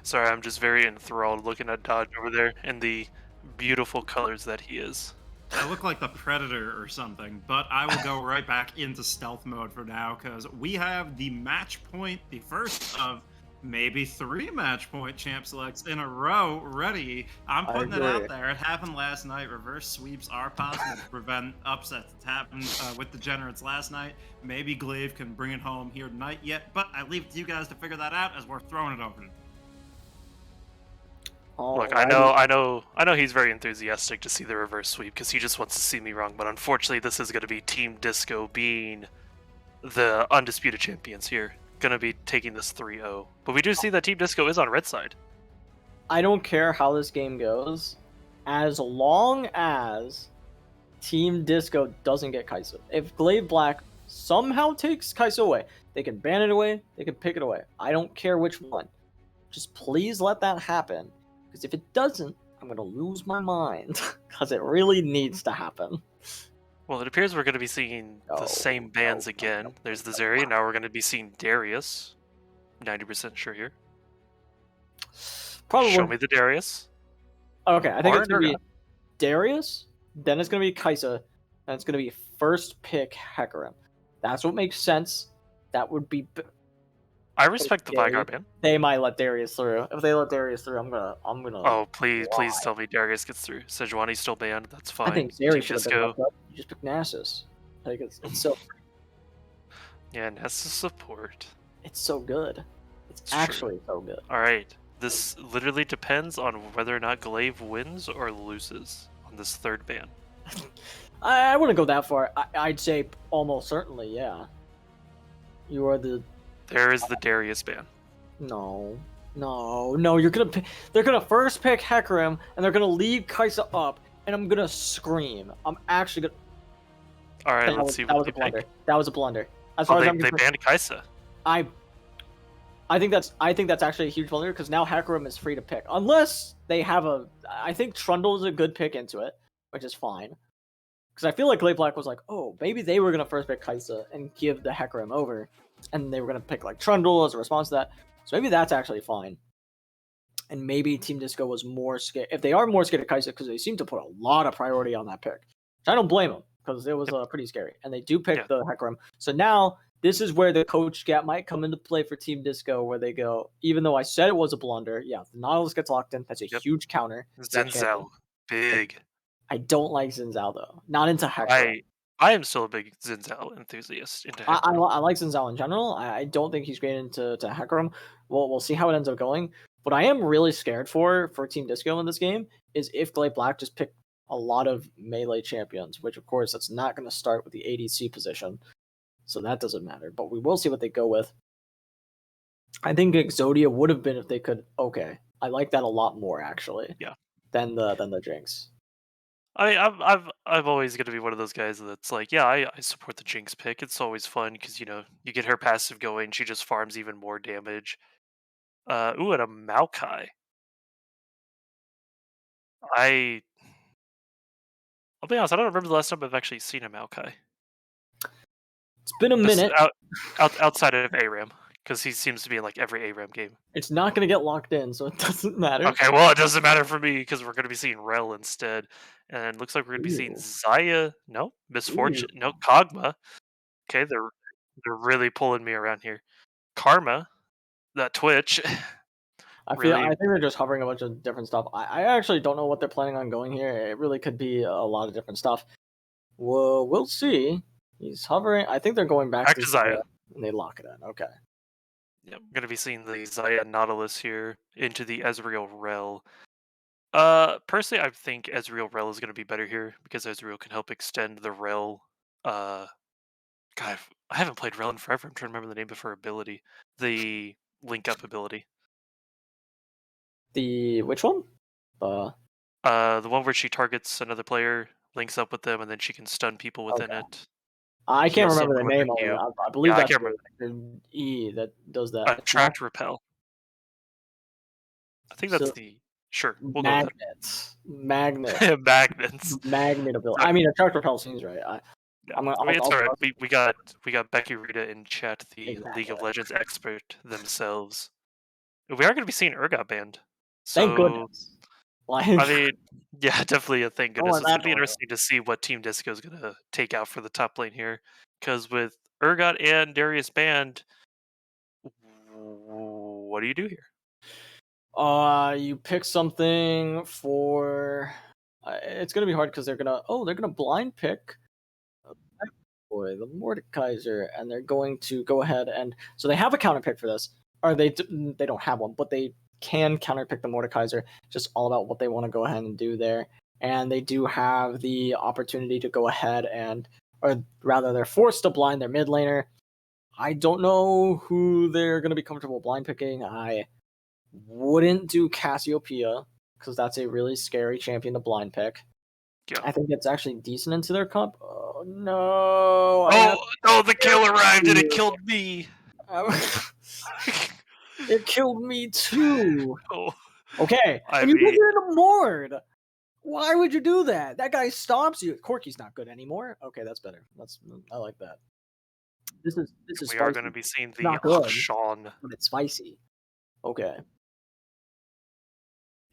Sorry, I'm just very enthralled looking at Dodge over there and the beautiful colors that he is. I look like the Predator or something, but I will go right back into stealth mode for now because we have the match point, the first of maybe 3 match point champ selects in a row ready. I'm I putting it agree. out there. It happened last night. Reverse sweeps are possible to prevent upsets. It happened with Degenerates last night. Maybe GLV can bring it home here tonight yet, but I leave it to you guys to figure that out as we're throwing it over to Look, Alrighty. I know he's very enthusiastic to see the reverse sweep because he just wants to see me wrong. But unfortunately, this is going to be Team Disco being the undisputed champions here, going to be taking this 3-0. But we do see that Team Disco is on red side. I don't care how this game goes, as long as Team Disco doesn't get Kai'Sa. If Glaive Black somehow takes Kai'Sa away, they can ban it away, they can pick it away. I don't care which one. Just please let that happen. Because if it doesn't, I'm going to lose my mind. Because it really needs to happen. Well, it appears we're going to be seeing the same bans again. There's the Zeri, now we're going to be seeing Darius. 90% sure here. Probably. Show me the Darius. Okay, I think it's going to be Urgot. Darius, then it's going to be Kai'Sa, and it's going to be first pick Hecarim. That's what makes sense. That would be... I respect the Okay. Vigar ban. They might let Darius through. If they let Darius through, I'm gonna. Oh, please Why? tell me Darius gets through. Sejuani's still banned. That's fine. I think Team Darius should have been Disco. left up. You just pick Nasus. Like it's so Yeah, Nessa support. it's so good. It's It's true. actually so good. All right. This literally depends on whether or not Glaive wins or loses on this third ban. I wouldn't go that far. I'd say almost certainly, yeah. You are the There is the Darius ban. no. You're gonna. They're gonna first pick Hecarim, and they're gonna leave Kai'Sa up, and I'm gonna scream. I'm actually gonna. All right, That let's was, see that what was they a blunder. pick. That was a blunder. As Oh, far as they I'm concerned, banned Kai'Sa. I think that's actually a huge blunder because now Hecarim is free to pick unless they have a. I think Trundle is a good pick into it, which is fine. Because I feel like Glaive Black was like, oh, maybe they were gonna first pick Kai'Sa and give the Hecarim over, and they were gonna pick like Trundle as a response to that. So maybe that's actually fine. And maybe Team Disco was more scared. If they are more scared of Kai'Sa, because they seem to put a lot of priority on that pick, which I don't blame them because it was pretty scary. And they do pick the Hecarim. So now this is where the coach gap might come into play for Team Disco, where they go, even though I said it was a blunder, yeah, the Nautilus gets locked in. That's a huge counter. Zenzel, big. I don't like Zinzao though. Not into Hecarim. I am still a big Zenzel enthusiast. Into I Hecarim. like Zinzao in general. I don't think he's great into Hecarim. We'll see how it ends up going. What I am really scared for Team Disco in this game is if Glaive Black just pick a lot of melee champions, which of course that's not going to start with the ADC position, so that doesn't matter. But we will see what they go with. I think Exodia would have been if they could. Okay, I like that a lot more actually. Yeah. Than the Jinx. I'm always going to be one of those guys that's like, yeah, I support the Jinx pick. It's always fun because you get her passive going. She just farms even more damage. Ooh, and a Maokai. I'll be honest, I don't remember the last time I've actually seen a Maokai. It's been a minute. Outside of ARAM, because he seems to be in like every ARAM game. It's not going to get locked in, so it doesn't matter. Okay, well, it doesn't matter for me because we're going to be seeing Rel instead. And it looks like we're going to be seeing Zaya. No, Misfortune. No, Kog'Maw. Okay, they're really pulling me around here. Karma, that Twitch. I think they're just hovering a bunch of different stuff. I actually don't know what they're planning on going here. It really could be a lot of different stuff. Well, we'll see. He's hovering. I think they're going back to Zaya. And they lock it in. Okay. Yeah, I'm gonna be seeing the Zaya Nautilus here into the Ezreal Rel. Personally, I think Ezreal Rel is gonna be better here because Ezreal can help extend the Rel. God, I haven't played Rel in forever. I'm trying to remember the name of her ability. The link up ability. The which one? The one where she targets another player, links up with them, and then she can stun people within it. I can't remember the name of it. I believe that's the E that does that. Attract Repel. I think that's sure. We'll Magnets. Magnets. Magnet ability. I mean, Attract Repel seems right. It's alright. We got Becky Rita in chat, the League of Legends expert themselves. We are going to be seeing Urgot banned. Thank goodness. Like, I mean, yeah, definitely. Thank don't goodness. let It's that gonna be door go. interesting to see what Team Disco is gonna take out for the top lane here, because with Urgot and Darius banned, what do you do here? You pick something for. It's gonna be hard because they're gonna blind pick. Boy, the Mordekaiser, and they're going to go ahead and so they have a counter pick for this, or they don't have one, but they can counter pick the Mordekaiser. Just all about what they want to go ahead and do there, and they do have the opportunity to go ahead and, or rather, they're forced to blind their mid laner. I don't know who they're going to be comfortable blind picking. I wouldn't do Cassiopeia because that's a really scary champion to blind pick. Yeah. I think it's actually decent into their comp. Oh no! Oh, the kill arrived and it killed me. It killed me too. Oh, Okay, I and you put mean, it in a Mord. Why would you do that? That guy stomps you. Corky's not good anymore. Okay, that's better. I like that. This is we are spicy. going to be seeing the Not good. Akshan. But it's spicy. Okay.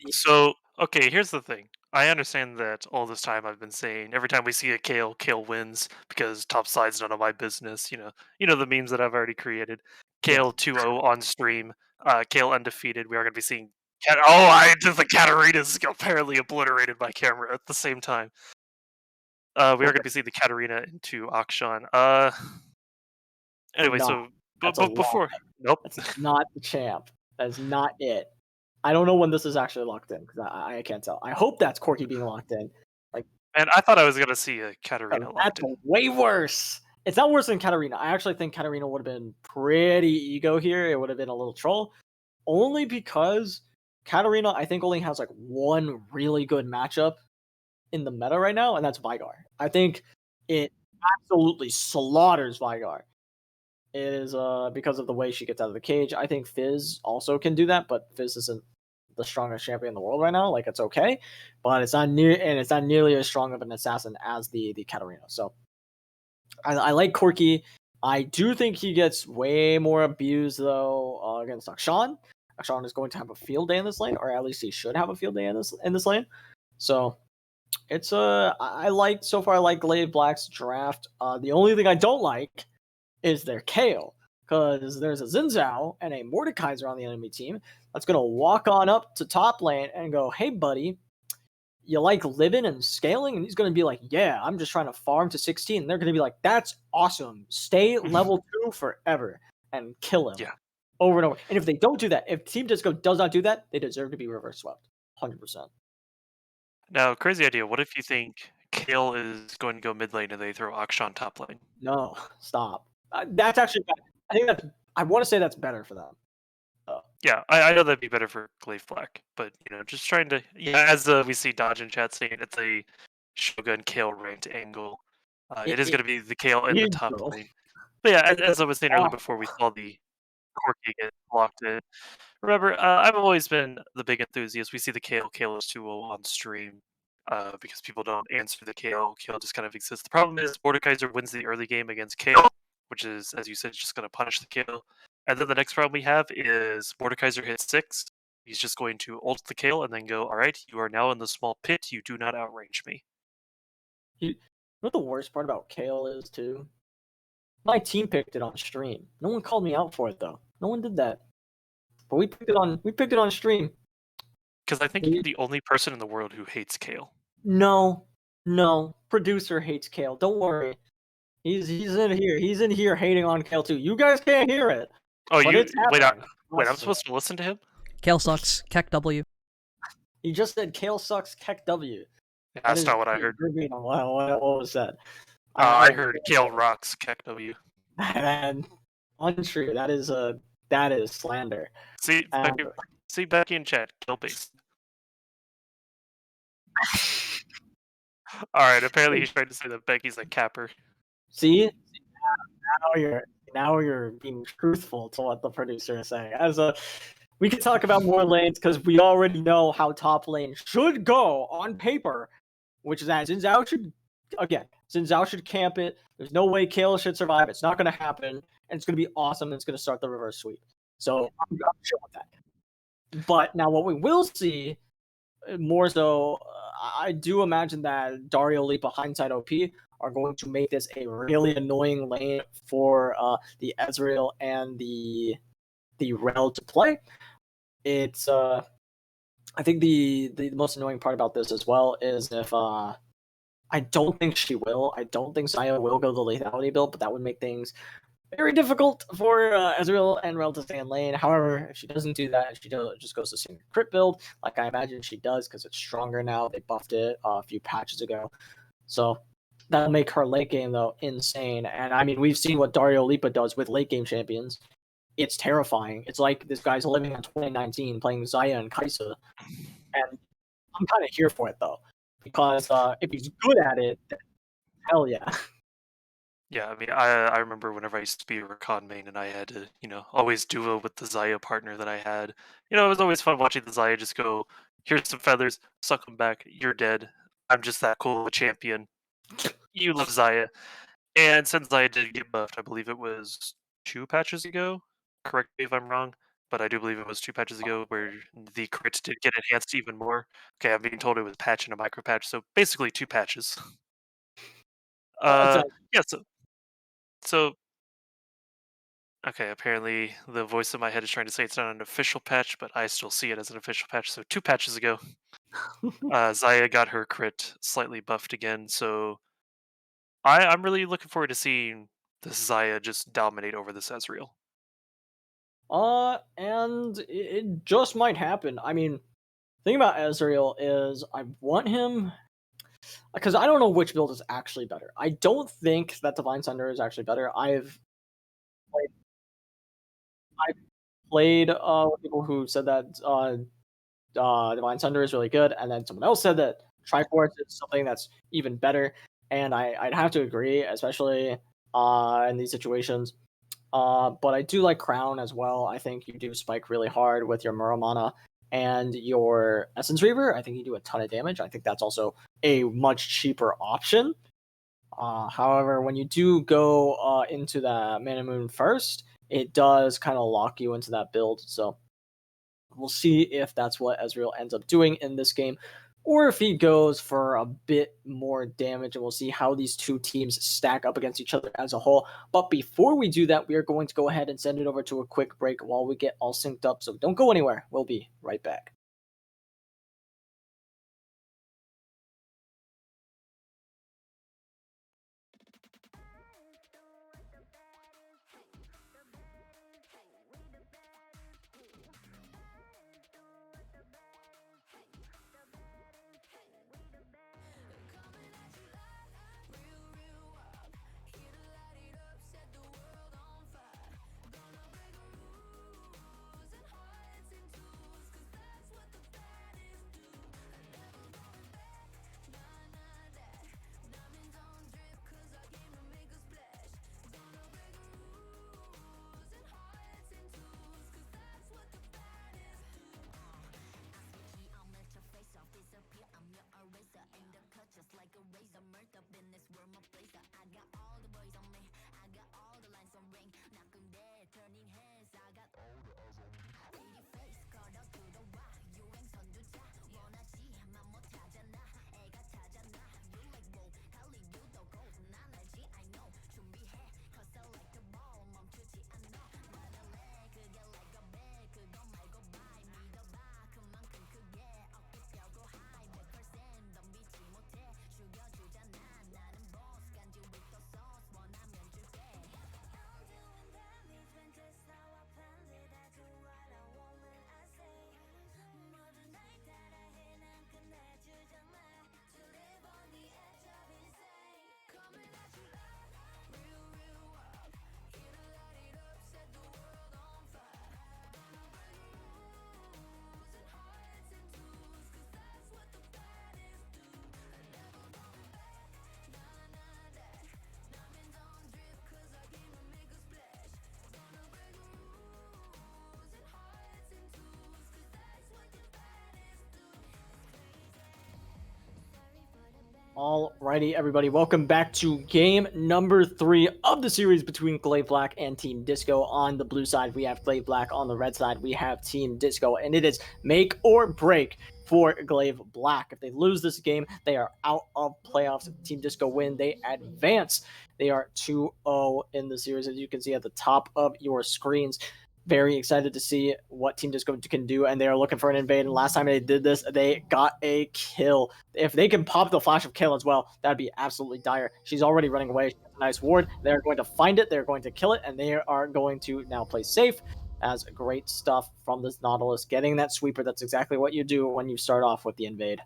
So, okay, here's the thing. I understand that all this time I've been saying every time we see a Kale, Kale wins because top side's none of my business. You know the memes that I've already created. Kale 2-0 on stream. Kale undefeated. We are going to be seeing. I just the Katarina's apparently obliterated my camera at the same time. We are going to be seeing the Katarina into Akshan. Anyway, No, so that's a but lot. before, nope. That's not the champ. That is not it. I don't know when this is actually locked in because I can't tell. I hope that's Corky being locked in. And I thought I was going to see a Katarina locked That's in. way worse. It's not worse than Katarina. I actually think Katarina would have been pretty ego here. It would have been a little troll. Only because Katarina, I think, only has like one really good matchup in the meta right now, and that's Vigar. I think it absolutely slaughters Vigar. It is because of the way she gets out of the cage. I think Fizz also can do that, but Fizz isn't the strongest champion in the world right now. Like, it's okay, but it's not nearly as strong of an assassin as the Katarina. So I like Corky. I do think he gets way more abused though against Akshan. Akshan is going to have a field day in this lane, or at least he should have a field day in this lane. So it's I like so far. I like Glaive Black's draft. The only thing I don't like is their Kale, because there's a Xin Zhao and a Mordekaiser on the enemy team that's gonna walk on up to top lane and go, "Hey, buddy, you like living and scaling?" And he's gonna be like, "Yeah, I'm just trying to farm to 16." And they're gonna be like, "That's awesome. Stay level 2 forever," and kill him over and over. And if they don't do that, if Team Disco does not do that, they deserve to be reverse swept, 100%. Now, crazy idea. What if you think Kale is going to go mid lane and they throw Akshan top lane? No, stop. That's actually better. I think I want to say that's better for them. Yeah, I know that'd be better for Glaive Black, but just trying to as we see Dodge in chat saying it's a Shogun Kale ranked angle. It is going to be the Kale in the top Angel. lane. But yeah, as I was saying earlier before we saw the Corky get locked in. Remember, I've always been the big enthusiast. We see the Kale is 2-0 on stream because people don't answer the Kale. Kale just kind of exists. The problem is Mordekaiser wins the early game against Kale, which is, as you said, just going to punish the Kale. And then the next problem we have is Mordekaiser hits 6. He's just going to ult the Kale and then go, "All right, you are now in the small pit. You do not outrange me." You know what the worst part about Kale is too? My team picked it on stream. No one called me out for it though. No one did that. But we picked it on stream. Because I think you're the only person in the world who hates Kale. No. Producer hates Kale. Don't worry. He's in here. He's in here hating on Kale too. You guys can't hear it. Oh, but it's wait! happening. I'm supposed to listen to him? Kale sucks. Keck W. He just said Kale sucks. Keck W. That's not what I heard. What was that? I heard Kale rocks. Keck W. And untrue. That is slander. See, Becky in chat. Kill base. All right. Apparently, he's trying to say that Becky's a capper. See, now you're being truthful to what the producer is saying. We can talk about more lanes because we already know how top lane should go on paper, which is that Xin Zhao should camp it. There's no way Kale should survive. It's not going to happen, and it's going to be awesome. And it's going to start the reverse sweep. So I'm chill with that. But now what we will see more so, I do imagine that Dario Lipa, Hindsight OP are going to make this a really annoying lane for the Ezreal and the Rel to play. It's I think the most annoying part about this as well is if I don't think she will. I don't think Xayah will go the lethality build, but that would make things very difficult for Ezreal and Rel to stay in lane. However, if she doesn't do that, she just goes to single crit build, like I imagine she does, because it's stronger now. They buffed it a few patches ago, so that'll make her late game though insane. And I mean, we've seen what Dario Lipa does with late game champions. It's terrifying. It's like this guy's living in 2019 playing Xayah and Kai'Sa, and I'm kind of here for it though, because if he's good at it, then hell yeah. Yeah, I mean, I remember whenever I used to be a Rakan main and I had to, always duo with the Xayah partner that I had. It was always fun watching the Xayah just go, here's some feathers, suck them back, you're dead. I'm just that cool of a champion. You love Xayah. And since Xayah did get buffed, I believe it was 2 patches ago. Correct me if I'm wrong, but I do believe it was 2 patches ago where the crits did get enhanced even more. Okay, I'm being told it was patch and a micro patch, so basically 2 patches. It's Uh, yeah, so okay, apparently the voice in my head is trying to say it's not an official patch, but I still see it as an official patch. So 2 patches ago, Xayah got her crit slightly buffed again. So I'm really looking forward to seeing this Xayah just dominate over this Ezreal. And it just might happen. I mean, the thing about Ezreal is I want him because I don't know which build is actually better. I don't think that Divine Sunder is actually better. I've played with people who said that Divine Sunder is really good, and then someone else said that Triforce is something that's even better. And I'd have to agree, especially in these situations. But I do like Crown as well. I think you do spike really hard with your Muramana and your Essence Reaver. I think you do a ton of damage. I think that's also a much cheaper option. However, when you do go into the Mana Moon first, it does kind of lock you into that build. So we'll see if that's what Ezreal ends up doing in this game, or if he goes for a bit more damage, and we'll see how these two teams stack up against each other as a whole. But before we do that, we are going to go ahead and send it over to a quick break while we get all synced up. So don't go anywhere. We'll be right back. Alrighty, everybody, welcome back to game number 3 of the series between Glaive Black and Team Disco. On the blue side, we have Glaive Black. On the red side, we have Team Disco, and it is make or break for GLV Black. If they lose this game, they are out of playoffs. If Team Disco win, they advance. They are 2-0 in the series, as you can see at the top of your screens. Very excited to see what Team Disco can do, and they are looking for an invade. And last time they did this, they got a kill. If they can pop the flash of kill as well, that'd be absolutely dire. She's already running away. Nice ward. They're going to find it. They're going to kill it, and they are going to now play safe. As great stuff from this Nautilus, getting that sweeper. That's exactly what you do when you start off with the invade.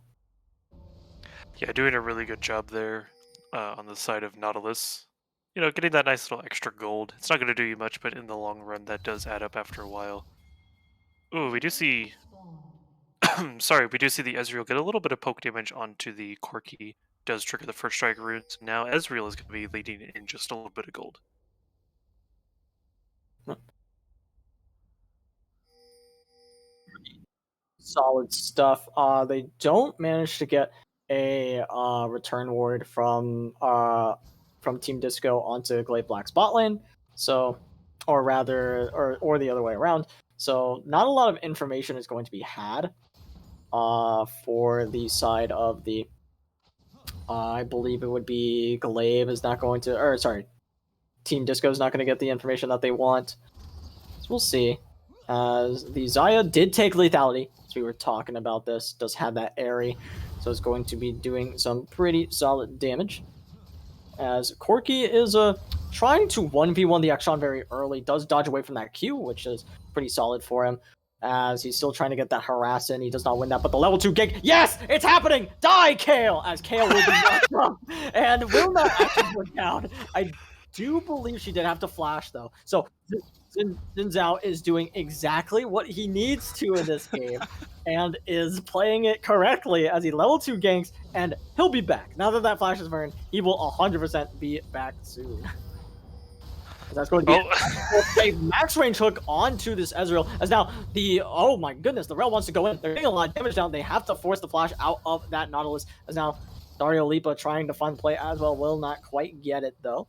Yeah, doing a really good job there on the side of Nautilus. You know, getting that nice little extra gold. It's not going to do you much, but in the long run, that does add up after a while. Ooh, we do see... Sorry, we do see the Ezreal get a little bit of poke damage onto the Corki. Does trigger the first strike runes. Now Ezreal is going to be leading in just a little bit of gold. Solid stuff. They don't manage to get a return ward from Team Disco onto GLV Black's bot lane. So, or rather, or the other way around. So, not a lot of information is going to be had for the side of the. I believe it would be GLV is not going to, or sorry, Team Disco is not going to get the information that they want. So we'll see. As the Xayah did take lethality, as we were talking about this, does have that Airy, so it's going to be doing some pretty solid damage. As Corki is trying to 1v1 the Akshan very early, does dodge away from that Q, which is pretty solid for him. As he's still trying to get that harass in, he does not win that, but the level 2 gank, yes, it's happening! Die, Kale! As Kale will be knocked up, and will not actually go down. I do believe she did have to flash, though. So Xin Zhao is doing exactly what he needs to in this game, and is playing it correctly as he level 2 ganks, and he'll be back. Now that that flash is burned, he will 100% be back soon. That's going to be a max range hook onto this Ezreal. As now oh my goodness, the Rel wants to go in. They're getting a lot of damage down. They have to force the flash out of that Nautilus. As now Dario Lipa trying to find play as well, will not quite get it though.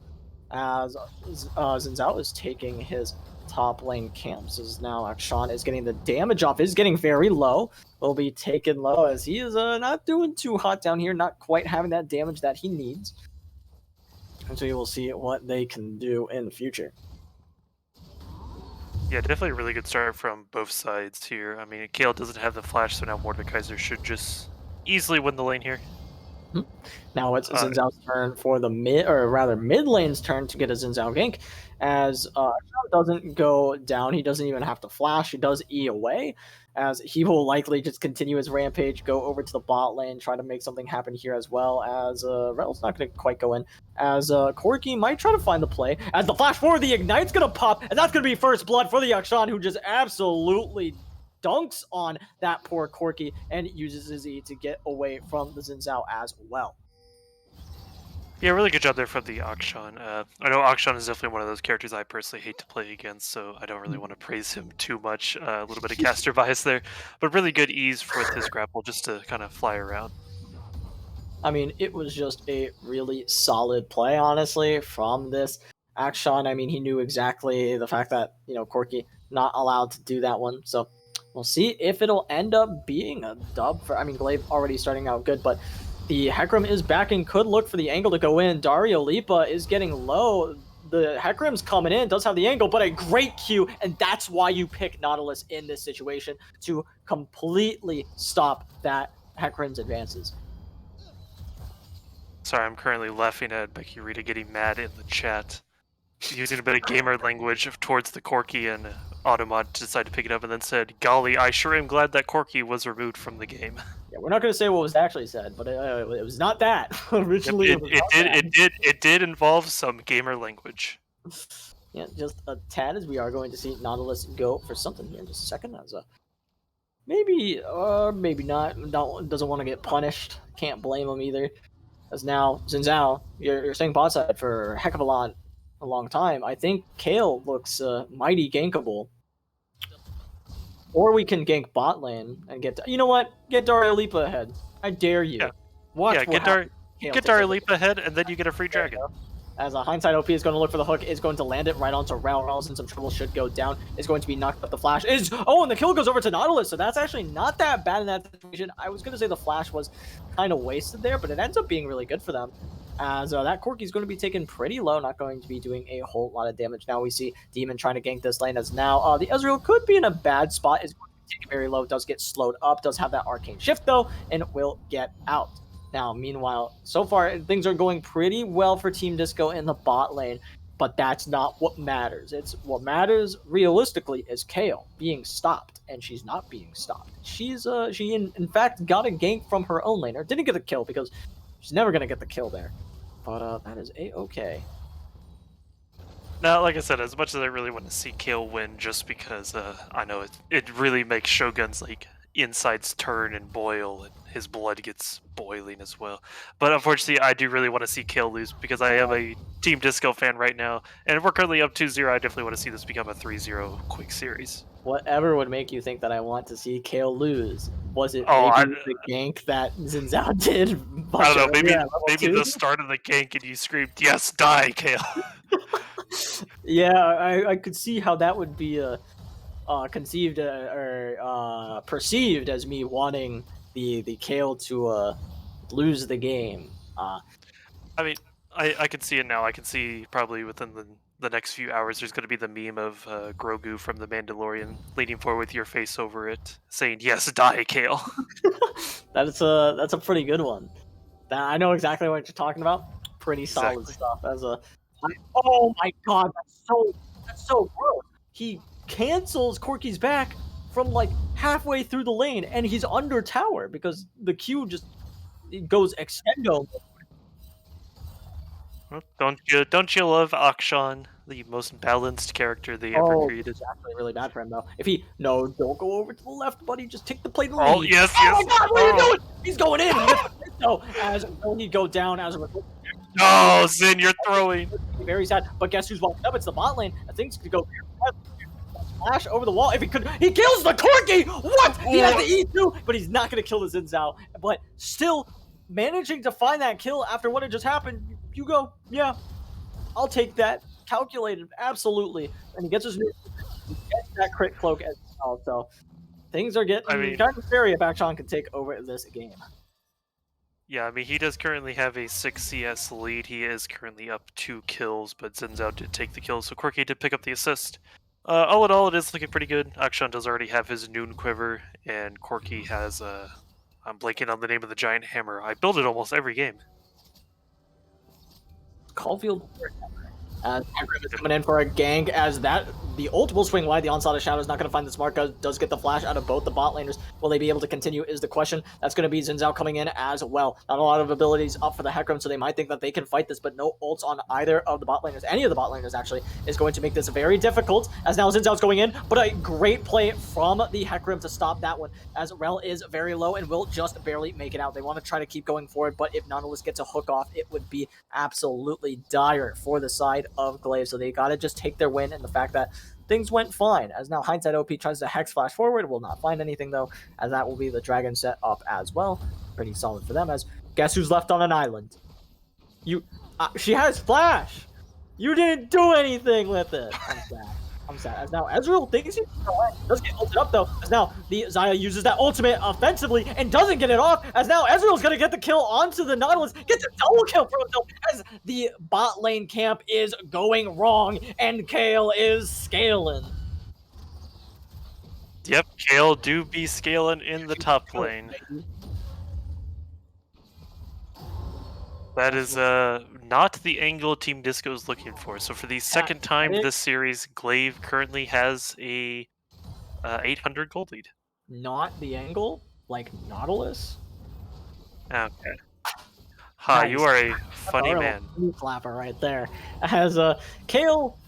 As Xin Zhao is taking his top lane camps. As now Akshan is getting the damage off, is getting very low. Will be taken low as he is not doing too hot down here, not quite having that damage that he needs. And so you will see what they can do in the future. Yeah, definitely a really good start from both sides here. I mean, Kale doesn't have the flash, so now Mordekaiser should just easily win the lane here. Now it's Xin Zhao's turn for the mid lane's turn to get a Xin Zhao gank. As doesn't go down, he doesn't even have to flash. He does E away, as he will likely just continue his rampage, go over to the bot lane, try to make something happen here as well. As Rel's not going to quite go in. As Corki might try to find the play. As the flash forward, the ignite's going to pop, and that's going to be first blood for the Akshan, who just absolutely dunks on that poor Corki and uses his E to get away from the Xin Zhao as well. Yeah, really good job there from the Akshan. I know Akshan is definitely one of those characters I personally hate to play against, so I don't really want to praise him too much. A little bit of caster bias there, but really good ease with his grapple just to kind of fly around. I mean, it was just a really solid play, honestly, from this Akshan. I mean, he knew exactly the fact that, Corki not allowed to do that one, so we'll see if it'll end up being a dub for, GLV already starting out good, but the Hecarim is back and could look for the angle to go in. Dario Lipa is getting low. The Hecarim's coming in, does have the angle, but a great Q, and that's why you pick Nautilus in this situation, to completely stop that Hecarim's advances. Sorry, I'm currently laughing at Becky Rita getting mad in the chat. Using a bit of gamer language towards the Corki, and Automod decided to pick it up and then said, "Golly, I sure am glad that Corki was removed from the game." Yeah, we're not going to say what was actually said, but it was not that. Originally, it did involve some gamer language. Yeah, just a tad, as we are going to see Nautilus go for something here in just a second. As maybe not. Doesn't want to get punished. Can't blame him either. As now Xin Zhao, you're staying bot side for a heck of a long time. I think Kale looks mighty gankable. Or we can gank bot lane and get... You know what? Get Dario Lipa ahead. I dare you. Yeah. Watch get Dario Lipa ahead, and then you get a free dragon. As a hindsight OP is going to look for the hook, is going to land it right onto Rel. Rel's in some trouble, should go down, is going to be knocked up. The flash is, and the kill goes over to Nautilus, so that's actually not that bad in that situation. I was going to say the flash was kind of wasted there, but it ends up being really good for them. As that Corki is going to be taken pretty low, not going to be doing a whole lot of damage. Now we see Demon trying to gank this lane, as now the Ezreal could be in a bad spot, is going to take it very low, does get slowed up, does have that arcane shift though, and will get out. Now, meanwhile, so far, things are going pretty well for Team Disco in the bot lane, but that's not what matters. It's what matters realistically is Kayle being stopped, and she's not being stopped. She in fact got a gank from her own laner. Didn't get a kill because she's never going to get the kill there, but that is a-okay. Now, like I said, as much as I really want to see Kayle win, just because I know it really makes Shogun's like insides turn and boil, and his blood gets boiling as well. But unfortunately, I do really want to see Kayle lose because I am a Team Disco fan right now, and we're currently up 2-0. I definitely want to see this become a 3-0 quick series. Whatever would make you think that I want to see Kayle lose? Was it maybe the gank that Xin Zhao did? I don't know, maybe the start of the gank and you screamed, "Yes, die, Kayle." Yeah, I could see how that would be conceived or perceived as me wanting the Kayle to lose the game. I mean, I can see it now. I can see probably within the next few hours there's going to be the meme of Grogu from The Mandalorian leaning forward with your face over it, saying, "Yes, die, Kayle." That's a pretty good one. I know exactly what you're talking about. Pretty solid stuff. Oh my god, that's so gross. He cancels Corki's back from like halfway through the lane, and he's under tower because the Q just goes extendo. Don't you love Akshan, the most balanced character they ever created? It's actually really bad for him though. Don't go over to the left, buddy. Just take the play to the Oh lead. yes. My god, what are you doing? He's going in. So as he go down as a result. No, Xin, you're throwing. Very sad. But guess who's walking up? It's the bot lane. I think it's gonna go flash over the wall. If he could, he kills the Corki. What? He has the E2, but he's not gonna kill the Xin Zhao. But still managing to find that kill after what had just happened. You go, yeah, I'll take that. Calculated, absolutely. And he gets that crit cloak as well. So things are getting kind of scary if Akshan can take over this game. Yeah, I mean, he does currently have a 6 CS lead. He is currently up 2 kills, but Xin Zhao did take the kill, so Corki did pick up the assist. All in all, it is looking pretty good. Akshan does already have his Noon Quiver, and Corki has, I'm blanking on the name of the giant hammer. I build it almost every game. Caulfield. Hecarim is coming in for a gank as the ult will swing wide. The Onslaught of Shadow is not going to find the smart gun. Does get the flash out of both the bot laners. Will they be able to continue is the question. That's going to be Xin Zhao coming in as well. Not a lot of abilities up for the Hecarim, so they might think that they can fight this, but no ults on either of the bot laners. Any of the bot laners, actually, is going to make this very difficult, as now Xin Zhao's going in, but a great play from the Hecarim to stop that one, as Rel is very low and will just barely make it out. They want to try to keep going forward, but if Nautilus gets a hook off, it would be absolutely dire for the side of GLV, so they got to just take their win, and the fact that things went fine, as now Hindsight OP tries to Hex Flash forward, will not find anything though, as that will be the Dragon set up as well. Pretty solid for them, as guess who's left on an island? She has Flash! You didn't do anything with it! I'm sad. As now Ezreal thinks he does get ulted up though, as now the Xayah uses that ultimate offensively and doesn't get it off, as now Ezreal's gonna get the kill onto the Nautilus, gets a double kill for himself, as the bot lane camp is going wrong and Kayle is scaling. Yep, Kayle do be scaling in the top lane. That is not the angle Team Disco is looking for. So for the second time this series, GLV currently has a 800 gold lead. Not the angle? Like Nautilus? Okay. Ha, nice. You are a funny man. Clapper right there. As Kayle,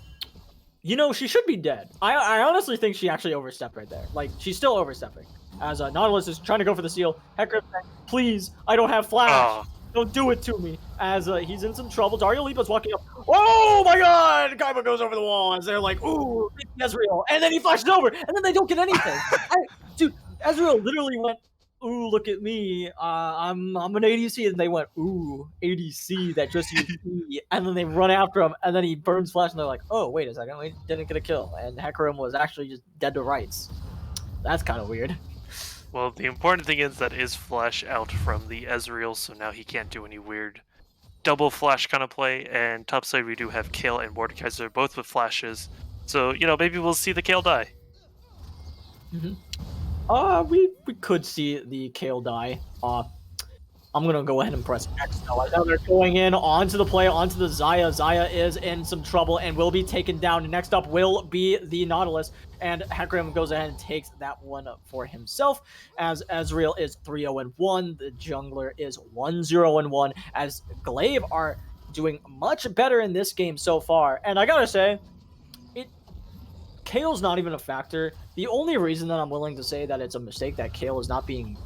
she should be dead. I honestly think she actually overstepped right there. Like, she's still overstepping. As Nautilus is trying to go for the seal. Hecarim, please, I don't have flash. Oh. Don't do it to me, as he's in some trouble. Dario Lipa's walking up. Oh my god! Kaiba goes over the wall as they're like, ooh, Ezreal. And then he flashes over, and then they don't get anything. Dude, Ezreal literally went ooh, look at me, I'm an ADC, and they went, ooh, ADC that just used E, and then they run after him, and then he burns flash, and they're like, oh, wait a second, we didn't get a kill, and Hecarim was actually just dead to rights. That's kind of weird. Well, the important thing is that is flash out from the Ezreal, so now he can't do any weird double flash kind of play. And topside we do have Kale and Mordekaiser both with flashes, so maybe we'll see the Kale die. We could see the Kale die. I'm gonna go ahead and press X now. I know they're going in onto the play, onto the Xayah. Xayah is in some trouble and will be taken down. Next up will be the Nautilus, and Hecarim goes ahead and takes that one for himself, as Ezreal is 3-0-1. The jungler is 1-0-1, as GLV are doing much better in this game so far. And I gotta say, Kale's not even a factor. The only reason that I'm willing to say that it's a mistake that Kale is not being,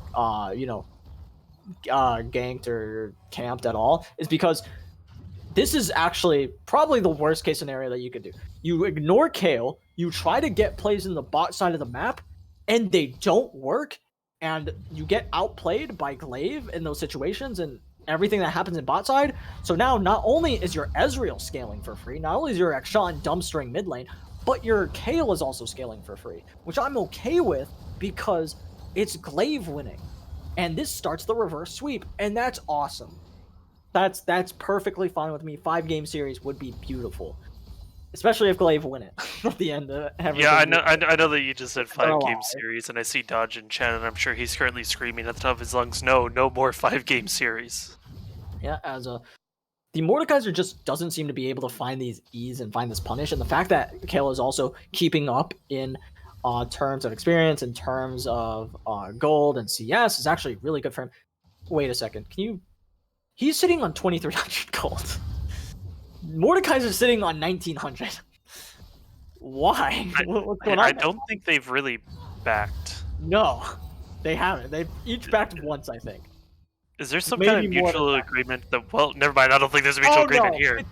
ganked or camped at all is because this is actually probably the worst case scenario that you could do. You ignore Kale, you try to get plays in the bot side of the map, and they don't work, and you get outplayed by GLV in those situations and everything that happens in bot side. So now not only is your Ezreal scaling for free, not only is your Akshan dumpstering mid lane, but your Kale is also scaling for free, which I'm okay with because it's GLV winning. And this starts the reverse sweep, and that's awesome. That's perfectly fine with me. 5-game series would be beautiful, especially if GLV win it at the end of everything. Yeah, I know that you just said 5-game series, and I see Dodge in chat, and I'm sure he's currently screaming at the top of his lungs, no more 5-game series. Yeah, the Mordekaiser just doesn't seem to be able to find these E's and find this punish, and the fact that Kale is also keeping up in terms of experience, in terms of gold and CS is actually really good for him. Wait a second, he's sitting on 2,300 gold. Mordekaiser's sitting on 1,900. Why? What's going on? I don't think they've really backed. No, they haven't. They've each backed once, I think. Is there some kind of mutual agreement that, well, never mind, I don't think there's a mutual agreement here.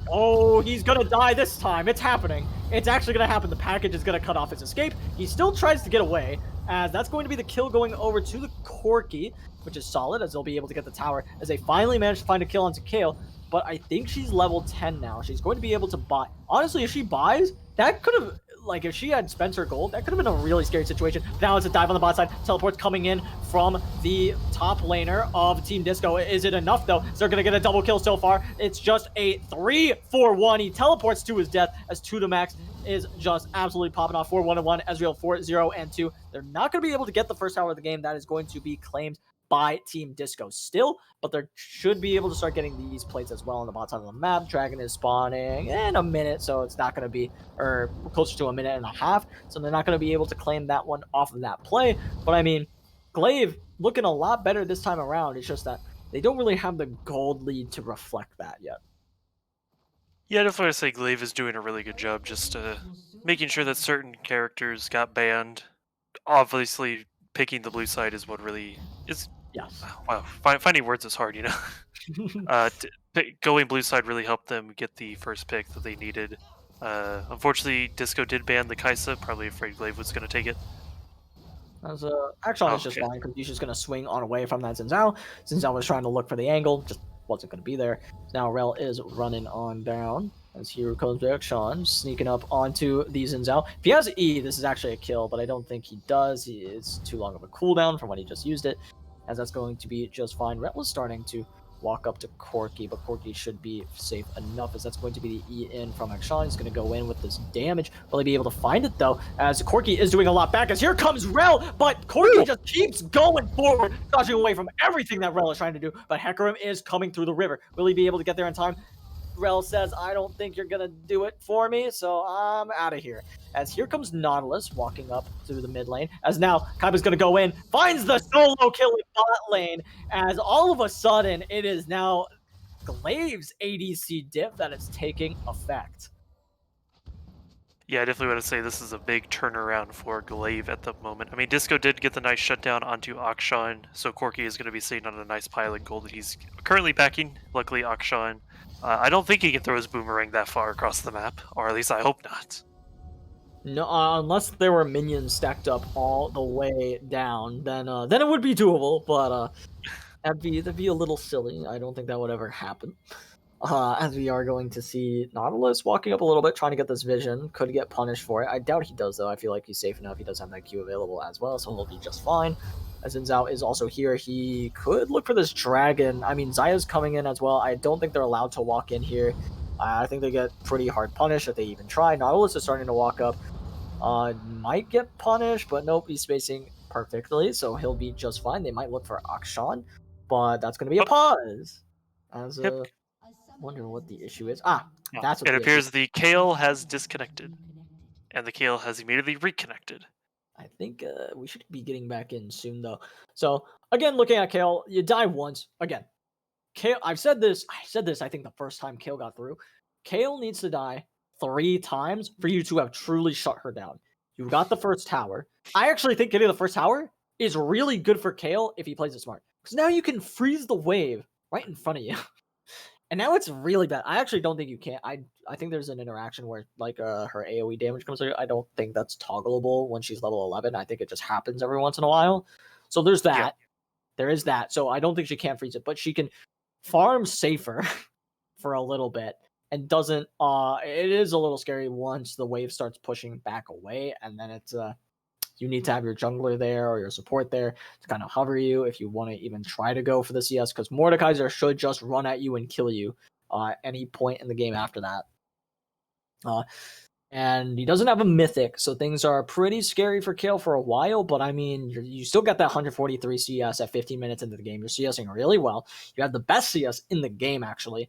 Oh, he's gonna die this time. It's happening. It's actually gonna happen. The package is gonna cut off his escape. He still tries to get away, as that's going to be the kill going over to the Corki, which is solid, as they'll be able to get the tower, as they finally manage to find a kill onto Kale. But I think she's level 10 now. She's going to be able to buy. Honestly, if she buys, that could have, like, if she had Spencer Gold, that could have been a really scary situation. Now it's a dive on the bot side. Teleport's coming in from the top laner of Team Disco. Is it enough, though? Is they're going to get a double kill so far? It's just a 3-4-1. He teleports to his death, as 2-to-max is just absolutely popping off. 4-1-1. Ezreal 4-0-2. They're not going to be able to get the first tower of the game. That is going to be claimed by Team Disco still, but they should be able to start getting these plates as well on the bottom side of the map. Dragon is spawning in a minute, so it's not going to be, or closer to a minute and a half, so they're not going to be able to claim that one off of that play. But I mean, GLV looking a lot better this time around. It's just that they don't really have the gold lead to reflect that yet. Yeah, I definitely say GLV is doing a really good job just making sure that certain characters got banned. Obviously, picking the blue side is what really is. Yes. Wow, finding words is hard, Going blue side really helped them get the first pick that they needed. Unfortunately, Disco did ban the Kaisa, probably afraid GLV was going to take it. As actually, it's just fine because he's just going to swing on away from that Xin Zhao. Xin Zhao was trying to look for the angle, just wasn't going to be there. Now Rel is running on down. As here comes back Sean, sneaking up onto the Xin Zhao. If he has E, this is actually a kill, but I don't think he does. It's too long of a cooldown from when he just used it, as that's going to be just fine. Rel is starting to walk up to Corki, but Corki should be safe enough, as that's going to be the E in from Akshan. He's going to go in with this damage. Will he be able to find it, though, as Corki is doing a lot back, as here comes Rel, but Corki just keeps going forward, dodging away from everything that Rel is trying to do, but Hecarim is coming through the river. Will he be able to get there in time? Rel says, I don't think you're going to do it for me, so I'm out of here. As here comes Nautilus walking up through the mid lane, as now Kaiba's going to go in, finds the solo kill in bot lane, as all of a sudden it is now GLV's ADC diff that is taking effect. Yeah, I definitely want to say this is a big turnaround for GLV at the moment. I mean, Disco did get the nice shutdown onto Akshan, so Corki is going to be sitting on a nice pile of gold that he's currently backing. Luckily, Akshan, I don't think he can throw his boomerang that far across the map, or at least I hope not. No, unless there were minions stacked up all the way down, then it would be doable. But that'd be a little silly. I don't think that would ever happen. As we are going to see Nautilus walking up a little bit, trying to get this vision. Could get punished for it. I doubt he does, though. I feel like he's safe enough. He does have that Q available as well, so he'll be just fine. As Zhao is also here, he could look for this dragon. I mean, Zaya's coming in as well. I don't think they're allowed to walk in here. I think they get pretty hard punished if they even try. Nautilus is starting to walk up. Might get punished, but nope, he's spacing perfectly, so he'll be just fine. They might look for Akshan, but that's going to be a pause. As Yep. wonder what the issue is. Yeah. That's what It the appears issue. the Kale has disconnected, and the Kale has immediately reconnected. I think we should be getting back in soon, though. So again, looking at Kale, you die once. Again, Kale. I said this. I think the first time Kale got through. Kale needs to die 3 times for you to have truly shut her down. You got the first tower. I actually think getting the first tower is really good for Kale if he plays it smart, because now you can freeze the wave right in front of you. And now it's really bad. I actually don't think you can. I think there's an interaction where like her AoE damage comes through. I don't think that's toggleable when she's level 11. I think it just happens every once in a while. So there's that. Yeah. There is that. So I don't think she can freeze it, but she can farm safer for a little bit and doesn't it is a little scary once the wave starts pushing back away, and then it's you need to have your jungler there or your support there to kind of hover you if you want to even try to go for the CS, because Mordekaiser should just run at you and kill you at any point in the game after that. And he doesn't have a mythic, so things are pretty scary for Kale for a while, but I mean, you still got that 143 CS at 15 minutes into the game. You're CSing really well. You have the best CS in the game, actually.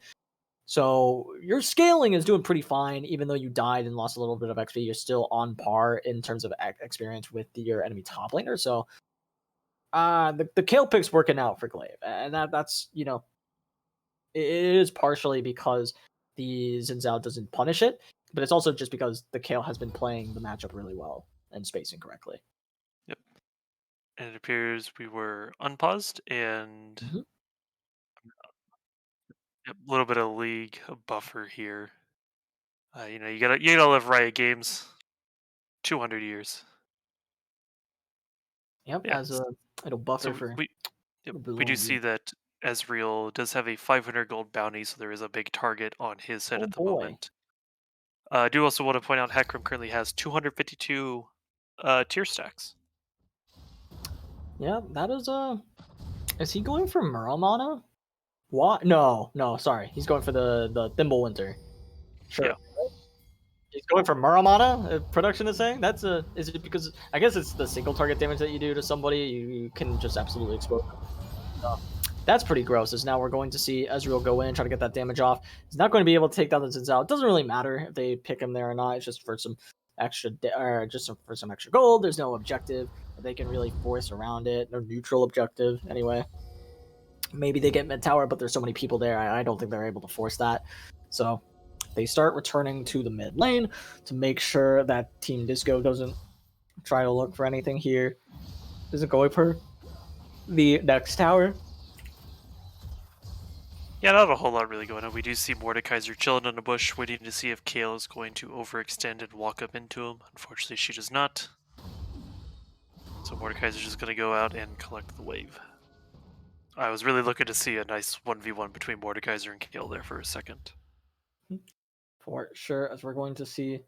So your scaling is doing pretty fine, even though you died and lost a little bit of XP. You're still on par in terms of experience with your enemy top laner. So the Kale pick's working out for Glaive, and that's it is partially because the Xin Zhao doesn't punish it, but it's also just because the Kale has been playing the matchup really well and spacing correctly. Yep. And it appears we were unpaused and Mhm. a little bit of league buffer here. You gotta live Riot Games 200 years. Yep, Yeah. as a little buffer So for we little we do bit see longer. that Ezreal does have a 500 gold bounty, so there is a big target on his head Oh at the boy. moment. I do also want to point out Hecarim currently has 252 tier stacks. Yeah, that is is he going for Muramana? What? No, sorry. He's going for the Thimblewinter. Sure. Yeah. He's going for Muramana, production is saying? Is it because, I guess it's the single target damage that you do to somebody, you can just absolutely explode them. That's pretty gross, as now we're going to see Ezreal go in, try to get that damage off. He's not going to be able to take down the Xin Zhao. It doesn't really matter if they pick him there or not, it's just for some extra, for some extra gold. There's no objective that they can really force around it, no neutral objective, anyway. Maybe they get mid tower, but there's so many people there, I don't think they're able to force that. So they start returning to the mid lane to make sure that Team Disco doesn't try to look for anything here. Isn't going for the next tower. Yeah, not a whole lot really going on. We do see Mordekaiser chilling in a bush, waiting to see if Kale is going to overextend and walk up into him. Unfortunately, she does not. So Mordekaiser's just going to go out and collect the wave. I was really looking to see a nice 1v1 between Mordekaiser and Kale there for a second. For sure, as we're going to see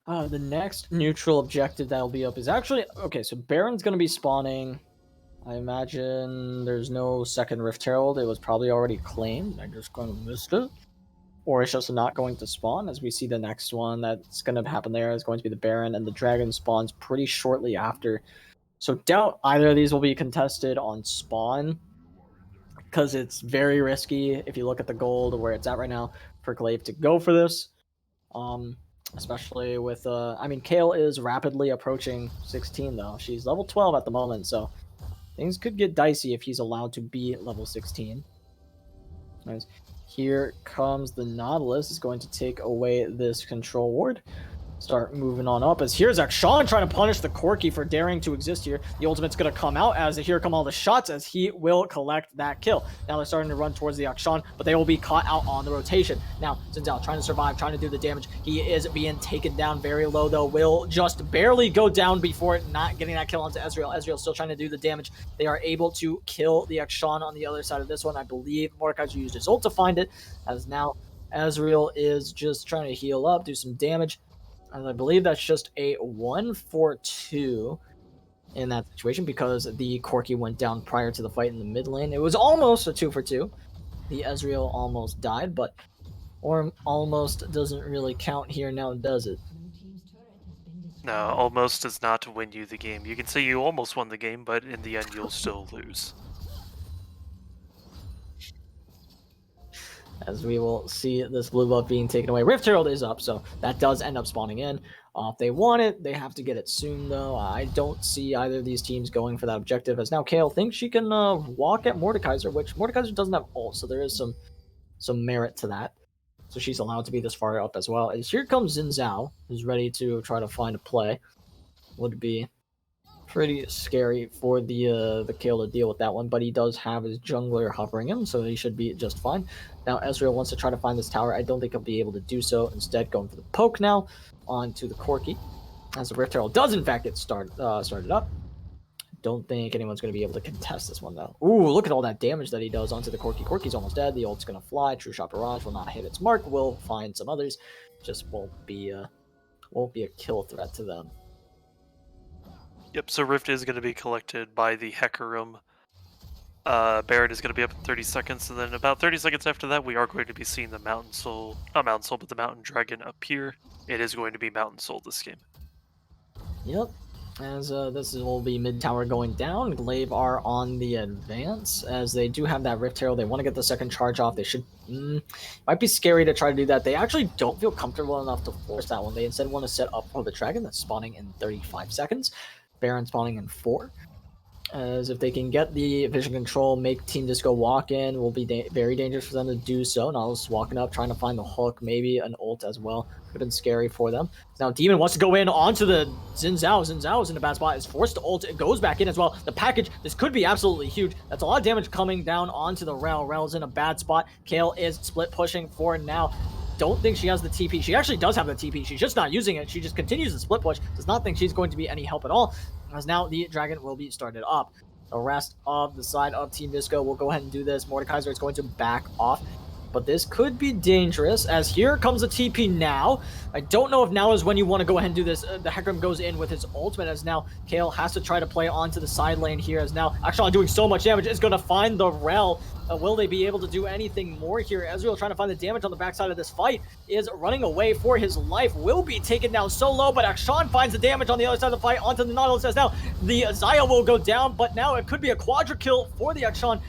the next neutral objective that'll be up is actually, okay, so Baron's going to be spawning. I imagine there's no second Rift Herald. It was probably already claimed. I'm just going to miss it. Or it's just not going to spawn, as we see the next one that's going to happen there is going to be the Baron, and the Dragon spawns pretty shortly after. So doubt either of these will be contested on spawn, because it's very risky if you look at the gold where it's at right now for Glaive to go for this. Especially with, I mean, Kale is rapidly approaching 16, though. She's level 12 at the moment, so things could get dicey if he's allowed to be level 16. Here comes the Nautilus. Is going to take away this control ward. start moving on up. As here's Akshan trying to punish the Corki for daring to exist here. The ultimate's going to come out as here come all the shots as he will collect that kill. Now they're starting to run towards the Akshan, but they will be caught out on the rotation. Now Zinzao trying to survive, trying to do the damage. He is being taken down very low though. Will just barely go down before not getting that kill onto Ezreal. Ezreal still trying to do the damage. They are able to kill the Akshan on the other side of this one. I believe Mordekaiser used his ult to find it, as now Ezreal is just trying to heal up, do some damage. And I believe that's just a 1-for-2 in that situation because the Corki went down prior to the fight in the mid lane. It was almost a 2-for-2. The Ezreal almost died, but almost doesn't really count here now, does it? No, almost does not win you the game. You can say you almost won the game, but in the end you'll still lose. As we will see this blue buff being taken away. Rift Herald is up, so that does end up spawning in. If they want it, they have to get it soon, though. I don't see either of these teams going for that objective, as now Kayle thinks she can walk at Mordekaiser, which Mordekaiser doesn't have ult, so there is some merit to that. So she's allowed to be this far up as well. As here comes Xin Zhao, who's ready to try to find a play. Would be pretty scary for the Kayle to deal with that one, but he does have his jungler hovering him, so he should be just fine. Now Ezreal wants to try to find this tower. I don't think he'll be able to do so. Instead, going for the poke now onto the Corki, as the Rift Herald does in fact get started up. Don't think anyone's going to be able to contest this one though. Ooh, look at all that damage that he does onto the Corki. Corki's almost dead. The ult's going to fly. True Shot Barrage will not hit its mark. Will find some others. Just won't be a kill threat to them. Yep, so Rift is going to be collected by the Hecarim. Baron is going to be up in 30 seconds, and then about 30 seconds after that, we are going to be seeing the Mountain Soul, not Mountain Soul, but the Mountain Dragon appear. It is going to be Mountain Soul this game. Yep, as this will be mid tower going down. GLV are on the advance, as they do have that Rift Herald. They want to get the second charge off. They should, might be scary to try to do that. They actually don't feel comfortable enough to force that one. They instead want to set up for the Dragon that's spawning in 35 seconds. Baron spawning in 4. As if they can get the vision control, make Team Disco walk in, will be very dangerous for them to do so. Nautilus walking up, trying to find the hook, maybe an ult as well. Could have been scary for them. Now Demon wants to go in onto the Xin Zhao. Xin Zhao is in a bad spot, is forced to ult. It goes back in as well. The package, this could be absolutely huge. That's a lot of damage coming down onto the Rel. Rel's in a bad spot. Kayle is split pushing for now. Don't think she has the TP. She actually does have the TP. She's just not using it. She just continues the split push. Does not think she's going to be any help at all, as now the Dragon will be started up. The rest of the side of Team Disco will go ahead and do this. Mordekaiser is going to back off, but this could be dangerous, as here comes a TP now. I don't know if now is when you want to go ahead and do this. The Hecarim goes in with his ultimate, as now Kayle has to try to play onto the side lane here, as now Akshan doing so much damage is going to find the Rel. Will they be able to do anything more here? Ezreal trying to find the damage on the backside of this fight is running away for his life. Will be taken down so low, but Akshan finds the damage on the other side of the fight onto the Nautilus, as now the Xayah will go down, but now it could be a quadra kill for the Akshan.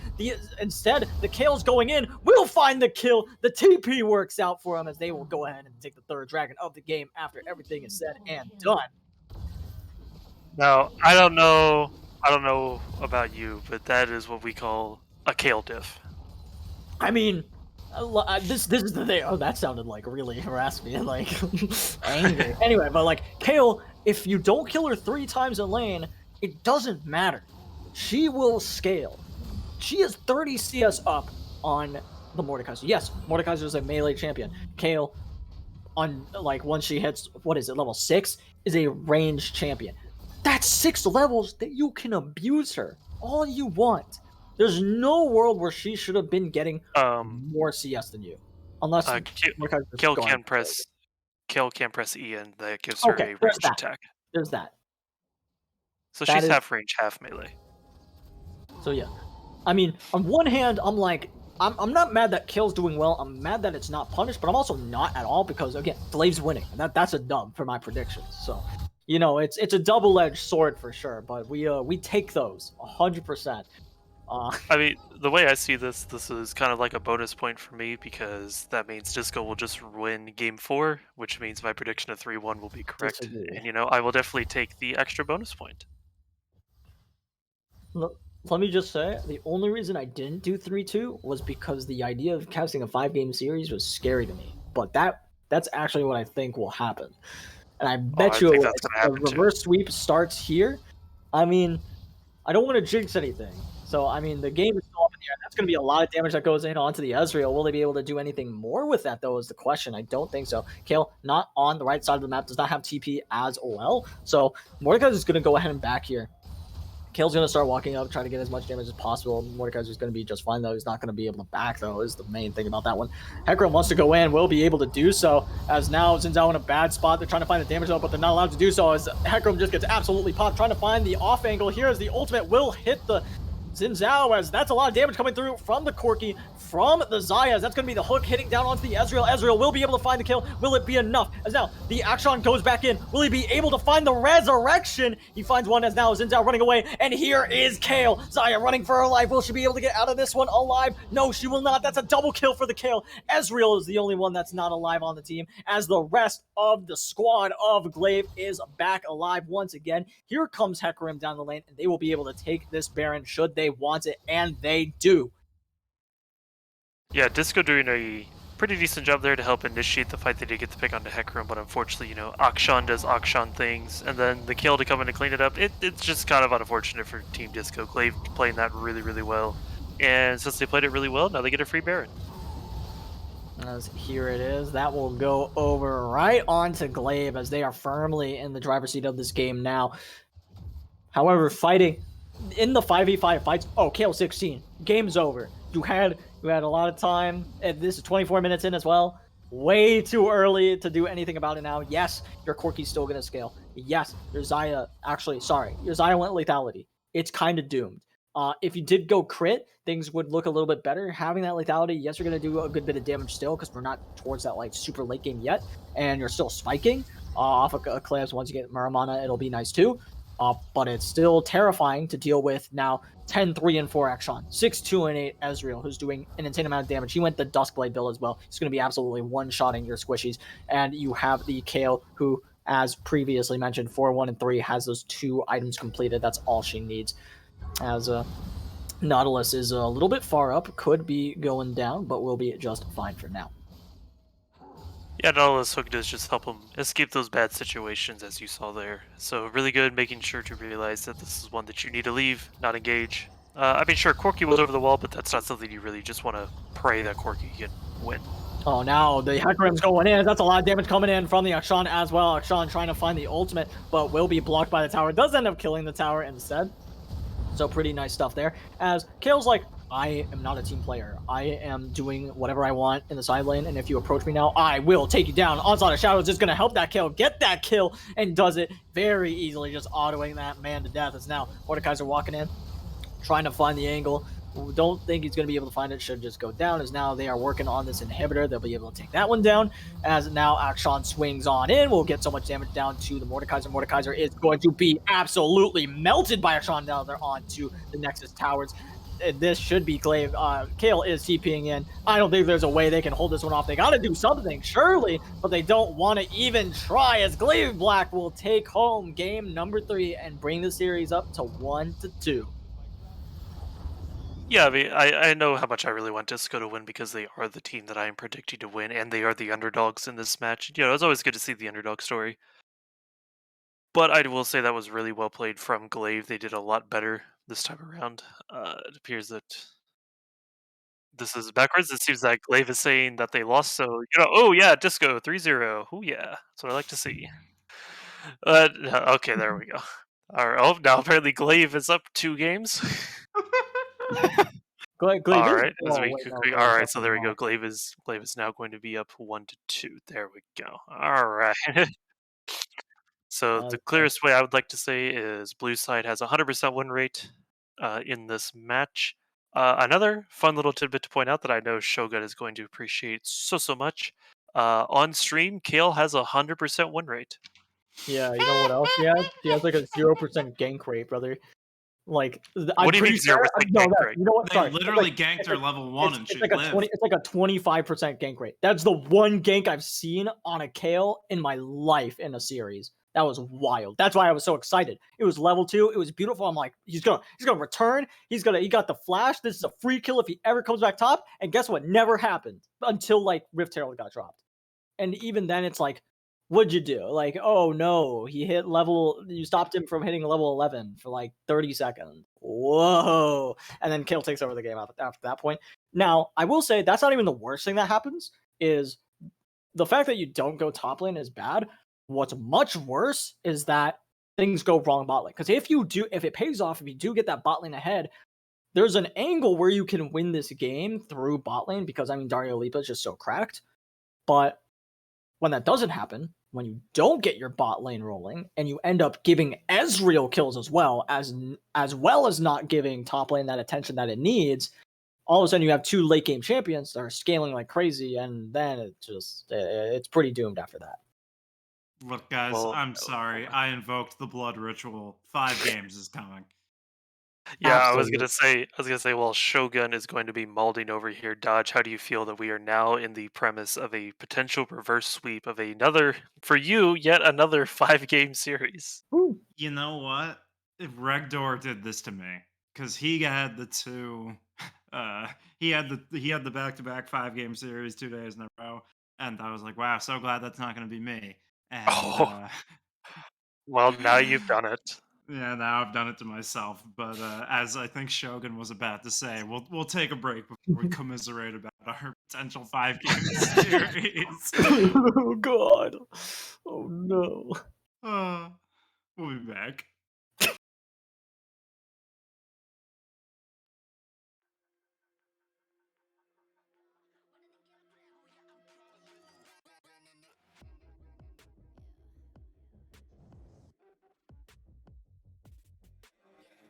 Instead, the Kale's going in, will find the kill. The TP works out for him, as they will go ahead and take the third Dragon of the game after everything is said and done. Now, I don't know about you, but that is what we call a Kayle diff. I mean, this is the thing. Oh, that sounded like really harassed me, like angry. Anyway, but like Kayle, if you don't kill her 3 times in lane, it doesn't matter. She will scale. She is 30 CS up on the Mordekaiser. Yes, Mordekaiser is a melee champion. Kayle, on like once she hits, what is it, level 6, is a range champion. That's 6 levels that you can abuse her all you want. There's no world where she should have been getting more CS than you, unless Kayle can press E, and that gives her a range attack. There's that. So she's half range, half melee. So yeah, I mean, on one hand, I'm like, I'm not mad that Kayle's doing well. I'm mad that it's not punished, but I'm also not at all, because again, GLV's winning, and that's a dub for my predictions. So, you know, it's a double-edged sword for sure, but we take those 100%. I mean, the way I see this is kind of like a bonus point for me, because that means Disco will just win Game 4, which means my prediction of 3-1 will be correct. And, you know, I will definitely take the extra bonus point. Look, let me just say, the only reason I didn't do 3-2 was because the idea of casting a 5-game series was scary to me. But that's actually what I think will happen. And I I bet you think that's gonna a happen too. reverse sweep starts here. I mean, I don't want to jinx anything. So, I mean, the game is still up in the air. That's going to be a lot of damage that goes in onto the Ezreal. Will they be able to do anything more with that, though, is the question. I don't think so. Kale, not on the right side of the map, does not have TP as well. So, Mordekaiser is going to go ahead and back here. Kale's going to start walking up, trying to get as much damage as possible. Mordekaiser's going to be just fine, though. He's not going to be able to back, though, is the main thing about that one. Hecarim wants to go in, will be able to do so, as now Xin Zhao in a bad spot. They're trying to find the damage, though, but they're not allowed to do so, as Hecarim just gets absolutely popped, trying to find the off angle here, as the ultimate will hit the Xin Zhao, as that's a lot of damage coming through from the Corki, from the Zayas. That's going to be the hook hitting down onto the Ezreal. Ezreal will be able to find the kill. Will it be enough? As now the Akshan goes back in. Will he be able to find the resurrection? He finds one, as now Xin Zhao running away. And here is Kale. Zaya running for her life. Will she be able to get out of this one alive? No, she will not. That's a double kill for the Kale. Ezreal is the only one that's not alive on the team, as the rest of the squad of GLV is back alive once again. Here comes Hecarim down the lane, and they will be able to take this Baron should they want it, and they do. Yeah, Disco doing a pretty decent job there to help initiate the fight. They did get the pick onto Hecarim, but unfortunately, Akshan does Akshan things, and then the kill to come in and clean it up. It's just kind of unfortunate for Team Disco. GLV playing that really, really well. And since they played it really well, now they get a free Baron. As here it is, that will go over right onto GLV, as they are firmly in the driver's seat of this game now. However, fighting in the 5v5 fights, Kale 16, game's over. You had a lot of time, and this is 24 minutes in as well. Way too early to do anything about it now. Yes, your Corki's still gonna scale. Yes, your Zaya, your Zaya went lethality. It's kind of doomed. If you did go crit, things would look a little bit better. Having that lethality, yes, you're going to do a good bit of damage still, because we're not towards that like super late game yet, and you're still spiking off of Eclipse. Once you get Muramana, it'll be nice too. But it's still terrifying to deal with now. 10, 3, and 4 Akshan, 6, 2, and 8 Ezreal, who's doing an insane amount of damage. He went the Duskblade build as well. He's going to be absolutely one-shotting your squishies. And you have the Kale, who, as previously mentioned, 4, 1, and 3 has those 2 items completed. That's all she needs. As Nautilus is a little bit far up, could be going down, but will be just fine for now. Yeah, Nautilus hook does just help him escape those bad situations, as you saw there. So really good, making sure to realize that this is one that you need to leave, not engage. I mean, sure, Corki was over the wall, but that's not something you really just want to pray that Corki can win. Oh, now the Hecarim's going in. That's a lot of damage coming in from the Akshan as well. Akshan trying to find the ultimate, but will be blocked by the tower. Does end up killing the tower instead. So pretty nice stuff there. As Kale's like, I am not a team player. I am doing whatever I want in the side lane, and if you approach me now, I will take you down. Onslaught of Shadows is going to help that Kale get that kill, and does it very easily, just autoing that man to death. As now Mordekaiser walking in, trying to find the angle. Don't think he's going to be able to find it. Should just go down, as now they are working on this inhibitor. They'll be able to take that one down, as now Akshan swings on in. We'll get so much damage down to the Mordekaiser. Mordekaiser is going to be absolutely melted by Akshan. Now they're on to the Nexus Towers. This should be GLV. Kale is TPing in. I don't think there's a way they can hold this one off. They got to do something, surely, but they don't want to even try, as GLV Black will take home game number 3 and bring the series up to 1-2. Yeah, I mean, I know how much I really want Disco to win, because they are the team that I am predicting to win, and they are the underdogs in this match. It's always good to see the underdog story. But I will say that was really well played from GLV. They did a lot better this time around. It appears that this is backwards. It seems like GLV is saying that they lost, so, oh yeah, Disco 3-0. Oh yeah, that's what I like to see. Okay, there we go. All right, now apparently GLV is up 2 games. GLV All is- right, oh, wait, no, GLV all right. is So there we go. not. GLV is now going to be up 1-2. There we go. All right. So the Okay. clearest way I would like to say is blue side has 100% win rate in this match. Another fun little tidbit to point out that I know Shogun is going to appreciate so much. On stream, Kale has 100% win rate. Yeah, you know what else he has? He has like a 0% gank rate, brother. Like, I'm What do you mean pretty sure. 0% No, gank no, rate? you know what? They Sorry, literally ganked it's her like- level 1 and it's she like a lived. 20. It's like a 25% gank rate. That's the one gank I've seen on a Kale in my life in a series. That was wild. That's why I was so excited. It was level 2. It was beautiful. I'm like, he's gonna return. He got the flash. This is a free kill if he ever comes back top. And guess what? Never happened until like Rift Herald got dropped. And even then, it's like, what'd you do? Like, oh no, you stopped him from hitting level 11 for like 30 seconds. Whoa. And then Kill takes over the game after that point. Now, I will say that's not even the worst thing that happens, is the fact that you don't go top lane is bad. What's much worse is that things go wrong bot lane. Because if it pays off, if you do get that bot lane ahead, there's an angle where you can win this game through bot lane, because I mean Dario Lipa is just so cracked. But when that doesn't happen, when you don't get your bot lane rolling, and you end up giving Ezreal kills as well as not giving top lane that attention that it needs, all of a sudden you have two late game champions that are scaling like crazy, and then it's pretty doomed after that. Look, guys, Well, I'm sorry. I invoked the blood ritual. 5 games is coming. Yeah, Absolutely. I was gonna say, well, Shogun is going to be mauling over here. Dodge, how do you feel that we are now in the premise of a potential reverse sweep of another, for you, yet another 5-game series? Woo. You know what? If Regdor did this to me, because he had the two, he had the back-to-back 5-game series 2 days in a row, and I was like, wow, so glad that's not going to be me. And Oh, well, now you've done it. yeah, now I've done it to myself. But as I think Shogun was about to say, we'll take a break before we commiserate about our potential 5-game series. Oh god. Oh no. Uh, we'll be back.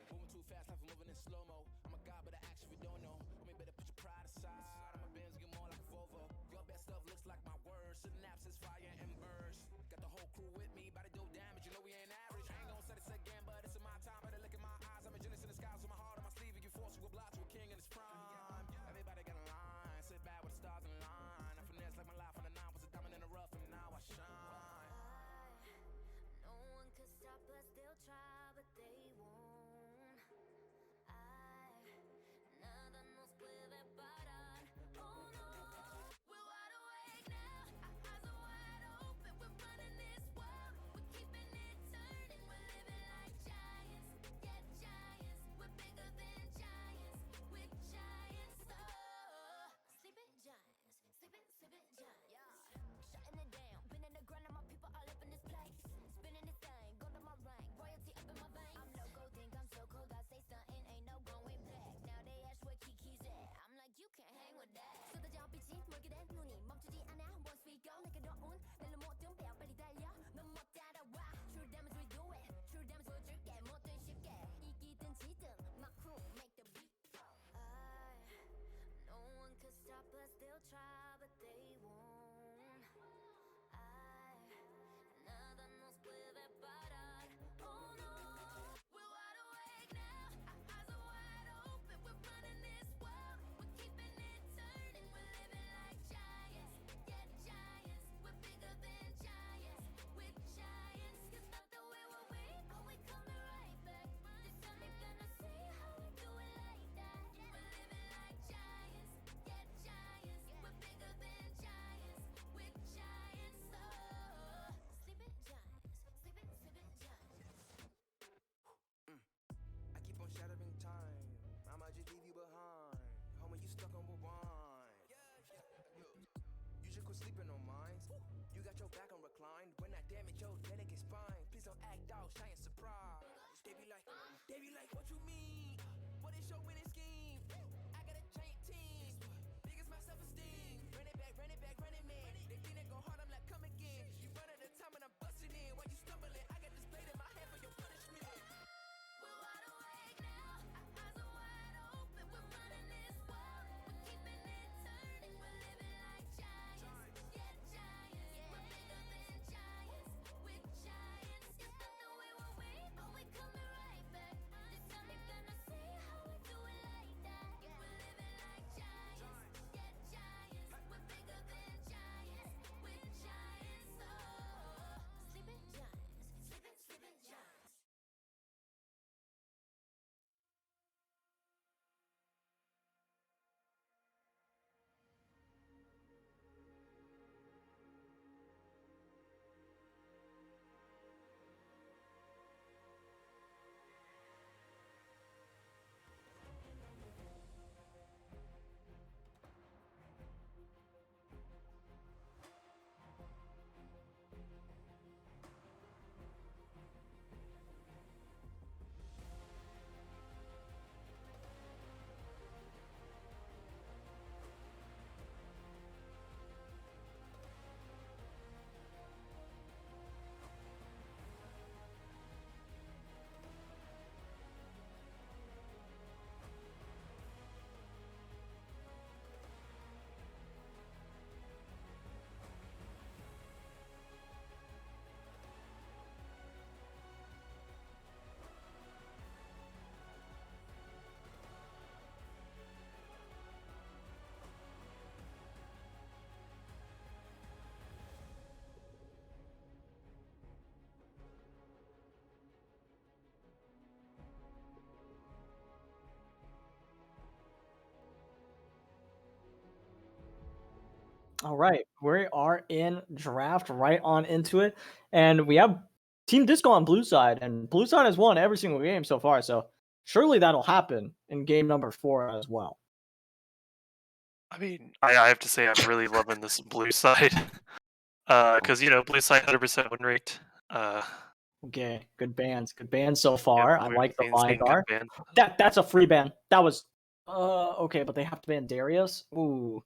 Moving too fast, life moving in slow mo. I'm a god, but I actually don't know. Homie, better put your pride aside. I'm a Benz, get more like a Volvo. Your best stuff looks like my words. Synapses, fire, and burst. Got the whole crew with me, body do damage. You know we ain't average. I ain't gonna say this again, but it's in my time. Better look in my eyes. I'm a genius in the skies with my heart on my sleeve. You force, you will block to a king in his prime. Everybody got a line. Sit back with the stars in line. I finesse like my life on the 9 was a diamond in the rough, and now I shine. No one could stop us, they'll try, but they won't. Nada nos puede parar. Oh no, we're wide awake now. Our eyes are wide open. We're running this world. We're keeping it turning. We're living like giants. Yeah, giants. We're bigger than giants. We're giants. Oh, sleeping giants. Sleeping giants. Yeah, shutting it down. Been in the grind, and my people all up in this place. Spinning this thing, go to my rank. Royalty up in my veins. I'm loco, think I'm so cold. I say stunting, ain't no going back. Now they ask where Kiki's at. I'm like, you can't hang with that. 쏟아져 빛이 멀게 된 눈이 멈추지 않아. Once we go, 내게 넣은 내를 모든 뼈 빨리 달려. 넌 못 따라와. True damage we do it. True damage 보여줄게. 뭐든 쉽게. 이기든 지든 my crew make the beat. No one could stop us. They'll try, but they won't. Nada nos puede parar. Oh no, we're wide awake now. Our eyes are wide open. We're running this world. We're keeping it turning. We're living like giants. Yeah, giants. We're bigger than giants. We're giants. You thought that we were weak, but we coming right back. This time you're gonna see how we do it like that. We're living like giants. Yeah, giants. We're bigger than giants. We're giants. Oh, sleeping giants. Sleeping giants. I keep on shattering time. I might just leave you behind. Homie, you stuck on rewind. You should quit sleeping on mine. You got your back on recline. When I damage your delicate spine, please don't act out, shy and surprise. They be like, what you mean? What is your winning scheme? I got a giant team. Biggest my self-esteem. Run it back, running man. They think they go hard, I'm like, come again. You run out of time and I'm busting in. While you stumbling, I got this blade in my hand for your punishment. We're wide awake now. Our eyes are wide open. We're running this world. We're keeping it turning. We're living like giants. Yeah, giants. We're bigger than giants. We're giants. You thought that we were weak, All right, we are in draft right on into it, and we have Team Disco on blue side, and blue side has won every single game so far. So surely that'll happen in game number 4 as well. I mean, I have to say I'm really loving this blue side. Because blue side 100% win rate. Okay, good bands so Yeah, far. I we've like the been seeing good Vigar. ban. That's a free ban. That was okay, but they have to ban Darius. Ooh.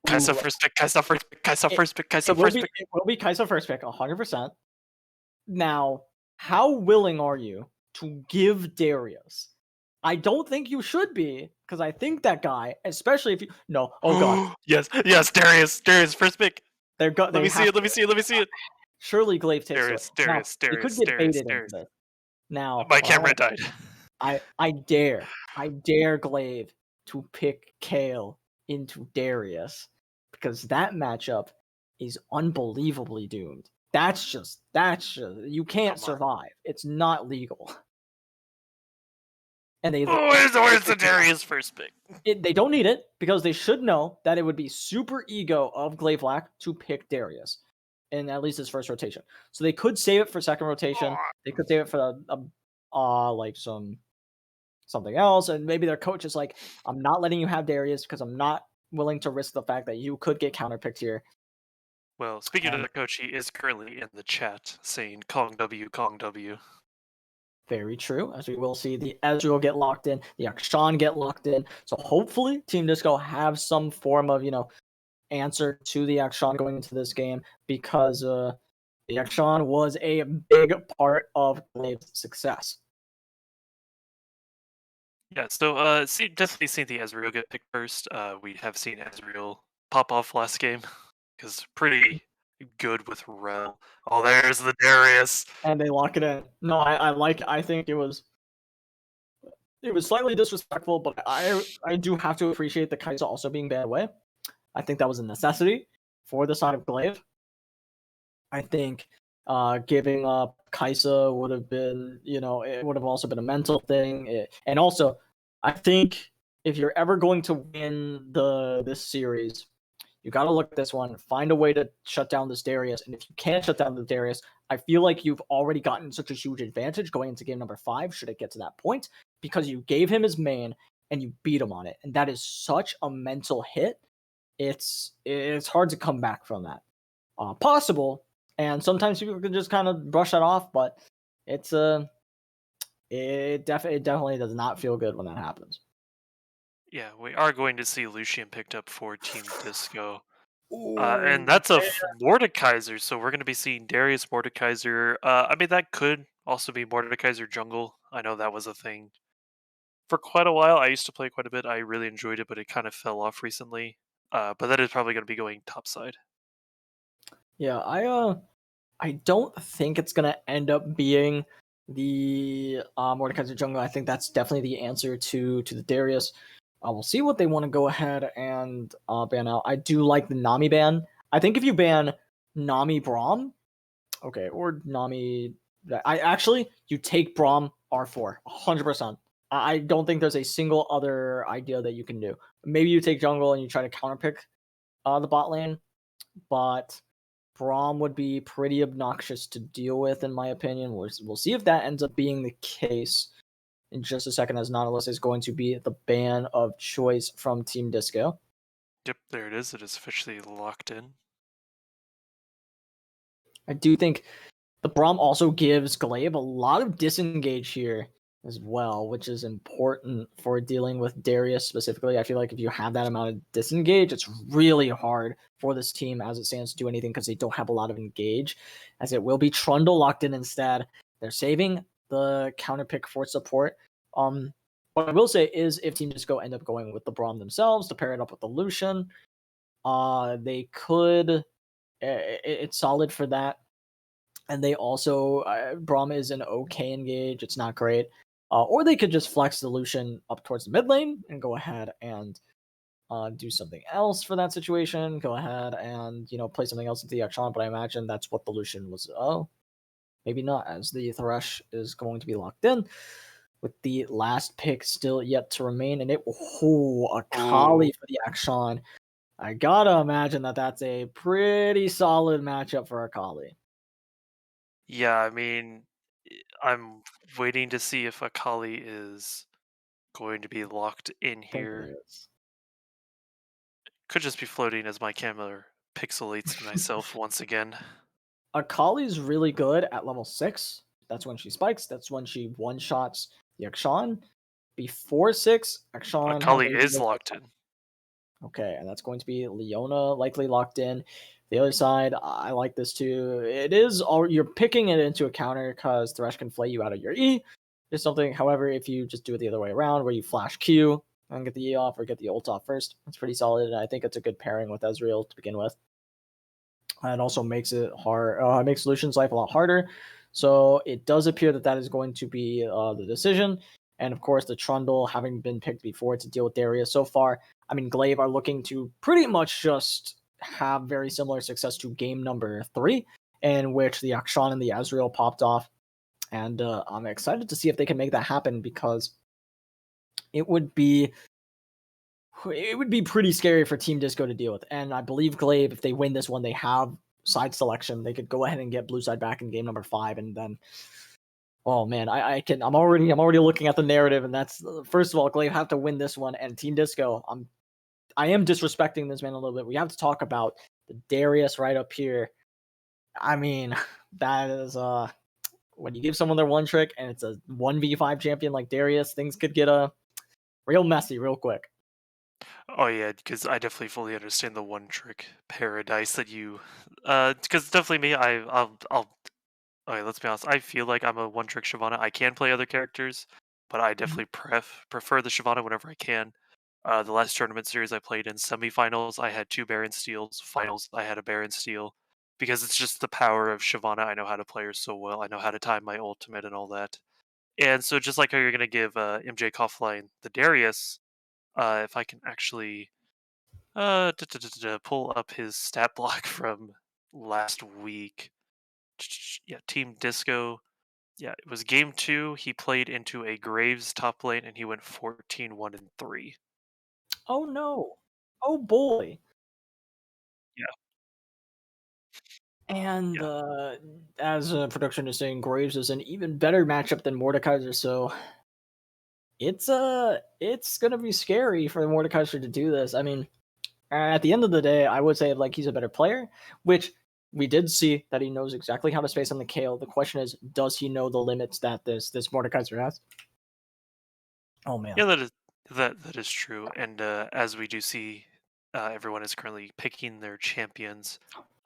Kaisa Ooh. first pick, Kaisa first pick, Kaisa It- first pick, Kaisa It will first be pick. it will be Kai'Sa first pick, 100%. Now, how willing are you to give Darius? I don't think you should be, because I think that guy, especially if you no, oh god, Yes, Darius first pick. they Let me see have it, let me see it, let me see it. surely Glaive takes it. Now Darius, they could Darius, get Darius, baited into Darius. this. Now, My what I camera want died. I dare Glaive to pick Kale into Darius because that matchup is unbelievably doomed. That's just you can't Come on. survive. It's not legal. And they Where's the Darius first pick? they don't need it because they should know that it would be super ego of Glaive Black to pick Darius in at least his first rotation. So they could save it for second rotation. They could save it for like something else, and maybe their coach is like, I'm not letting you have Darius because I'm not willing to risk the fact that you could get counterpicked here. Well, speaking of And the coach, he is currently in the chat saying Kong W, Kong W. very true, as we will see the Ezreal get locked in, the Akshan get locked in. So hopefully Team Disco have some form of, answer to the Akshan going into this game because the Akshan was a big part of Glaive's success. Yeah, so definitely seen the Ezreal get picked first. We have seen Ezreal pop off last game because pretty good with Rel. Oh, there's the Darius. And they lock it in. No, I think it was slightly disrespectful, but I do have to appreciate the Kai'Sa also being banned away. I think that was a necessity for the side of Glaive. I think giving up Kai'Sa would have been, it would have also been a mental thing. And also, I think if you're ever going to win this series, you got to look at this one, find a way to shut down this Darius. And if you can't shut down the Darius, I feel like you've already gotten such a huge advantage going into game number 5, should it get to that point, because you gave him his main and you beat him on it. And that is such a mental hit. It's hard to come back from that. Possible, and sometimes people can just kind of brush that off, but it definitely does not feel good when that happens. Yeah, we are going to see Lucian picked up for Team Disco. And Ooh, that's a Mordekaiser, so we're going to be seeing Darius Mordekaiser. I mean, that could also be Mordekaiser jungle. I know that was a thing for quite a while. I used to play quite a bit. I really enjoyed it, but it kind of fell off recently. But that is probably going to be going topside. yeah, I don't think it's gonna end up being the Mordekaiser jungle. I think that's definitely the answer to the Darius. We'll see what they want to go ahead and ban out. I do like the Nami ban. I think if you ban Nami Braum, okay, or Nami, you take Braum R4, 100%. I don't think there's a single other idea that you can do. Maybe you take jungle and you try to counterpick the bot lane, but Braum would be pretty obnoxious to deal with, in my opinion. We'll see if that ends up being the case in just a second, as Nautilus is going to be the ban of choice from Team Disco. Yep, there it is. It is officially locked in. I do think the Braum also gives Glaive a lot of disengage here as well, which is important for dealing with Darius specifically. I feel like if you have that amount of disengage, it's really hard for this team as it stands to do anything because they don't have a lot of engage, as it will be Trundle locked in instead. They're saving the counter pick for support. What I will say is if Team Disco end up going with the Braum themselves to pair it up with the Lucian, they could. It's solid for that. And they also, Braum is an okay engage. It's not great. Or they could just flex the Lucian up towards the mid lane and go ahead and do something else for that situation. Go ahead and, play something else into the Akshan, but I imagine that's what the Lucian was. Oh, maybe not, as the Thresh is going to be locked in with the last pick still yet to remain. And a Kali for the Akshan. I gotta imagine that that's a pretty solid matchup for Akali. Yeah, I mean, I'm waiting to see if Akali is going to be locked in I think it here. is. Could just be floating as my camera pixelates myself once again. Akali's really good at level 6. That's when she spikes. That's when she one shots the Akshan. Before 6, Akshan has a Akali little is bit of locked in. okay, and that's going to be Leona likely locked in. The other side, I like this too. It is all you're picking it into a counter because Thresh can flay you out of your E. There's something, however, if you just do it the other way around, where you flash Q and get the E off or get the ult off first, it's pretty solid. And I think it's a good pairing with Ezreal to begin with. It also makes it hard. Makes Solution's life a lot harder. So it does appear that that is going to be the decision. And of course, the Trundle having been picked before to deal with Darius so far. I mean, Glaive are looking to pretty much just have very similar success to game number 3, in which the Akshan and the Ezreal popped off. And I'm excited to see if they can make that happen because it would be pretty scary for Team Disco to deal with. And I believe Glaive, if they win this one, they have side selection. They could go ahead and get blue side back in game number 5, and then oh man, I'm already looking at the narrative, and that's first of all, Glaive have to win this one, and Team Disco, I am disrespecting this man a little bit. We have to talk about the Darius right up here. I mean, that is when you give someone their one trick and it's a 1v5 champion like Darius, things could get real messy real quick. Oh yeah, because I definitely fully understand the one trick paradise that you, because definitely me, I'll. Okay, let's be honest. I feel like I'm a one trick Shyvana. I can play other characters, but I definitely prefer the Shyvana whenever I can. The last tournament series I played in semifinals, I had 2 Baron steals. Finals, I had a Baron steal because it's just the power of Shyvana. I know how to play her so well. I know how to time my ultimate and all that. And so, just like how you're gonna give MJ Coughlin the Darius, if I can actually pull up his stat block from last week. Yeah, Team Disco. Yeah, it was game 2. He played into a Graves top lane and he went 14-1-3. Oh no. Oh boy. Yeah, And yeah. as production is saying, Graves is an even better matchup than Mordekaiser, so it's gonna be scary for Mordekaiser to do this. I mean, at the end of the day, I would say like he's a better player, which we did see that he knows exactly how to space on the Kale. The question is, does he know the limits that this Mordekaiser has? Oh man. Yeah, that is true. And as we do see, everyone is currently picking their champions.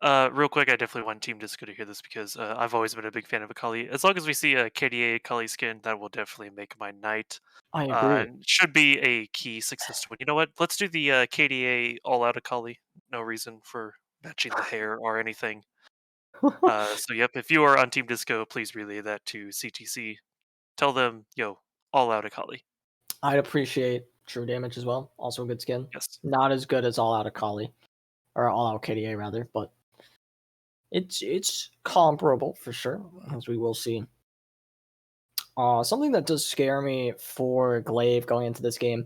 Real quick, I definitely want Team Disco to hear this because I've always been a big fan of Akali. As long as we see a KDA Akali skin, that will definitely make my night. I agree. And should be a key success to win. You know what? Let's do the KDA all out Akali. No reason for matching the hair or anything. So yep, if you are on Team Disco, please relay that to CTC. Tell them, yo, all out Akali. I'd appreciate True Damage as well. Also a good skin. Yes. Not as good as All Out Akali. Or All Out KDA rather, but it's comparable for sure, as we will see. Something that does scare me for Glaive going into this game,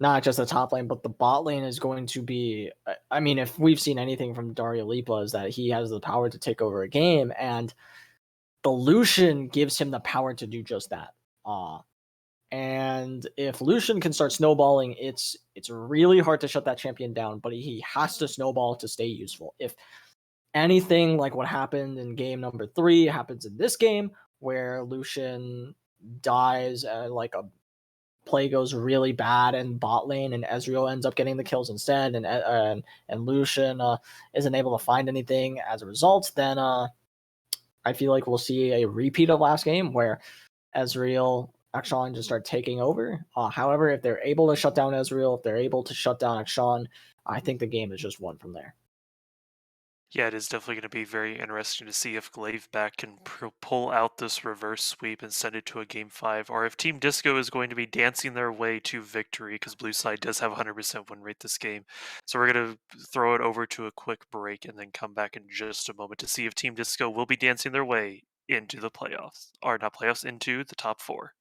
not just the top lane, but the bot lane is going to be. I mean, if we've seen anything from Dario Lipa, is that he has the power to take over a game, and the Lucian gives him the power to do just that. And if Lucian can start snowballing, it's really hard to shut that champion down, but he has to snowball to stay useful. If anything like what happened in game number 3 happens in this game, where Lucian dies, like a play goes really bad in bot lane, and Ezreal ends up getting the kills instead, and Lucian isn't able to find anything as a result, then I feel like we'll see a repeat of last game where Ezreal Akshan just start taking over. However, if they're able to shut down Ezreal, if they're able to shut down Akshan, I think the game is just won from there. Yeah, it is definitely going to be very interesting to see if Glaveback can pull out this reverse sweep and send it to a game 5, or if Team Disco is going to be dancing their way to victory because Blue Side does have 100% win rate this game. So we're going to throw it over to a quick break and then come back in just a moment to see if Team Disco will be dancing their way into the playoffs, or not playoffs, into the top 4.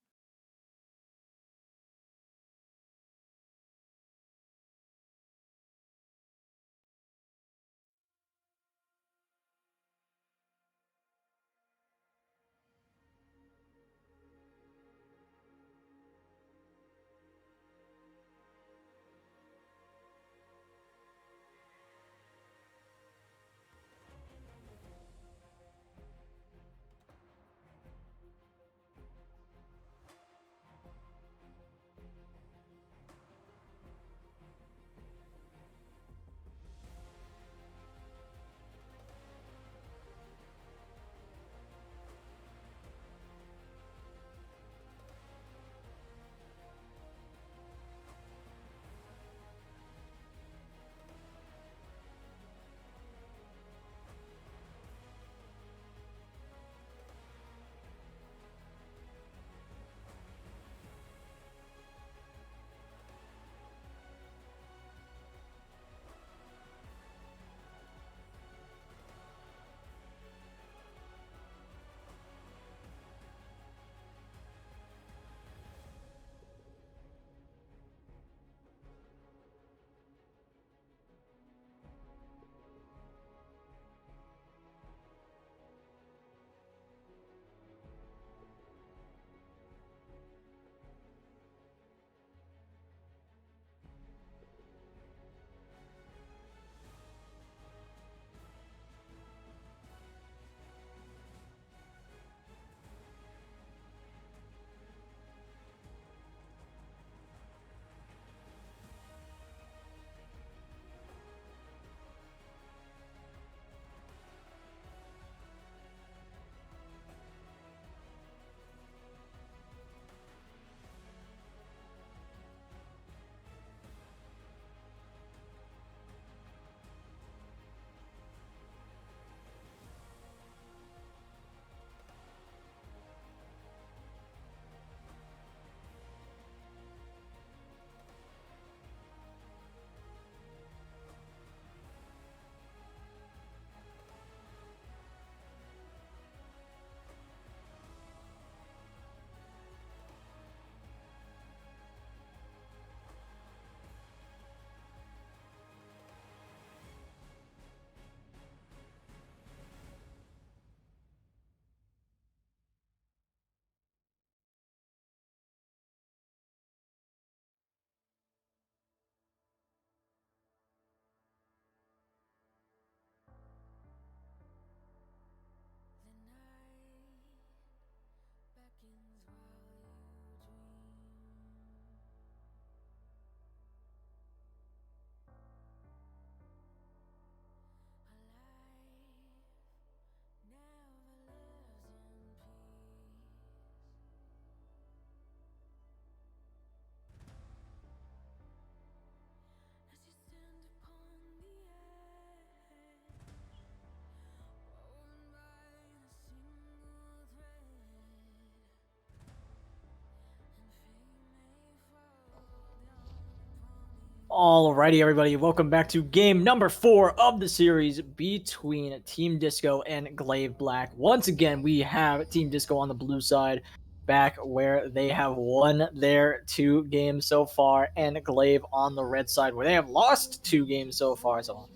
Alrighty, everybody, welcome back to game number 4 of the series between Team Disco and GLV Black. Once again, we have Team Disco on the blue side, back where they have won their 2 games so far, and GLV on the red side, where they have lost 2 games so far. So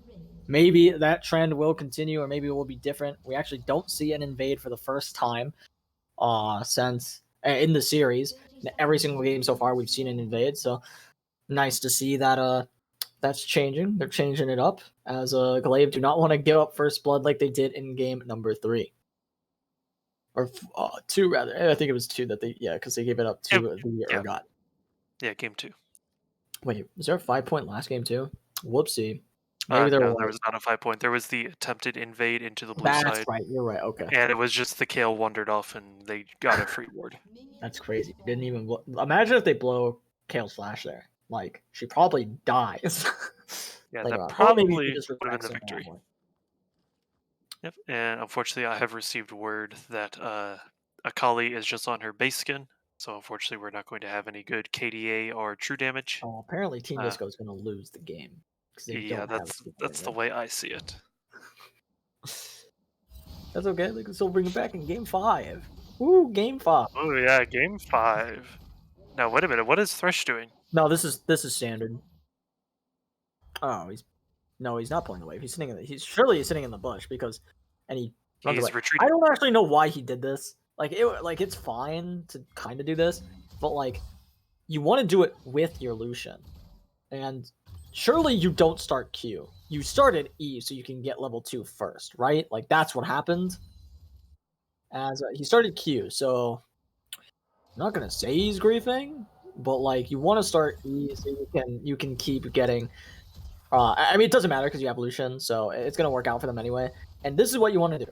maybe that trend will continue, or maybe it will be different. We actually don't see an invade for the first time since in the series. In every single game so far, we've seen an invade, so nice to see that that's changing. They're changing it up as GLV do not want to give up first blood like they did in game number 3. Or 2 rather. I think it was 2 that because they gave it up to the Urgot. Yeah, game 2. Wait, was there a 5-point last game too? Whoopsie. Maybe there No, was. there was not a 5-point. There was the attempted invade into the blue That's side. right. You're right. Okay. And it was just the Kale wandered off and they got a free ward. That's crazy. Didn't even imagine if they blow Kale's flash there. Like, she probably dies. Yeah, Later that on. Or probably maybe would she just have been relaxes the on that victory. one. Yep, and unfortunately I have received word that Akali is just on her base skin, so unfortunately we're not going to have any good KDA or true damage. Oh, apparently Team Disco is going to lose the game. They Yeah, don't have that's the way I see it. That's okay. They can still bring it back in game 5. Woo, game 5. Oh yeah, game 5. Now wait a minute, what is Thresh doing? No, this is standard. Oh, he's not pulling the wave. He's sitting in he's sitting in the bush because he runs He's away. retreating. I don't actually know why he did this. It's fine to kind of do this, but you want to do it with your Lucian. And surely you don't start Q. You started E so you can get level 2 first, right? Like that's what happened. As he started Q, so I'm not gonna say he's griefing, but you want to start E so you can keep getting. I mean, it doesn't matter because you have Lucian, so it's gonna work out for them anyway. And this is what you want to do.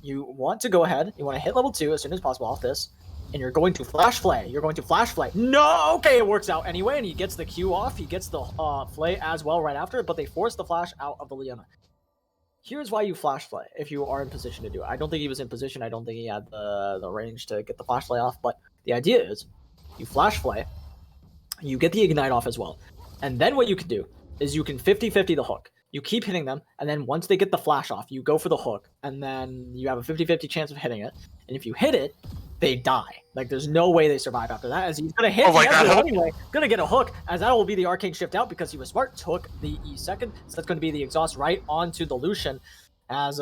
You want to go ahead. You want to hit level 2 as soon as possible off this, and you're going to flash flay. You're going to flash flay. No, okay, it works out anyway, and he gets the Q off. He gets the flay as well right after, but they force the flash out of the Leona. Here's why you flash flay if you are in position to do it. I don't think he was in position. I don't think he had the range to get the flash flay off, but the idea is you flash flay, you get the ignite off as well, and then what you can do is you can 50-50 the hook. You keep hitting them, and then once they get the flash off, you go for the hook, and then you have a 50-50 chance of hitting it. And if you hit it, they die. There's no way they survive after that, as he's going to hit anyway. Going to get a hook, as that will be the arcane shift out because he was smart, took the E second. So that's going to be the exhaust right onto the Lucian, as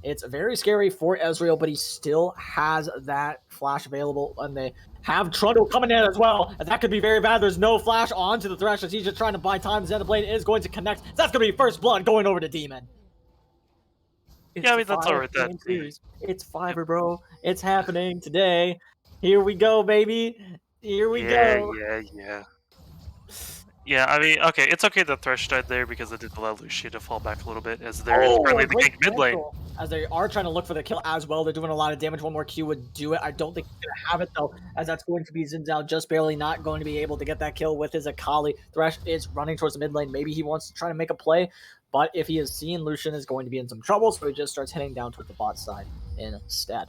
it's very scary for Ezreal, but he still has that flash available, and they have Trundle coming in as well, and that could be very bad. There's no flash onto the Thresh as he's just trying to buy time. Xenoblade is going to connect. That's going to be first blood going over to Demon. Yeah, I mean, that's alright. It's Fiverr, bro. It's happening today. Here we go, baby. Here we go. Yeah, I mean, okay, it's okay that Thresh died there because it did allow Lucia to fall back a little bit, as they're currently the gank mid lane. As they are trying to look for the kill as well. They're doing a lot of damage. One more Q would do it. I don't think he's going to have it, though, as that's going to be Xin Zhao just barely not going to be able to get that kill with his Akali. Thresh is running towards the mid lane. Maybe he wants to try to make a play, but if he is seen, Lucian is going to be in some trouble, so he just starts hitting down towards the bot side instead.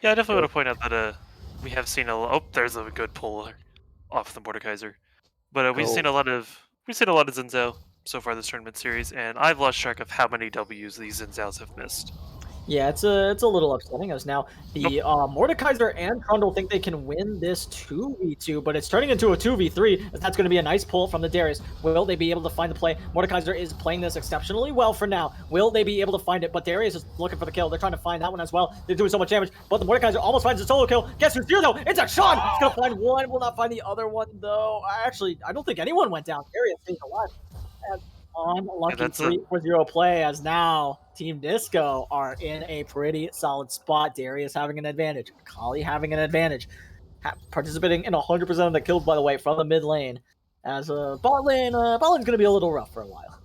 Yeah, I definitely want to point out that we have seen there's a good pull off the Mordekaiser. But we've seen a lot of Xin Zhao so far this tournament series, and I've lost track of how many W's these Xin Zhaos have missed. Yeah, it's a little upsetting as now the Mordekaiser and Trundle think they can win this 2v2, but it's turning into a 2v3, as that's going to be a nice pull from the Darius. Will they be able to find the play? Mordekaiser is playing this exceptionally well for now. Will they be able to find it? But Darius is looking for the kill. They're trying to find that one as well. They're doing so much damage, but the Mordekaiser almost finds a solo kill. Guess who's here, though? It's a Sean! He's going to find one, will not find the other one, though. I don't think anyone went down. Darius stays alive. Unlucky 3-4-0 play, as now Team Disco are in a pretty solid spot. Darius having an advantage. Akali having an advantage. Participating in 100% of the kills, by the way, from the mid lane. As bot lane's going to be a little rough for a while.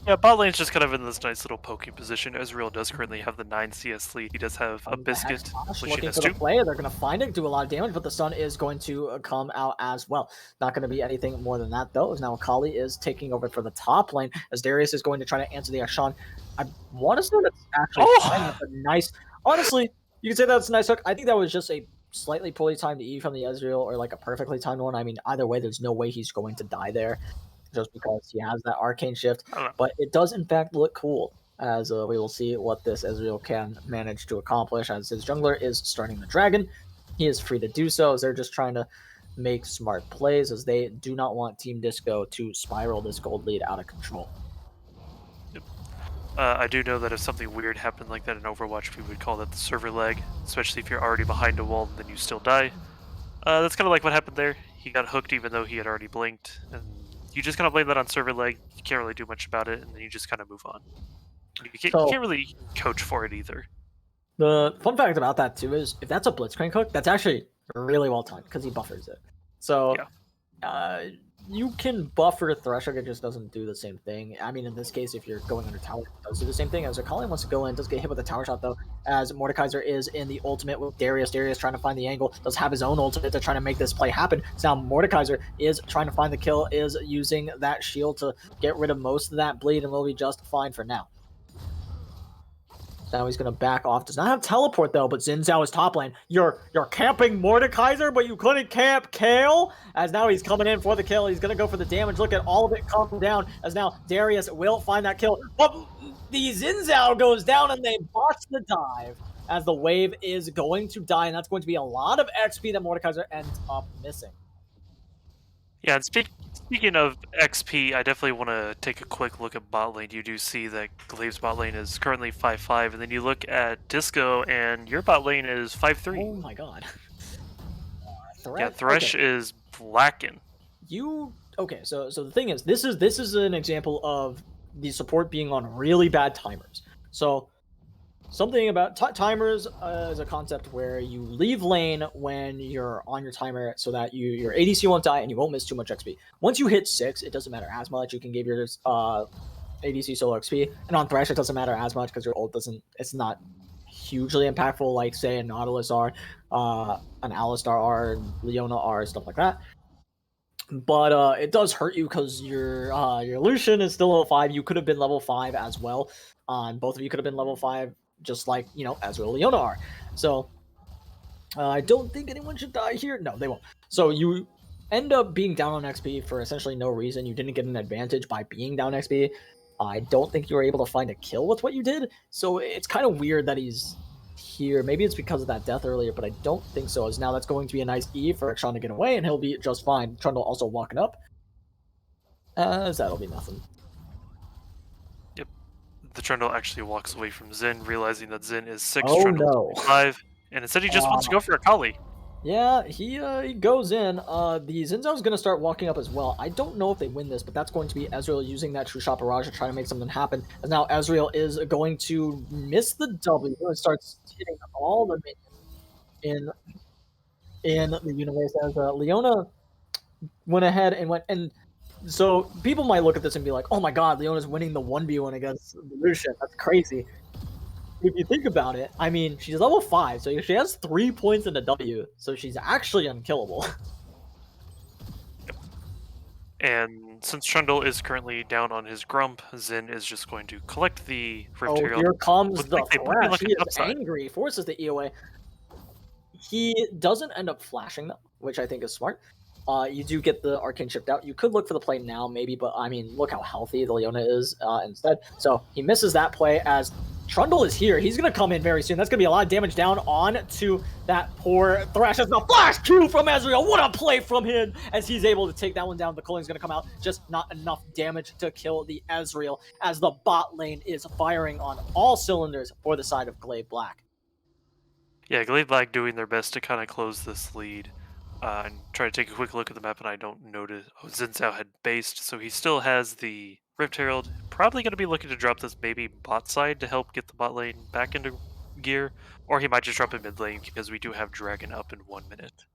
Yeah, bot lane's just kind of in this nice little poking position. Ezreal does currently have the 9 CS lead. He does have a biscuit. Looking for the play. They're going to find it, do a lot of damage, but the sun is going to come out as well. Not going to be anything more than that, though, as now Akali is taking over for the top lane, as Darius is going to try to answer the Ashan. I want to say that's actually fine. That's a nice... Honestly, you can say that's a nice hook. I think that was just a slightly poorly timed E from the Ezreal or like a perfectly timed one. I mean, either way, there's no way he's going to die there just because he has that arcane shift. I don't know. But it does, in fact, look cool as we will see what this Ezreal can manage to accomplish as his jungler is starting the dragon. He is free to do so as they're just trying to make smart plays as they do not want Team Disco to spiral this gold lead out of control. I do know that if something weird happened like that in Overwatch, we would call that the server lag, especially if you're already behind a wall and then you still die. That's kind of like what happened there. He got hooked even though he had already blinked, and you just kind of blame that on server lag. You can't really do much about it, and then you just kind of move on. You can't really coach for it either. The fun fact about that too is if that's a blitzcrank hook, that's actually really well timed because he buffers it. So you can buffer Thresh hook, it just doesn't do the same thing. I mean, in this case, if you're going under tower, it does do the same thing. As Akali wants to go in, does get hit with a tower shot though, as Mordekaiser is in the ultimate with Darius. Darius trying to find the angle, does have his own ultimate to try to make this play happen. So now Mordekaiser is trying to find the kill, is using that shield to get rid of most of that bleed, and will be just fine for now. Now he's going to back off. Does not have teleport, though, but Xin Zhao is top lane. You're camping Mordekaiser, but you couldn't camp Kale? As now he's coming in for the kill. He's going to go for the damage. Look at all of it come down, as now Darius will find that kill. But the Xin Zhao goes down, and they botch the dive, as the wave is going to die, and that's going to be a lot of XP that Mordekaiser ends up missing. Yeah, and speaking of XP, I definitely want to take a quick look at bot lane. You do see that GLV's bot lane is currently 5-5, and then you look at Disco, and your bot lane is 5-3. Oh my god. Thresh is blacking. Okay, so the thing is, this is an example of the support being on really bad timers. So something about timers is a concept where you leave lane when you're on your timer so that your ADC won't die and you won't miss too much XP. Once you hit 6, it doesn't matter as much. You can give your ADC solo XP, and on Thresh it doesn't matter as much because your ult it's not hugely impactful like say a Nautilus R, an Alistar R, and Leona R, stuff like that. But it does hurt you because your Lucian is still level 5. You could have been level 5 as well. Both of you could have been level 5. Just like, Ezreal Leona are. So, I don't think anyone should die here. No, they won't. So, you end up being down on XP for essentially no reason. You didn't get an advantage by being down XP. I don't think you were able to find a kill with what you did. So, it's kind of weird that he's here. Maybe it's because of that death earlier, but I don't think so. As now that's going to be a nice E for Akshan to get away, and he'll be just fine. Trundle also walking up. As that'll be nothing. The Trundle actually walks away from Xin, realizing that Xin is 6, Oh, Trundle no. 5, and instead he just wants to go for Akali. Yeah, he goes in. The Xin Zhao's going to start walking up as well. I don't know if they win this, but that's going to be Ezreal using that True Shot Barrage to try to make something happen. And now Ezreal is going to miss the W and starts hitting all the minions in the universe as Leona went ahead and went and. So people might look at this and be like, "Oh my God, Leona's winning the 1v1 against Lucian. That's crazy." If you think about it, I mean, she's level 5, so she has 3 points in a W, so she's actually unkillable. And since Trundle is currently down on his grump, Xin is just going to collect the Rift Herald. Here comes the like flash. He is upside. angry, forces the E away. He doesn't end up flashing though, which I think is smart. You do get the arcane shipped out. You could look for the play now, maybe, but I mean, look how healthy the Leona is instead. So he misses that play as Trundle is here. He's going to come in very soon. That's going to be a lot of damage down on to that poor Thresh. As the flash Q from Ezreal. What a play from him as he's able to take that one down. The Culling's going to come out. Just not enough damage to kill the Ezreal as the bot lane is firing on all cylinders for the side of GLV Black. Yeah, GLV Black doing their best to kind of close this lead. And try to take a quick look at the map, and I don't notice. Oh, Xin Zhao had based, so he still has the Rift Herald. Probably going to be looking to drop this maybe bot side to help get the bot lane back into gear, or he might just drop it mid lane because we do have Dragon up in 1 minute.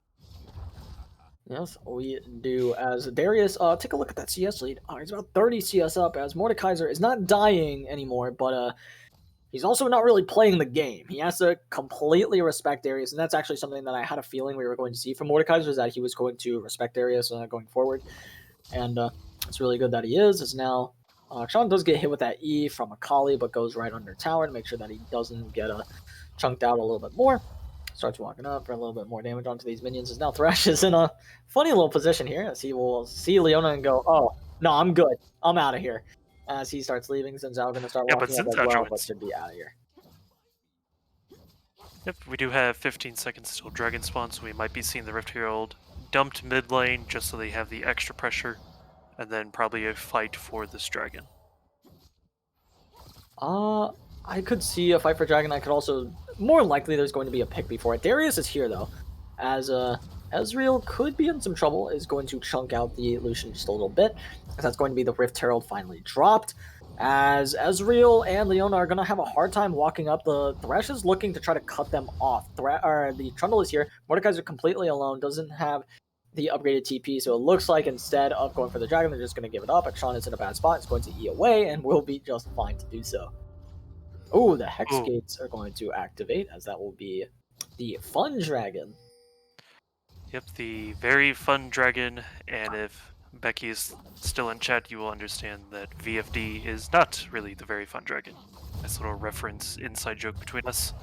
Yes, we do. As Darius, take a look at that CS lead. He's about 30 CS up, as Mordekaiser is not dying anymore, but he's also not really playing the game. He has to completely respect Darius, and that's actually something that I had a feeling we were going to see from Mordekaiser, is that he was going to respect Darius going forward. And it's really good that he is, as now Sean does get hit with that E from Akali, but goes right under tower to make sure that he doesn't get chunked out a little bit more. Starts walking up for a little bit more damage onto these minions. As now Thresh is in a funny little position here, as he will see Leona and go, "Oh no, I'm good. I'm out of here." As he starts leaving, Zinzao going to start Yeah, but walking up as Zinzao well, but joins. should be out of here. Yep, we do have 15 seconds till Dragon spawn, so we might be seeing the Rift Herald dumped mid lane just so they have the extra pressure, and then probably a fight for this dragon. I could see a fight for Dragon. I could also, more likely, there's going to be a pick before it. Darius is here though, as Ezreal could be in some trouble. Is going to chunk out the Lucian just a little bit, as that's going to be the Rift Herald finally dropped. As Ezreal and Leona are going to have a hard time walking up. The Thresh is looking to try to cut them off. The Trundle is here. Mordekaiser completely alone, doesn't have the upgraded TP, so it looks like instead of going for the Dragon, they're just going to give it up. Akshan is in a bad spot. It's going to E away, and will be just fine to do so. Oh, the Hex Ooh. Gates are going to activate, as that will be the Fun Dragon. Yep, the very fun dragon, and if Becky is still in chat, you will understand that VFD is not really the very fun dragon. Nice little reference, inside joke between us.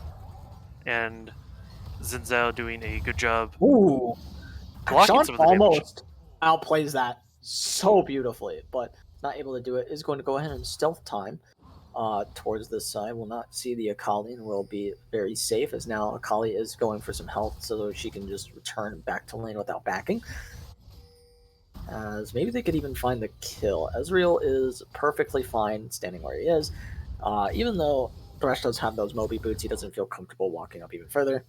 And Zinzao doing a good job Ooh, blocking Akshan some of the damage. almost outplays that so beautifully, but not able to do it. Is going to go ahead and stealth time towards this side. Will not see the Akali and will be very safe, as now Akali is going for some health so she can just return back to lane without backing. As maybe they could even find the kill. Ezreal is perfectly fine standing where he is. Even though Thresh does have those Moby boots, he doesn't feel comfortable walking up even further.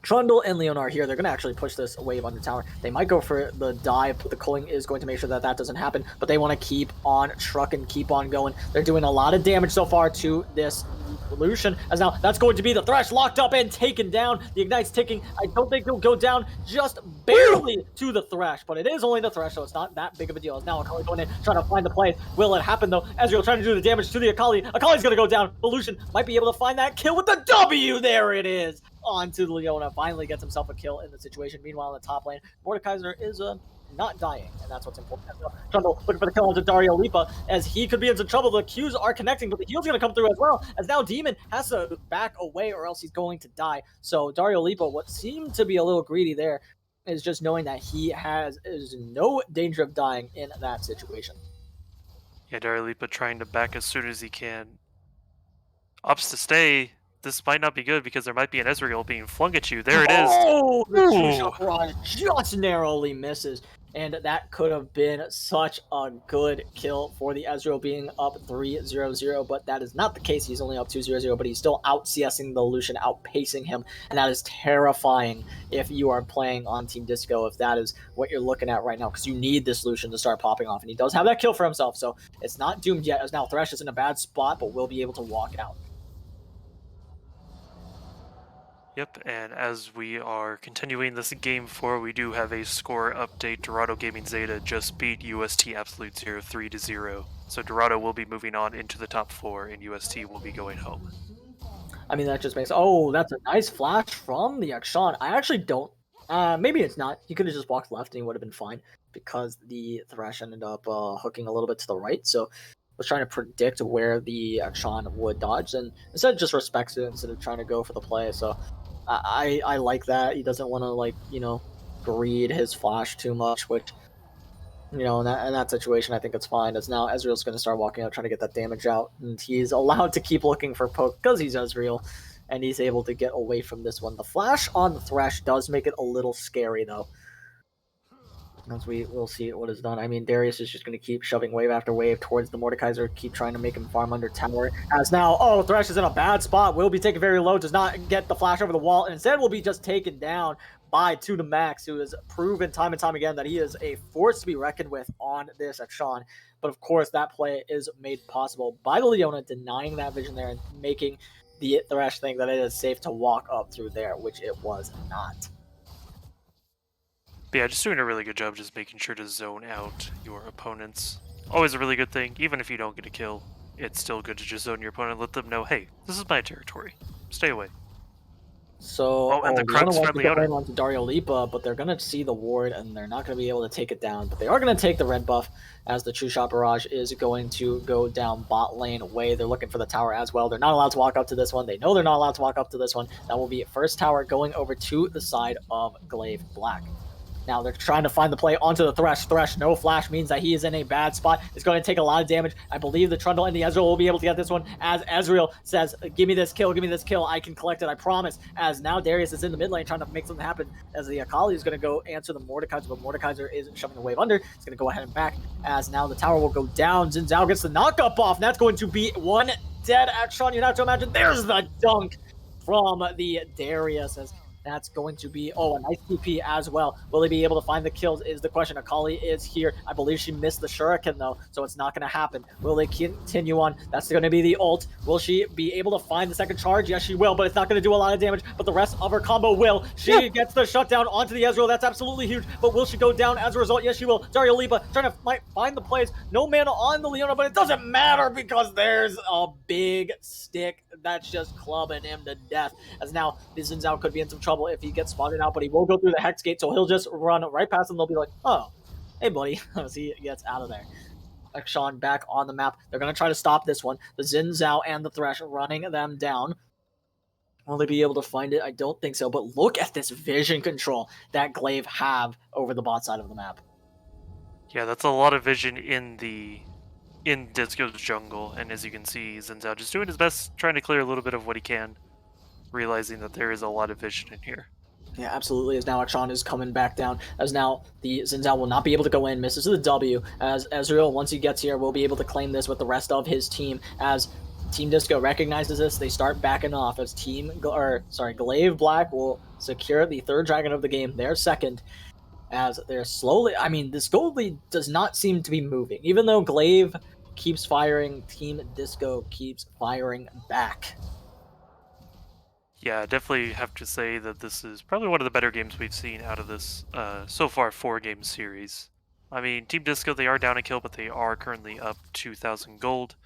Trundle and Leona are here. They're going to actually push this wave under tower. They might go for the dive, but the culling is going to make sure that that doesn't happen. But they want to keep on trucking, keep on going. They're doing a lot of damage so far to this Lucian. As now, that's going to be the Thresh locked up and taken down. The Ignite's ticking. I don't think he'll go down, just barely to the Thresh, but it is only the Thresh, so it's not that big of a deal. As now Akali going in, trying to find the play. Will it happen though? Ezreal trying to do the damage to the Akali. Akali's going to go down. The Lucian might be able to find that kill with the W. There it is. Onto Leona, finally gets himself a kill in the situation. Meanwhile, in the top lane, Mordekaiser is not dying, and that's what's important. Trundle looking for the kill onto Dario Lipa, as he could be into trouble. The Qs are connecting, but the heal's going to come through as well, as now Demon has to back away or else he's going to die. So Dario Lipa, what seemed to be a little greedy there, is just knowing that he is no danger of dying in that situation. Yeah, Dario Lipa trying to back as soon as he can. Opts to stay. This might not be good because there might be an Ezreal being flung at you. There it is. Oh, the Ooh. two-shot barrage just narrowly misses. And that could have been such a good kill for the Ezreal, being up 3-0-0, but that is not the case. He's only up 2-0-0, but he's still out-CSing the Lucian, outpacing him, and that is terrifying if you are playing on Team Disco, if that is what you're looking at right now, because you need this Lucian to start popping off, and he does have that kill for himself, so it's not doomed yet, as now Thresh is in a bad spot, but will be able to walk it out. Yep, and as we are continuing this game 4, we do have a score update. Dorado Gaming Zeta just beat UST Absolute Zero 3-0. So Dorado will be moving on into the top 4, and UST will be going home. I mean, that just makes... Oh, that's a nice flash from the Akshan. I actually don't... maybe it's not. He could have just walked left and he would have been fine, because the Thresh ended up hooking a little bit to the right, so... was trying to predict where the Akshan would dodge, and instead just respects it instead of trying to go for the play. So I like that. He doesn't want to, like, you know, greed his flash too much, which, you know, in that situation, I think it's fine. As now Ezreal's going to start walking out, trying to get that damage out, and he's allowed to keep looking for poke because he's Ezreal, and he's able to get away from this one. The flash on the Thresh does make it a little scary, though. As we'll see what is done. I mean, Darius is just going to keep shoving wave after wave towards the Mordekaiser, keep trying to make him farm under tower. As now, oh, Thresh is in a bad spot, will be taken very low, does not get the flash over the wall, and instead will be just taken down by Max, who has proven time and time again that he is a force to be reckoned with on this Akshan. But of course, that play is made possible by the Leona denying that vision there and making the Thresh think that it is safe to walk up through there, which it was not. But yeah, just doing a really good job just making sure to zone out your opponents. Always a really good thing. Even if you don't get a kill, it's still good to just zone your opponent and let them know, hey, this is my territory. Stay away. So, Oh, and the Leona crowd's wants to finally go on it. in onto Dario Lipa, but they're going to see the ward, and they're not going to be able to take it down. But they are going to take the red buff, as the True Shot Barrage is going to go down bot lane way. They're looking for the tower as well. They're not allowed to walk up to this one. They know they're not allowed to walk up to this one. That will be first tower going over to the side of GLV Black. Now they're trying to find the play onto the Thresh. Thresh, no flash means that he is in a bad spot. It's going to take a lot of damage. I believe the Trundle and the Ezreal will be able to get this one, as Ezreal says, give me this kill, I can collect it, I promise. As now Darius is in the mid lane trying to make something happen, as the Akali is going to go answer the Mordekaiser, but Mordekaiser is shoving the wave under. It's going to go ahead and back, as now the tower will go down. Xin Zhao gets the knockup off, and that's going to be one dead Akshan. You'd have to imagine there's the dunk from the Darius, as that's going to be, a nice TP as well. Will he be able to find the kills is the question. Akali is here. I believe she missed the Shuriken though, so it's not going to happen. Will they continue on? That's going to be the ult. Will she be able to find the second charge? Yes, she will, but it's not going to do a lot of damage, but the rest of her combo will. She gets the shutdown onto the Ezreal. That's absolutely huge, but will she go down as a result? Yes, she will. Dario Lipa trying to find the plays. No mana on the Leona, but it doesn't matter because there's a big stick that's just clubbing him to death. As now, Xin Zhao could be in some trouble if he gets spotted out, but he will go through the Hex Gate, so he'll just run right past them. They'll be like, oh, hey, buddy, as he gets out of there. Akshan back on the map. They're going to try to stop this one. The Xin Zhao and the Thresh running them down. Will they be able to find it? I don't think so, but look at this vision control that GLV have over the bot side of the map. Yeah, that's a lot of vision in Disco's jungle, and as you can see, Xin Zhao just doing his best, trying to clear a little bit of what he can, realizing that there is a lot of vision in here. Yeah, absolutely. As now Akshan is coming back down. As now the Xin Zhao will not be able to go in. Misses the W. As Ezreal, once he gets here, will be able to claim this with the rest of his team. As Team Disco recognizes this, they start backing off. As GLV Black will secure the third dragon of the game. They're second. As they're slowly, this gold lead does not seem to be moving. Even though GLV keeps firing, Team Disco keeps firing back. Yeah, definitely have to say that this is probably one of the better games we've seen out of this so far 4-game series. I mean, Team Disco, they are down a kill, but they are currently up 2,000 gold.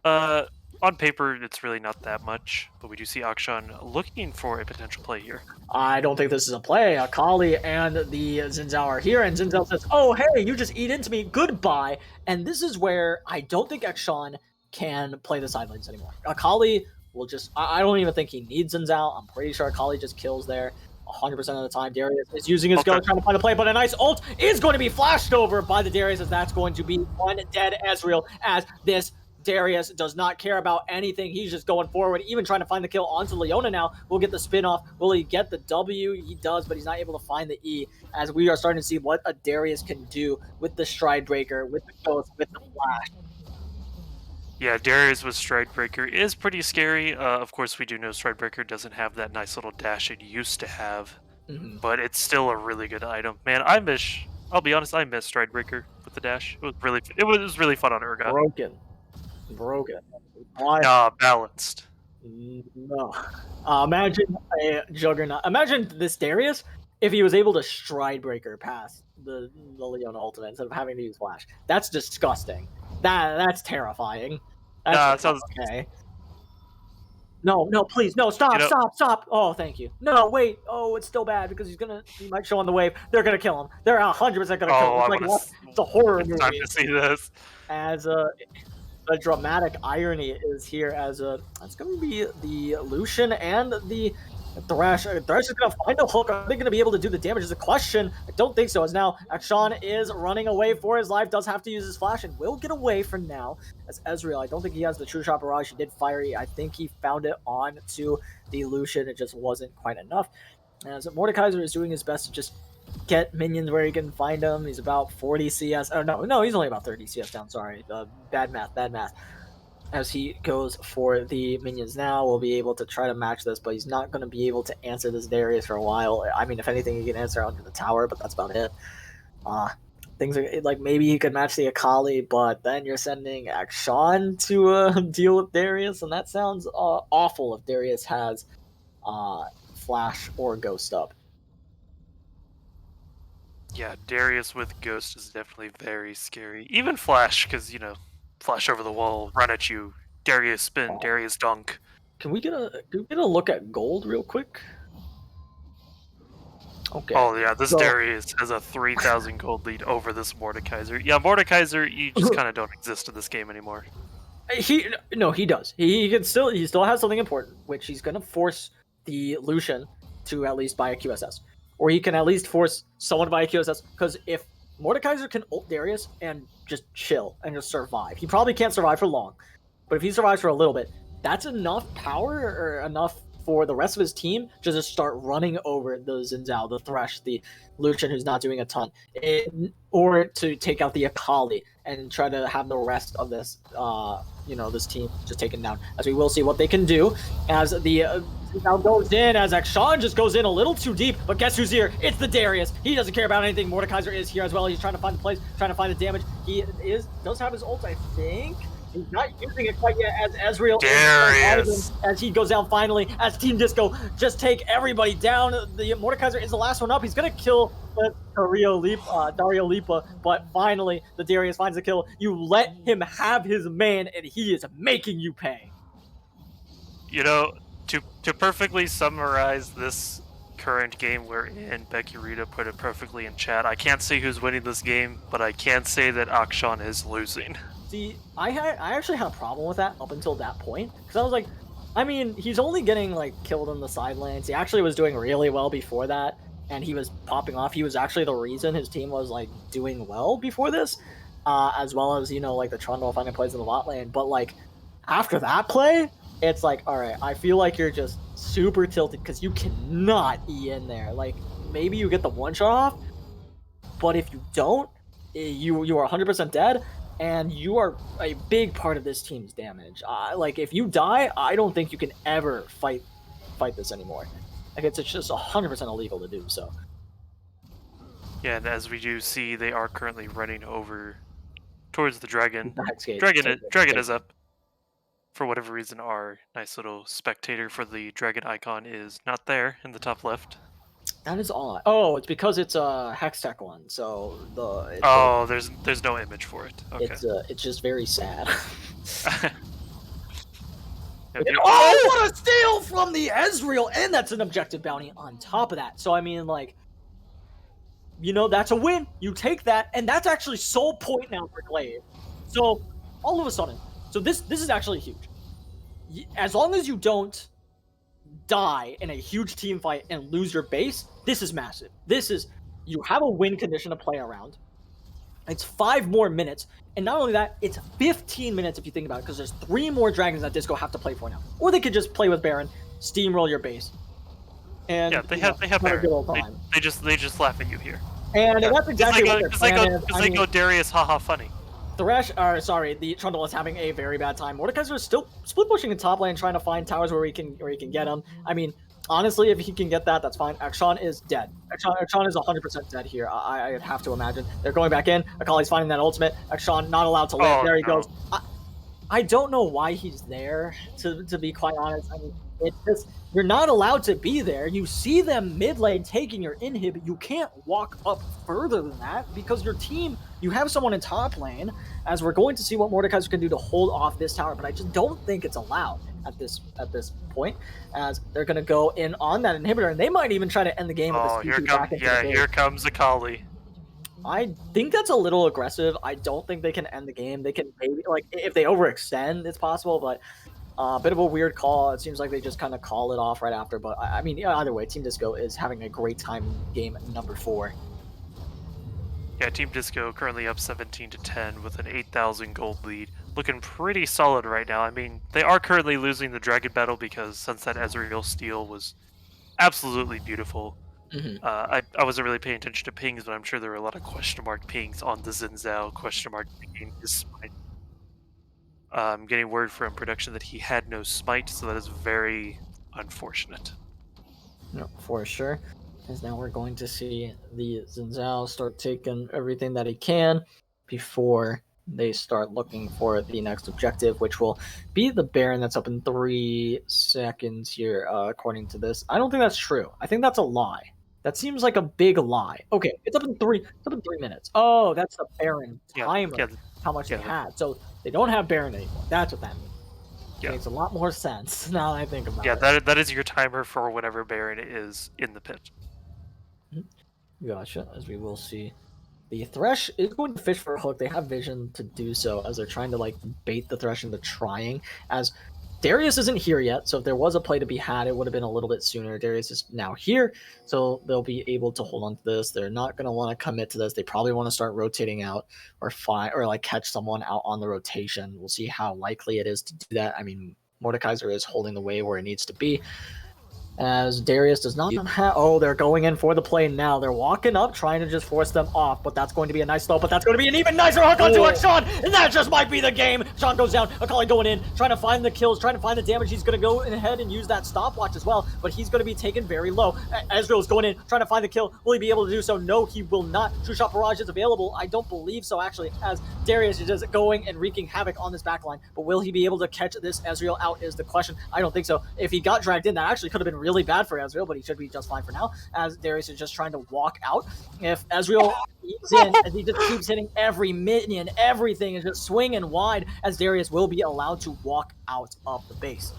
On paper, it's really not that much, but we do see Akshan looking for a potential play here. I don't think this is a play. Akali and the Xin Zhao are here, and Xin Zhao says, oh, hey, you just eat into me. Goodbye. And this is where I don't think Akshan can play the side lanes anymore. Akali will just... I don't even think he needs Xin Zhao. I'm pretty sure Akali just kills there 100% of the time. Darius is using his go trying to find a play, but a nice ult is going to be flashed over by the Darius, as that's going to be one dead Ezreal, as this Darius does not care about anything. He's just going forward, even trying to find the kill onto Leona now. We'll get the spin off. Will he get the W? He does, but he's not able to find the E, as we are starting to see what a Darius can do with the Stride Breaker, with the Ghost, with the Flash. Yeah, Darius with Stridebreaker is pretty scary. Of course, we do know Stridebreaker doesn't have that nice little dash it used to have, but it's still a really good item. Man, I'll be honest, I miss Stridebreaker with the dash. It was really fun on Urgot. Broken. Nah, balanced. No. Imagine a Juggernaut. Imagine this Darius if he was able to Stridebreaker past the Leona ultimate instead of having to use Flash. That's disgusting. That's terrifying. That's sounds okay. No, please, no, stop. Oh, thank you. No, wait. Oh, it's still bad because he might show on the wave. They're gonna kill him. They're 100% gonna kill him. It's a horror movie. Time to see this. As the dramatic irony is here, as it's going to be the Lucian and the Thresh. Thresh is going to find a hook. Are they going to be able to do the damage? Is a question. I don't think so. As now Akshan is running away for his life, does have to use his flash, and will get away for now. As Ezreal, I don't think he has the True Shot Barrage. He did fire. I think he found it on to the Lucian. It just wasn't quite enough. As Mordekaiser is doing his best to just get minions where he can find them. He's about 40 CS. Oh, no, he's only about 30 CS down. Sorry. Bad math. As he goes for the minions now, we'll be able to try to match this, but he's not going to be able to answer this Darius for a while. I mean, if anything, he can answer under the tower, but that's about it. Things are like maybe he could match the Akali, but then you're sending Akshan to deal with Darius, and that sounds awful if Darius has Flash or Ghost up. Yeah, Darius with Ghost is definitely very scary. Even Flash, because, Flash over the wall, run at you, Darius spin, Darius dunk. Can we get a look at gold real quick? Okay. Oh yeah, this So- Darius has a 3,000 gold lead over this Mordekaiser. Yeah, Mordekaiser, you just kind of don't exist in this game anymore. He does. He still has something important, which he's gonna force the Lucian to at least buy a QSS, or he can at least force someone to buy a QSS. Because if Mordekaiser can ult Darius and just chill and just survive, he probably can't survive for long, but if he survives for a little bit, that's enough power or enough for the rest of his team to just start running over the Xin Zhao, the Thresh, the Lucian who's not doing a ton, or to take out the Akali and try to have the rest of this, this team just taken down. As we will see what they can do as the now goes in, as Akshan just goes in a little too deep, but guess who's here? It's the Darius. He doesn't care about anything. Mordekaiser is here as well. He's trying to find the place, trying to find the damage. He does have his ult, I think. He's not using it quite yet as Ezreal Darius. as he goes down finally, as Team Disco just take everybody down. The Mordekaiser is the last one up. He's gonna kill Dario Lipa, but finally the Darius finds the kill. You let him have his man, and he is making you pay. You know, to perfectly summarize this current game we're in, Becky Rita put it perfectly in chat. I can't say who's winning this game, but I can say that Akshan is losing. See, I actually had a problem with that up until that point, because I was like, I mean, he's only getting like killed in the side lanes. He actually was doing really well before that, and he was popping off. He was actually the reason his team was like doing well before this, as well as like the Trundle finding plays in the bot lane. But like after that play, it's like, all right, I feel like you're just super tilted because you cannot E in there. Like maybe you get the one shot off, but if you don't, you are 100% dead. And you are a big part of this team's damage. Like, if you die, I don't think you can ever fight this anymore. Like, it's just 100% illegal to do so. Yeah, and as we do see, they are currently running over towards the dragon. Backstage. Dragon is up. For whatever reason, our nice little spectator for the dragon icon is not there in the top left. That is odd. Oh, it's because it's a Hextech one. So there's no image for it. Okay. It's just very sad. Yep, Oh, what a steal from the Ezreal, and that's an objective bounty on top of that. So I mean, like, that's a win. You take that, and that's actually soul point now for Glaive. So all of a sudden, this is actually huge. As long as you don't die in a huge team fight and lose your base, this is massive. You have a win condition to play around. It's 5 more minutes, and not only that, it's 15 minutes if you think about it, because there's 3 more dragons that Disco have to play for now. Or they could just play with Baron, steamroll your base, and yeah, they have Baron. a good old time. They just laugh at you here. And that's exactly what their plan is. Because they go Darius, haha, funny. The Trundle is having a very bad time. Mordekaiser is still split pushing in top lane, trying to find towers where he can get them. I mean, honestly, if he can get that, that's fine. Akshan is dead. Akshan is 100% dead here. I'd have to imagine. They're going back in. Akali's finding that ultimate. Akshan not allowed to live. There he goes. I don't know why he's there, to be quite honest. I mean, it's just, you're not allowed to be there. You see them mid lane taking your inhib. You can't walk up further than that because your team, you have someone in top lane, as we're going to see what Mordekaiser can do to hold off this tower, but I just don't think it's allowed at this point, as they're going to go in on that inhibitor, and they might even try to end the game with this. Here comes Akali. I think that's a little aggressive. I don't think they can end the game. They can maybe, like, if they overextend, it's possible, but a bit of a weird call. It seems like they just kind of call it off right after, but I mean, either way, Team Disco is having a great time in game number 4. Yeah, Team Disco currently up 17-10 with an 8,000 gold lead. Looking pretty solid right now. I mean, they are currently losing the dragon battle because since that Ezreal steal was absolutely beautiful. Mm-hmm. I wasn't really paying attention to pings, but I'm sure there were a lot of question mark pings on the Xin Zhao, question mark pinging his smite. I'm getting word from production that he had no smite, so that is very unfortunate. No, for sure. Because now we're going to see the Xin Zhao start taking everything that he can before they start looking for the next objective, which will be the Baron. That's up in 3 seconds here, according to this. I don't think that's true. I think that's a lie. That seems like a big lie. Okay, it's up in 3 minutes. Oh, that's the Baron timer. Yeah, how much they had. So they don't have Baron anymore. That's what that means. Yeah. Makes a lot more sense now that I think about it. Yeah, that is your timer for whenever Baron is in the pit. Gotcha. As we will see, the Thresh is going to fish for a hook. They have vision to do so as they're trying to like bait the Thresh into trying. As Darius isn't here yet, so if there was a play to be had, it would have been a little bit sooner. Darius is now here, so they'll be able to hold on to this. They're not going to want to commit to this. They probably want to start rotating out or like catch someone out on the rotation. We'll see how likely it is to do that. I mean, Mordekaiser is holding the way where it needs to be. As Darius does not have... Oh, they're going in for the play now. They're walking up, trying to just force them off, but that's going to be a nice throw, but that's going to be an even nicer hook onto Sean, and that just might be the game. Sean goes down, Akali going in, trying to find the kills, trying to find the damage. He's going to go ahead and use that stopwatch as well, but he's going to be taken very low. Ezreal's going in, trying to find the kill. Will he be able to do so? No, he will not. True Shot Barrage is available. I don't believe so, actually, as Darius is just going and wreaking havoc on this backline, but will he be able to catch this Ezreal out is the question. I don't think so. If he got dragged in, that actually could have been really bad for Ezreal, but he should be just fine for now, as Darius is just trying to walk out. If Ezreal eats in, as he just keeps hitting every minion, everything is just swinging wide, as Darius will be allowed to walk out of the base.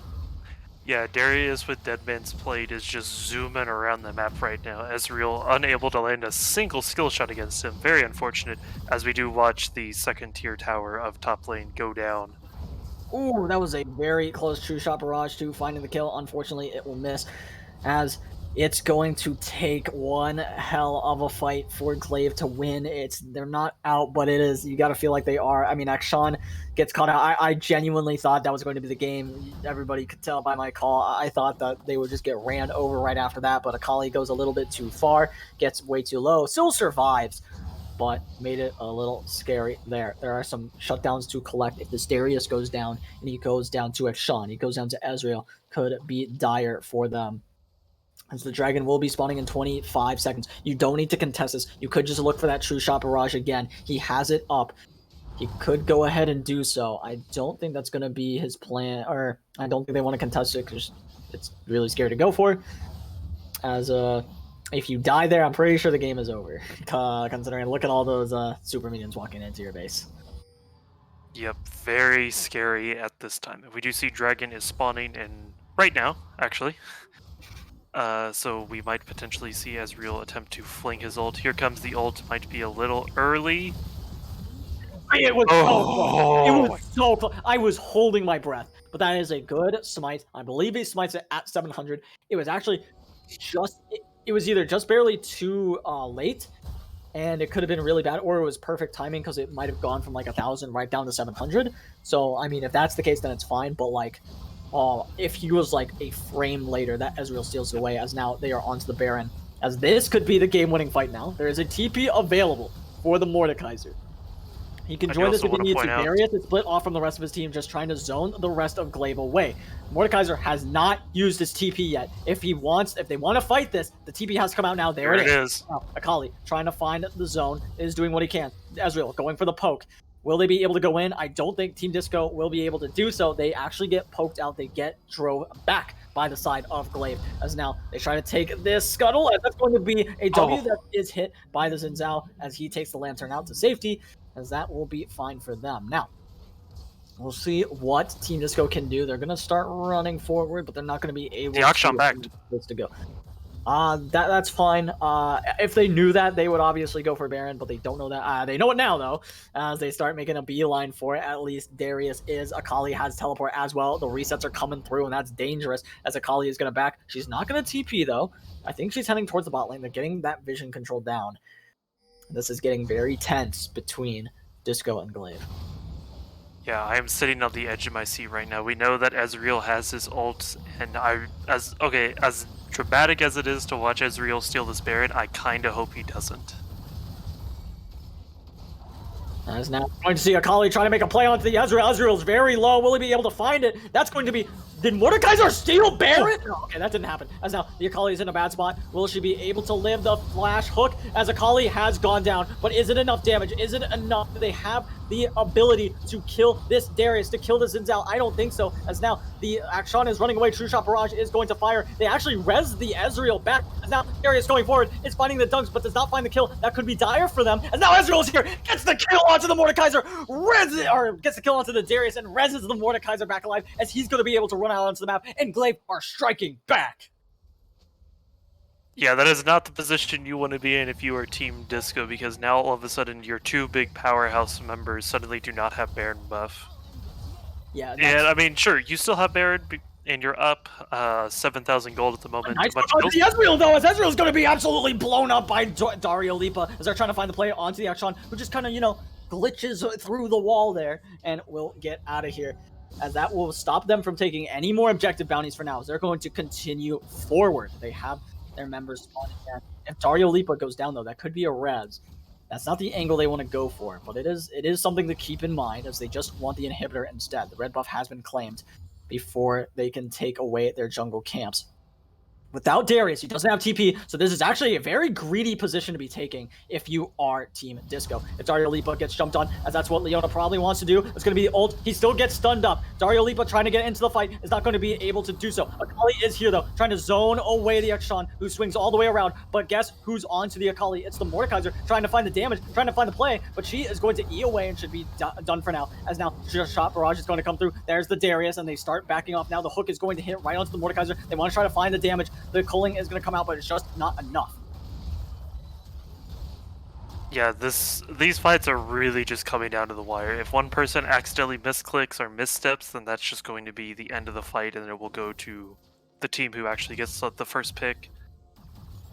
Yeah, Darius with Deadman's Plate is just zooming around the map right now. Ezreal unable to land a single skill shot against him. Very unfortunate, as we do watch the second tier tower of top lane go down. Ooh, that was a very close True Shot Barrage to finding the kill. Unfortunately, it will miss, as it's going to take one hell of a fight for GLV to win. They're not out, but it is. You got to feel like they are. I mean, Akshan gets caught out. I genuinely thought that was going to be the game. Everybody could tell by my call. I thought that they would just get ran over right after that, but Akali goes a little bit too far, gets way too low, still survives, but made it a little scary there. There are some shutdowns to collect. If this Darius goes down and he goes down to Akshan, he goes down to Ezreal, could be dire for them. As the dragon will be spawning in 25 seconds. You don't need to contest this. You could just look for that True Shot Barrage again. He has it up. He could go ahead and do so. I don't think that's going to be his plan, or I don't think they want to contest it because it's really scary to go for. As if you die there, I'm pretty sure the game is over. Considering, look at all those super minions walking into your base. Yep, very scary at this time. We do see dragon is spawning in right now, actually. So we might potentially see Ezreal attempt to fling his ult. Here comes the ult. Might be a little early. It was so close. It was so close. I was holding my breath. But that is a good smite. I believe he smites it at 700. It was actually just... It was either just barely too late, and it could have been really bad, or it was perfect timing because it might have gone from like 1,000 right down to 700. So, I mean, if that's the case, then it's fine. But, like... if he was like a frame later, that Ezreal steals it away, as now they are onto the Baron. As this could be the game-winning fight now. There is a TP available for the Mordekaiser. He can join this if he needs to. Darius is split off from the rest of his team, just trying to zone the rest of GLV away. Mordekaiser has not used his TP yet. If they want to fight this, the TP has to come out now. There it is. Now, Akali trying to find the zone, is doing what he can. Ezreal going for the poke. Will they be able to go in? I don't think Team Disco will be able to do so. They actually get poked out. They get drove back by the side of GLV. As now they try to take this scuttle. And that's going to be a W that is hit by the Xin Zhao as he takes the lantern out to safety. As that will be fine for them. Now, we'll see what Team Disco can do. They're going to start running forward, but they're not going to be able to go. That's fine. If they knew that, they would obviously go for Baron, but they don't know that. They know it now, though, as they start making a beeline for it. At least Darius is. Akali has teleport as well. The resets are coming through, and that's dangerous, as Akali is going to back. She's not going to TP, though. I think she's heading towards the bot lane. They're getting that vision control down. This is getting very tense between Disco and GLV. Yeah, I am sitting on the edge of my seat right now. We know that Ezreal has his ult, and as dramatic as it is to watch Ezreal steal this Baron, I kinda hope he doesn't. As now going to see Akali trying to make a play onto the Ezreal. Ezreal's very low. Will he be able to find it? That's going to be... Did Mordekaiser steal Baron? Oh, okay, that didn't happen. As now the Akali is in a bad spot. Will she be able to live the flash hook? As Akali has gone down. But is it enough damage? Is it enough? Do they have the ability to kill this Darius, to kill this Xin Zhao? I don't think so. As now the Akshan is running away. True Shot Barrage is going to fire. They actually res the Ezreal back. As now Darius going forward is finding the dunks, but does not find the kill. That could be dire for them. As now Ezreal's here. Gets the kill onto the Mordekaiser. Gets the kill onto the Darius and reses the Mordekaiser back alive, as he's going to be able to run out onto the map, and GLV are striking back. Yeah, that is not the position you want to be in if you are Team Disco, because now all of a sudden your two big powerhouse members suddenly do not have Baron buff. Yeah, And that's I mean, sure, you still have Baron, and you're up 7,000 gold at the a moment. nice A bunch one of onto the Ezreal, though, as Ezreal's going to be absolutely blown up by Dario Lipa as they're trying to find the play onto the Akshan, who just kind of, glitches through the wall there and will get out of here. As that will stop them from taking any more objective bounties for now, as they're going to continue forward. They have their members spawning again. If Dario Lipa goes down, though, that could be a res. That's not the angle they want to go for, but it is something to keep in mind, as they just want the inhibitor instead. The red buff has been claimed before they can take away their jungle camps. Without Darius, he doesn't have TP, so this is actually a very greedy position to be taking if you are Team Disco. If Dario Lipa gets jumped on, as that's what Leona probably wants to do, it's going to be the ult. He still gets stunned up. Dario Lipa trying to get into the fight is not going to be able to do so. Akali is here, though, trying to zone away the Akshan, who swings all the way around, but guess who's onto the Akali? It's the Mordekaiser trying to find the damage, trying to find the play, but she is going to E away and should be done for now, as now shot barrage is going to come through. There's the Darius, and they start backing off now. The hook is going to hit right onto the Mordekaiser. They want to try to find the damage. The culling is going to come out, but it's just not enough. Yeah, these fights are really just coming down to the wire. If one person accidentally misclicks or missteps, then that's just going to be the end of the fight, and it will go to the team who actually gets the first pick.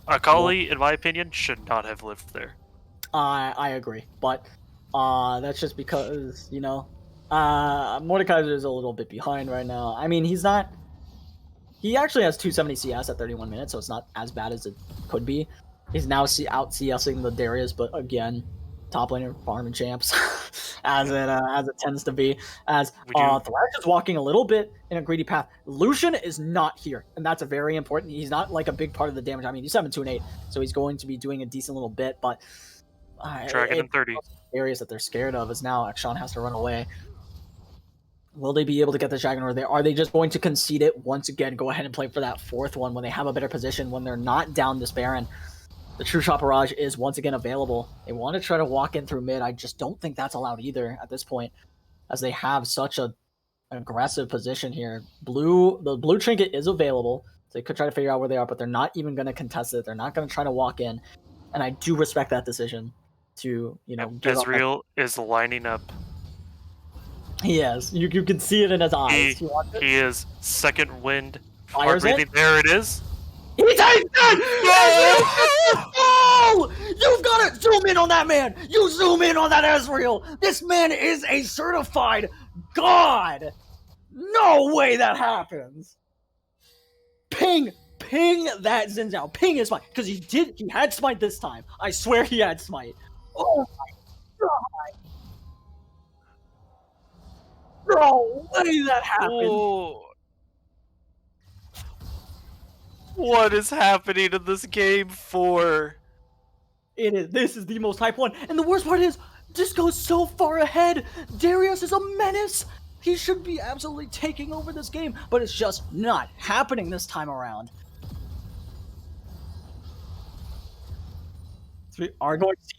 Akali, in my opinion, should not have lived there. I agree, but that's just because, Mordekaiser is a little bit behind right now. I mean, he actually has 270 CS at 31 minutes, so it's not as bad as it could be. He's now out CSing the Darius, but again, top laner farming champs, as it tends to be. As Thrash is walking a little bit in a greedy path. Lucian is not here, and that's a very important. He's not like a big part of the damage. I mean, he's 7-2 and 8, so he's going to be doing a decent little bit, but Dragon in 30. Areas that they're scared of is now Akshan has to run away. Will they be able to get the dragon, or are they just going to concede it once again? Go ahead and play for that fourth one when they have a better position, when they're not down this Baron. The True Shot Barrage is once again available. They want to try to walk in through mid. I just don't think that's allowed either at this point, as they have such an aggressive position here. The blue trinket is available, so they could try to figure out where they are, but they're not even going to contest it. They're not going to try to walk in, and I do respect that decision to, Ezreal is lining up. He is. You can see it in his eyes. He is second wind. Fires it. There it is. He takes it! Oh! You've got to zoom in on that man! You zoom in on that Ezreal! This man is a certified god! No way that happens! Ping that Xin Zhao. Ping his smite. Because he had smite this time. I swear he had smite. Oh my god! No way that happened! Oh. What is happening in this game for? This is the most hype one. And the worst part is, Disco's so far ahead. Darius is a menace. He should be absolutely taking over this game, but it's just not happening this time around. So we are going to see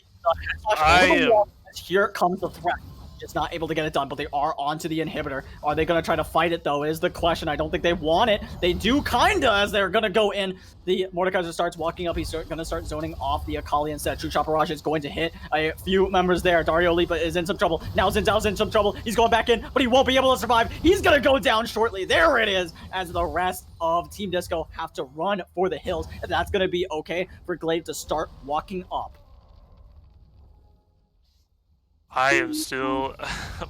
here comes the threat. Just not able to get it done, but they are onto the inhibitor. Are they going to try to fight it, though, is the question. I don't think they want it. They do, kinda, as they're going to go in. The Mordekaiser starts walking up. He's going to start zoning off the Akali instead. True Shot Barrage is going to hit a few members there. Dario Lipa is in some trouble. Now Xin Zhao's in some trouble. He's going back in, but he won't be able to survive. He's going to go down shortly. There it is, as the rest of Team Disco have to run for the hills. And that's going to be okay for Glaive to start walking up. I am still...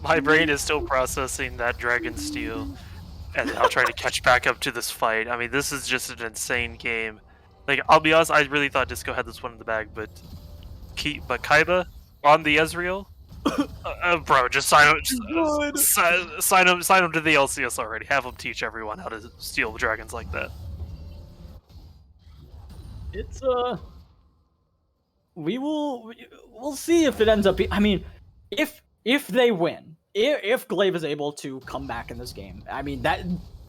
my brain is still processing that Dragon Steel. And I'll try to catch back up to this fight. I mean, this is just an insane game. Like, I'll be honest, I really thought Disco had this one in the bag, but Kaiba on the Ezreal? Bro, just sign him to the LCS already. Have him teach everyone how to steal dragons like that. It's, we'll see if it ends up I mean, if they win, if Glaive is able to come back in this game, I mean,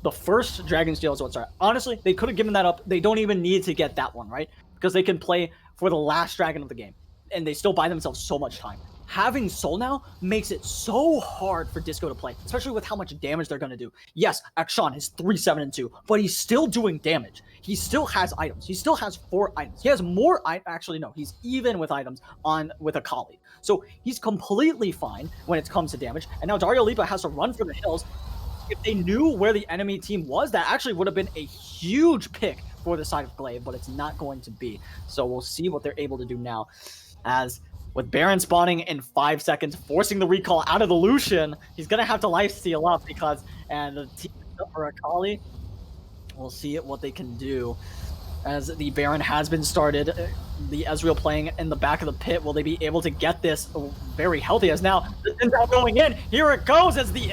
the first Dragon Steel is what's right. Honestly, they could have given that up. They don't even need to get that one, right? Because they can play for the last dragon of the game, and they still buy themselves so much time. having Soul now makes it so hard for Disco to play, especially with how much damage they're going to do. Yes, Akshan is 3-7-2, but he's still doing damage. He still has items. He still has 4 items. He has more actually no, he's even with items with Akali. So he's completely fine when it comes to damage. And now Dario Lipa has to run for the hills. If they knew where the enemy team was, that actually would have been a huge pick for the side of GLV, but it's not going to be. So we'll see what they're able to do now. As with Baron spawning in 5 seconds, forcing the recall out of the Lucian, he's going to have to lifesteal up and the team for Akali, we'll see what they can do. As the Baron has been started, the Ezreal playing in the back of the pit. Will they be able to get this very healthy? As now the Zinzao going in. Here it goes as the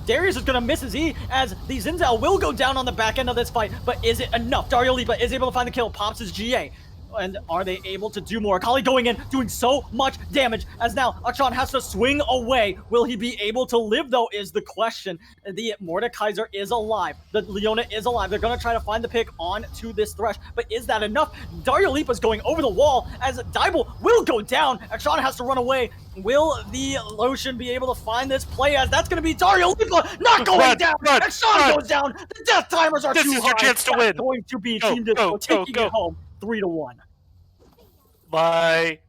Darius is going to miss his E as the Zinzao will go down on the back end of this fight. But is it enough? Dario Lipa is able to find the kill. Pops his GA. And are they able to do more? Akali going in, doing so much damage, as now Akshan has to swing away. Will he be able to live, though, is the question. The Mordekaiser is alive. The Leona is alive. They're going to try to find the pick onto this Thresh, but is that enough? Dario Lipa's going over the wall, as Dibble will go down. Akshan has to run away. Will the Lucian be able to find this play, as that's going to be Dario Lipa not going down. Akshan goes down. The death timers are too high. This is your chance to win. Going to be Team Disco taking it home 3-1. My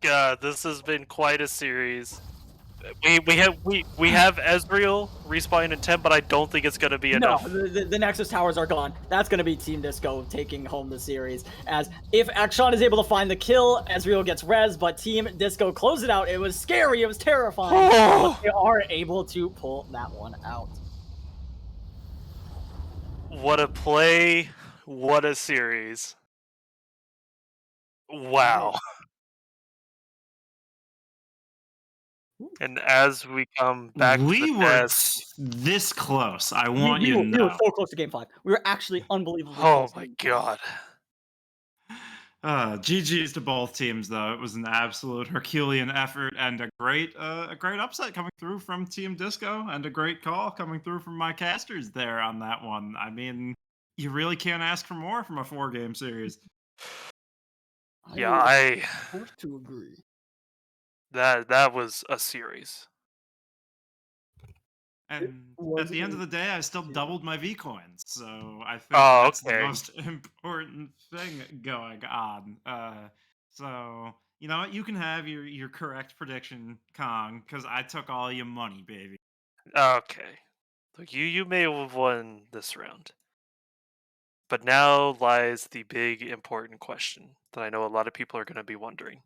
God, this has been quite a series. We have Ezreal respawning in 10, but I don't think it's going to be enough. No, the Nexus towers are gone. That's going to be Team Disco taking home the series. As if Akshan is able to find the kill, Ezreal gets res, but Team Disco close it out. It was scary. It was terrifying. But they are able to pull that one out. What a play. What a series. Wow. And as we come back to the were desk, this close. I want you to We were know. so close to Game 5. We were actually unbelievably oh close. my God. GG's to both teams, though. It was an absolute Herculean effort and a great upset coming through from Team Disco, and a great call coming through from my casters there on that one. I mean, you really can't ask for more from a 4-game series. Yeah, I have to agree. that was a series. And at the end of the day, I still doubled my V coins, so I think Oh, that's the okay. most important thing going on. So you know what? You can have your correct prediction, Kong, because I took all your money, baby. Okay. Look, you may have won this round. But now lies the big important question that I know a lot of people are going to be wondering.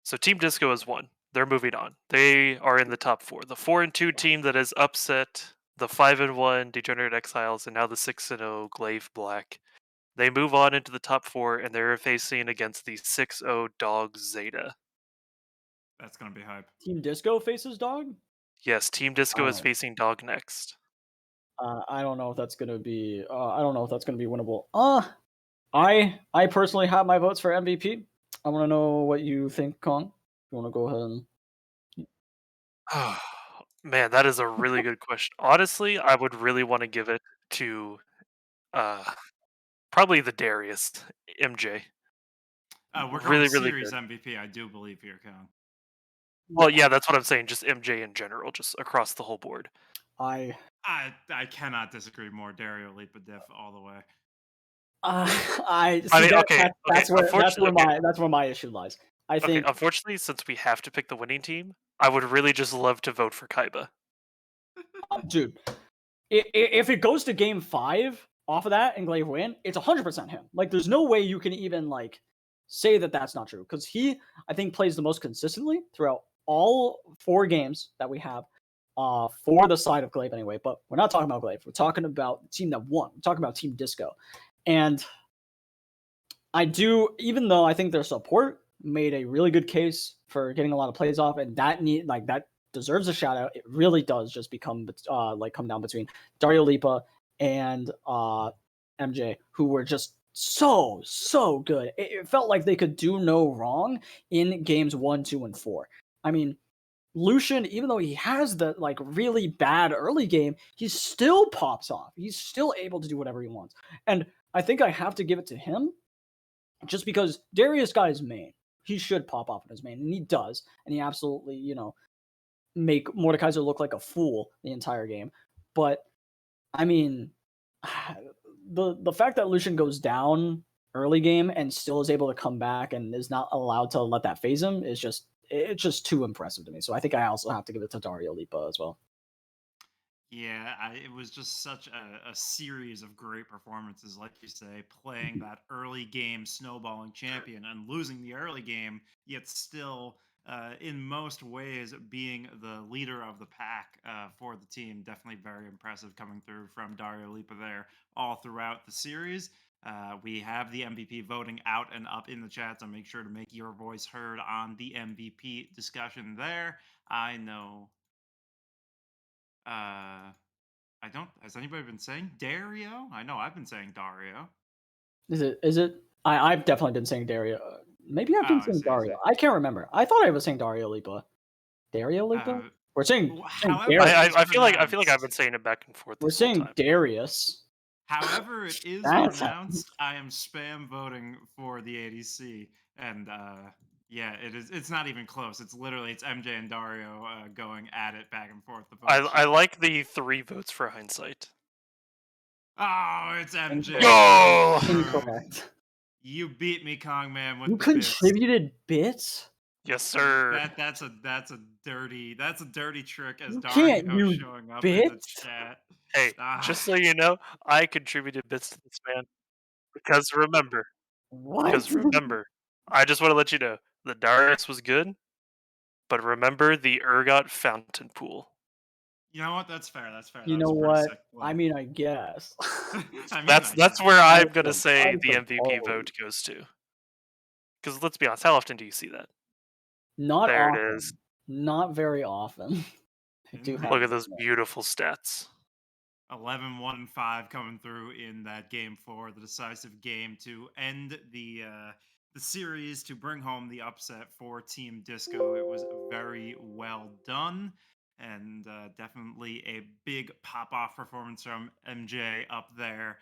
So Team Disco has won. They're moving on. They are in the top 4. The 4-2 team that has upset the 5-1 Degenerate Exiles and now the 6-0 Glaive Black. They move on into the top 4 and they're facing against the 6-0 Dog Zeta. That's gonna be hype. Team Disco faces Dog? Yes, Team Disco is Oh. facing Dog next. I don't know if that's gonna be. I don't know if that's gonna be winnable. I personally have my votes for MVP. I want to know what you think, Kong. You want to go ahead and? Man, that is a really good question. Honestly, I would really want to give it to probably the Darius MJ. We're going Really, really series good. MVP, I do believe here, Kong. Well, yeah, that's what I'm saying. Just MJ in general, just across the whole board. I cannot disagree more. Dario Lipa diff all the way. I see. I mean, That's okay. where my issue lies. I think. Unfortunately, since we have to pick the winning team, I would really just love to vote for Kaiba. Dude, if it goes to Game 5 off of that and Glaive win, it's 100% him. Like, there's no way you can even like say that that's not true, because he, I think, plays the most consistently throughout all 4 games that we have. For the side of Glaive anyway, but we're not talking about Glaive. We're talking about the team that won. We're talking about Team Disco. And I do, even though I think their support made a really good case for getting a lot of plays off, and that deserves a shout out. It really does just come down between Dario Lipa and MJ, who were just so good. It felt like they could do no wrong in games 1, 2, and 4. I mean, Lucian, even though he has the really bad early game, he still pops off. He's still able to do whatever he wants. And I think I have to give it to him just because Darius got his main. he should pop off in his main, and he does, and he absolutely make Mordekaiser look like a fool the entire game. But I mean, the fact that Lucian goes down early game and still is able to come back and is not allowed to let that phase him is it's just too impressive to me. So I think I also have to give it to Dario Lipa as well. Yeah, it was just such a series of great performances, like you say, playing that early game snowballing champion and losing the early game, yet still, in most ways, being the leader of the pack for the team. Definitely very impressive coming through from Dario Lipa there all throughout the series. We have the MVP voting out and up in the chat, so make sure to make your voice heard on the MVP discussion there. I know. I don't. Has anybody been saying Dario? I know I've been saying Dario. Is it? Is it? I've definitely been saying Dario. Maybe I've Oh, been I saying see. I Dario. see. I can't remember. I thought I was saying Dario Lipa. Dario Lipa. We're saying However Darius. it is I feel like I've been pronounced, saying it back and forth We're this whole saying time. Darius. however it is That's pronounced, I am spam voting for the ADC, and yeah, it is. It's not even close. It's literally it's MJ and Dario going at it back and forth. The votes. I like the 3 votes for hindsight. Oh, it's MJ Incorrect. going Yo! through. Incorrect. You beat me, Kong Man, with You the bits. contributed bits. Yes, sir. That's a dirty trick as You Dario can't use showing up in the bits. chat. Hey, Ah, just so you know, I contributed bits to this man because What? remember, I just want to let you know the Darius was good, but remember the Urgot fountain pool. you know what? That's fair. That's fair. You That was know a pretty what? sick I play. mean, I guess. I mean, I That's guess. where I I'm gonna say the MVP suppose. vote goes to. Because let's be honest, how often do you see that? Not There it often. is. Not very often. I do have Look to at those admit. beautiful stats. 11, 1, and 5 coming through in that game 4, the decisive game to end the series to bring home the upset for Team Disco. It was very well done, and definitely a big pop off performance from MJ up there.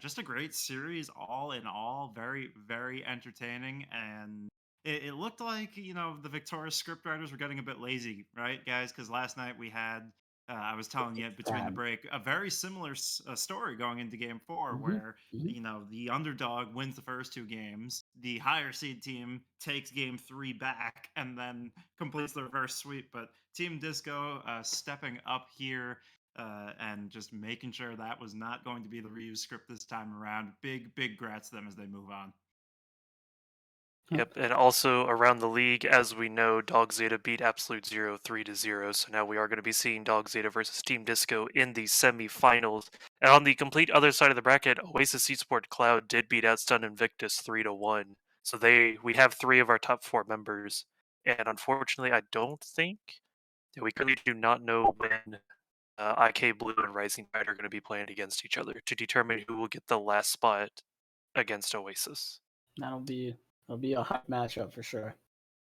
Just a great series, all in all, very very entertaining, and it looked like the Victoris scriptwriters were getting a bit lazy, right, guys? Because last night we had I was telling you between the Sad. break, a very similar story going into game 4, Mhm, where mhm. the underdog wins the first 2 games, the higher seed team takes game 3 back, and then completes the reverse sweep. But Team Disco stepping up here and just making sure that was not going to be the reuse script this time around. Big grats to them as they move on. Yep, and also around the league, as we know, Dog Zeta beat Absolute Zero 3-0. So now we are going to be seeing Dog Zeta versus Team Disco in the semifinals. And on the complete other side of the bracket, Oasis Esports Cloud did beat out Stun Invictus 3-1. So we have 3 of our top 4 members. And unfortunately, I don't think that we currently do not know when IK Blue and Rising Tide are going to be playing against each other to determine who will get the last spot against Oasis. That'll be a hype matchup for sure.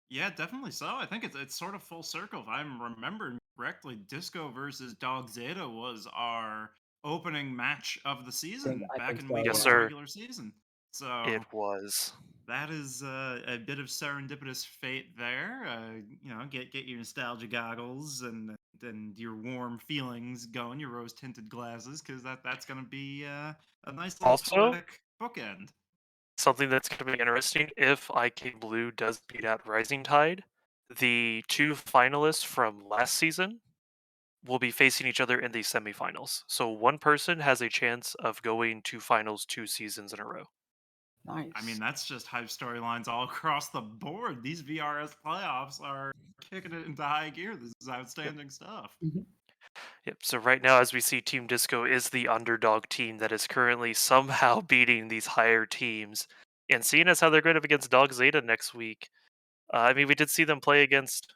Yeah, definitely so. I think it's sort of full circle. If I'm remembering correctly, Disco versus Dog Zeta was our opening match of the season I back think in so. week Yes, 1 of the sir. regular season. So It was. that is a bit of serendipitous fate there. Get your nostalgia goggles and your warm feelings going, your rose tinted glasses, because that's going to be a nice little Also, poetic bookend. something that's going to be interesting if IK Blue does beat out Rising Tide, the 2 finalists from last season will be facing each other in the semifinals. So one person has a chance of going to finals 2 seasons in a row. Nice. I mean, that's just hype storylines all across the board. These VRS playoffs are kicking it into high gear. This is outstanding stuff. Mhm. Yep. So right now, as we see, Team Disco is the underdog team that is currently somehow beating these higher teams. And seeing as how they're going up against Dog Zeta next week, I mean, we did see them play against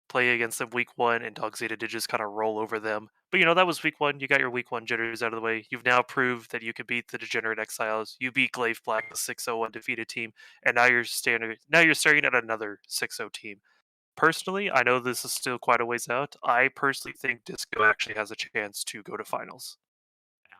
them week 1, and Dog Zeta did just kind of roll over them. But that was week 1. You got your week 1 jitters out of the way. You've now proved that you could beat the Degenerate Exiles. You beat Glaive Black, the 6-0 undefeated team, and now you're starting at another 6-0 team. Personally, I know this is still quite a ways out. I personally think Disco actually has a chance to go to finals.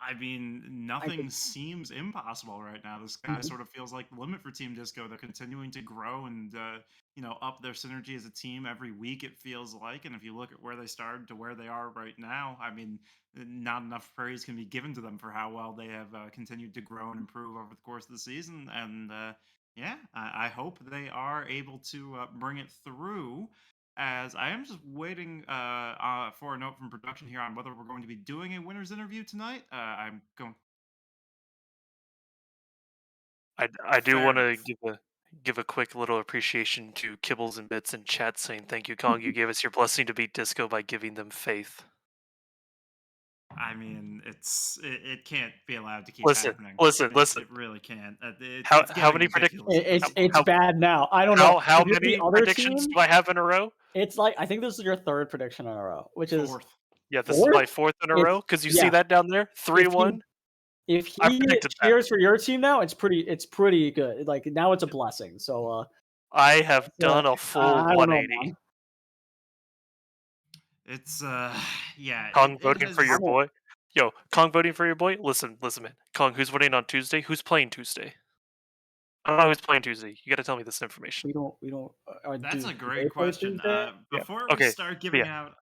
I mean, nothing seems impossible right now. The sky sort of feels like the limit for Team Disco. They're continuing to grow and up their synergy as a team every week. It feels like, and if you look at where they started to where they are right now, I mean, not enough praise can be given to them for how well they have continued to grow and improve over the course of the season. And yeah, I hope they are able to bring it through. As I am just waiting for a note from production here on whether we're going to be doing a winner's interview tonight. I'm going. I do Fair want to enough. give a quick little appreciation to Kibbles and Bits in chat saying thank you, Kong. You gave us your blessing to beat Disco by giving them faith. I mean, it can't be allowed to keep Listen, happening. listen, listen. It really can't. It's How getting many predictions? ridiculous. At this It's point. bad now. I don't know. How If you're the many other predictions team, do I have in a row? it's like I think this is your third prediction in a row, which is Fourth. Yeah, this is my fourth. fourth in a It's row. Because you see yeah. that down there, If 3-1. if I he predicted that. cheers for your team now, it's pretty good. Like now it's a blessing. So I have done a full I don't know, 180. man. It's yeah. Kong It voting for your has. boy. Yo, Kong voting for your boy. Listen, man. Kong, who's voting on Tuesday? Who's playing Tuesday? I don't know who's playing Tuesday. You got to tell me this information. We don't. That's a Do great they play question. Tuesday? Yeah. Before we Okay. start But giving yeah, out,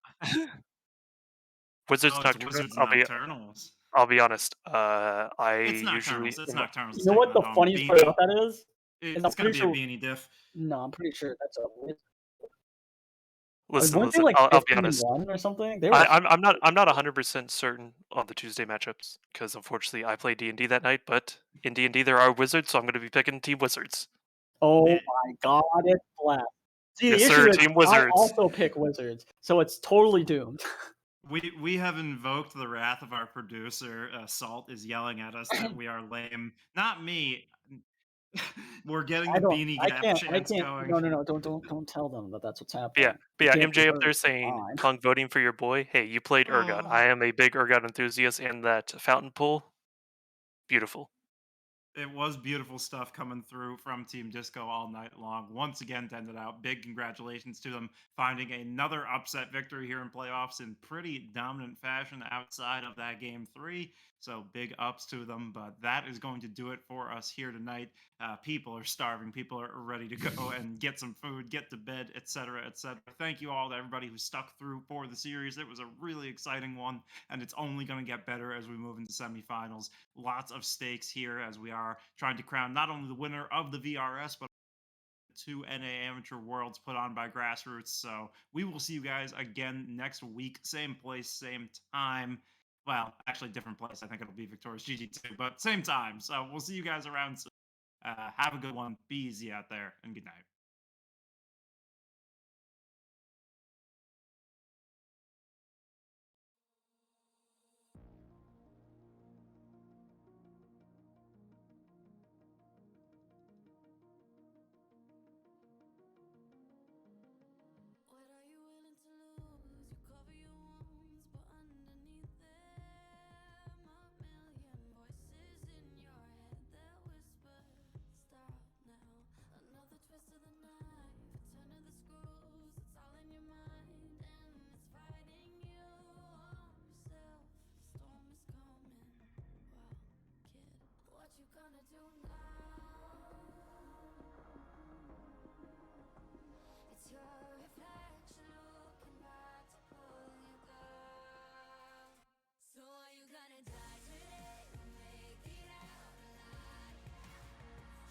Wizards oh, it's Nocturne. Wizards Nocturnals. I'll be honest. I It's usually Nocturnals. It's Nocturnals. You Is know taking what it the home. funniest part about that is? I'm It's gonna pretty be a sure. beanie diff. No, I'm pretty sure that's a. listen. Weren't they Listen. like I'll be 15 and honest. 1 or something? They were. I'm not 100% certain on the Tuesday matchups because unfortunately I play D&D that night. But in D&D there are wizards, so I'm going to be picking Team Wizards. Oh Eh, my god, it's blast. See, Yes, the sir. issue is Team I Wizards. also pick Wizards, so it's totally doomed. We have invoked the wrath of our producer. Salt is yelling at us that we are lame. Not me. We're getting the beanie gap I chance can't. going. No. Don't tell them that that's what's But happening. yeah, You can't be MJ up hurt. there It's saying, fine. Kong voting for your boy. Hey, you played Urgot. Oh. I am a big Urgot enthusiast, and that fountain pool, beautiful. It was beautiful stuff coming through from Team Disco all night long. Once again, to end it out, big congratulations to them finding another upset victory here in playoffs in pretty dominant fashion outside of that game 3. So big ups to them. But that is going to do it for us here tonight. People are starving. People are ready to go and get some food, get to bed, etc., etc. Thank you all to everybody who stuck through for the series. It was a really exciting one, and it's only going to get better as we move into semifinals. Lots of stakes here as we are trying to crown not only the winner of the VRS, but 2 NA Amateur Worlds put on by Grassroots. So we will see you guys again next week. Same place, same time. Well, actually, different place. I think it'll be Victoris GG2, but same time. So we'll see you guys around soon. Have a good one. Be easy out there, and good night. What are you willing to lose? You cover your wounds, but underneath them, a million voices in your head that whisper, stop now. Another twist of the knife, a turn of the screws, it's all in your mind, and it's fighting you yourself. The storm is coming. Wow, kid, what you gonna do now? It's your reflection looking back to pull you down. So are you gonna die today or make it out alive?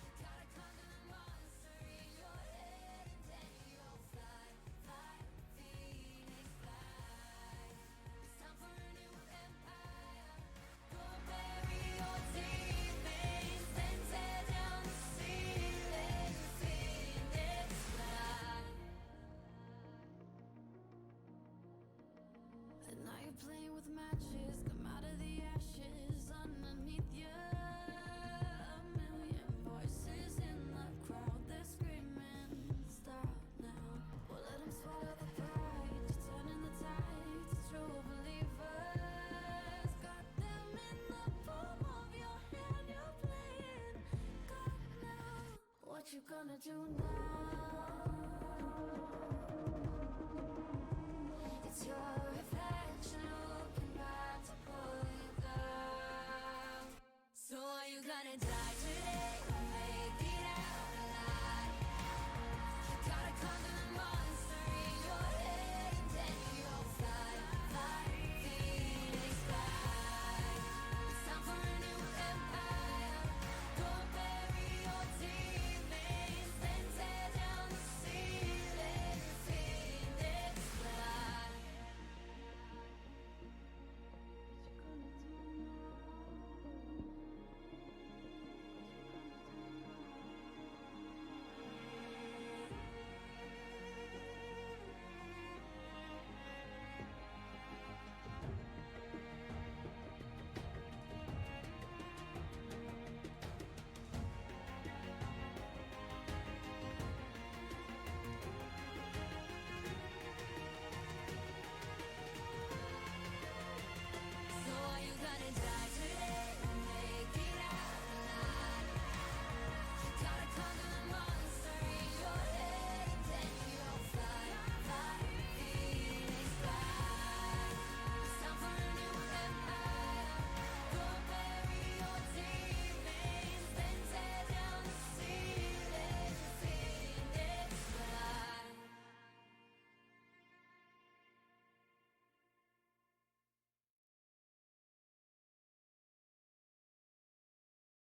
You gotta conquer the monster in your head and then you'll fly, fly, Phoenix fly. It's time for a new empire. Go bury your demons and tear down the ceiling, Phoenix fly. And now you're playing with matches, come out of the ashes underneath you. A million voices in the crowd, they're screaming, stop now. Well, let them swallow the pride, you're turning the tide to true believers. Got them in the palm of your hand, you're playing God now. What you gonna do now?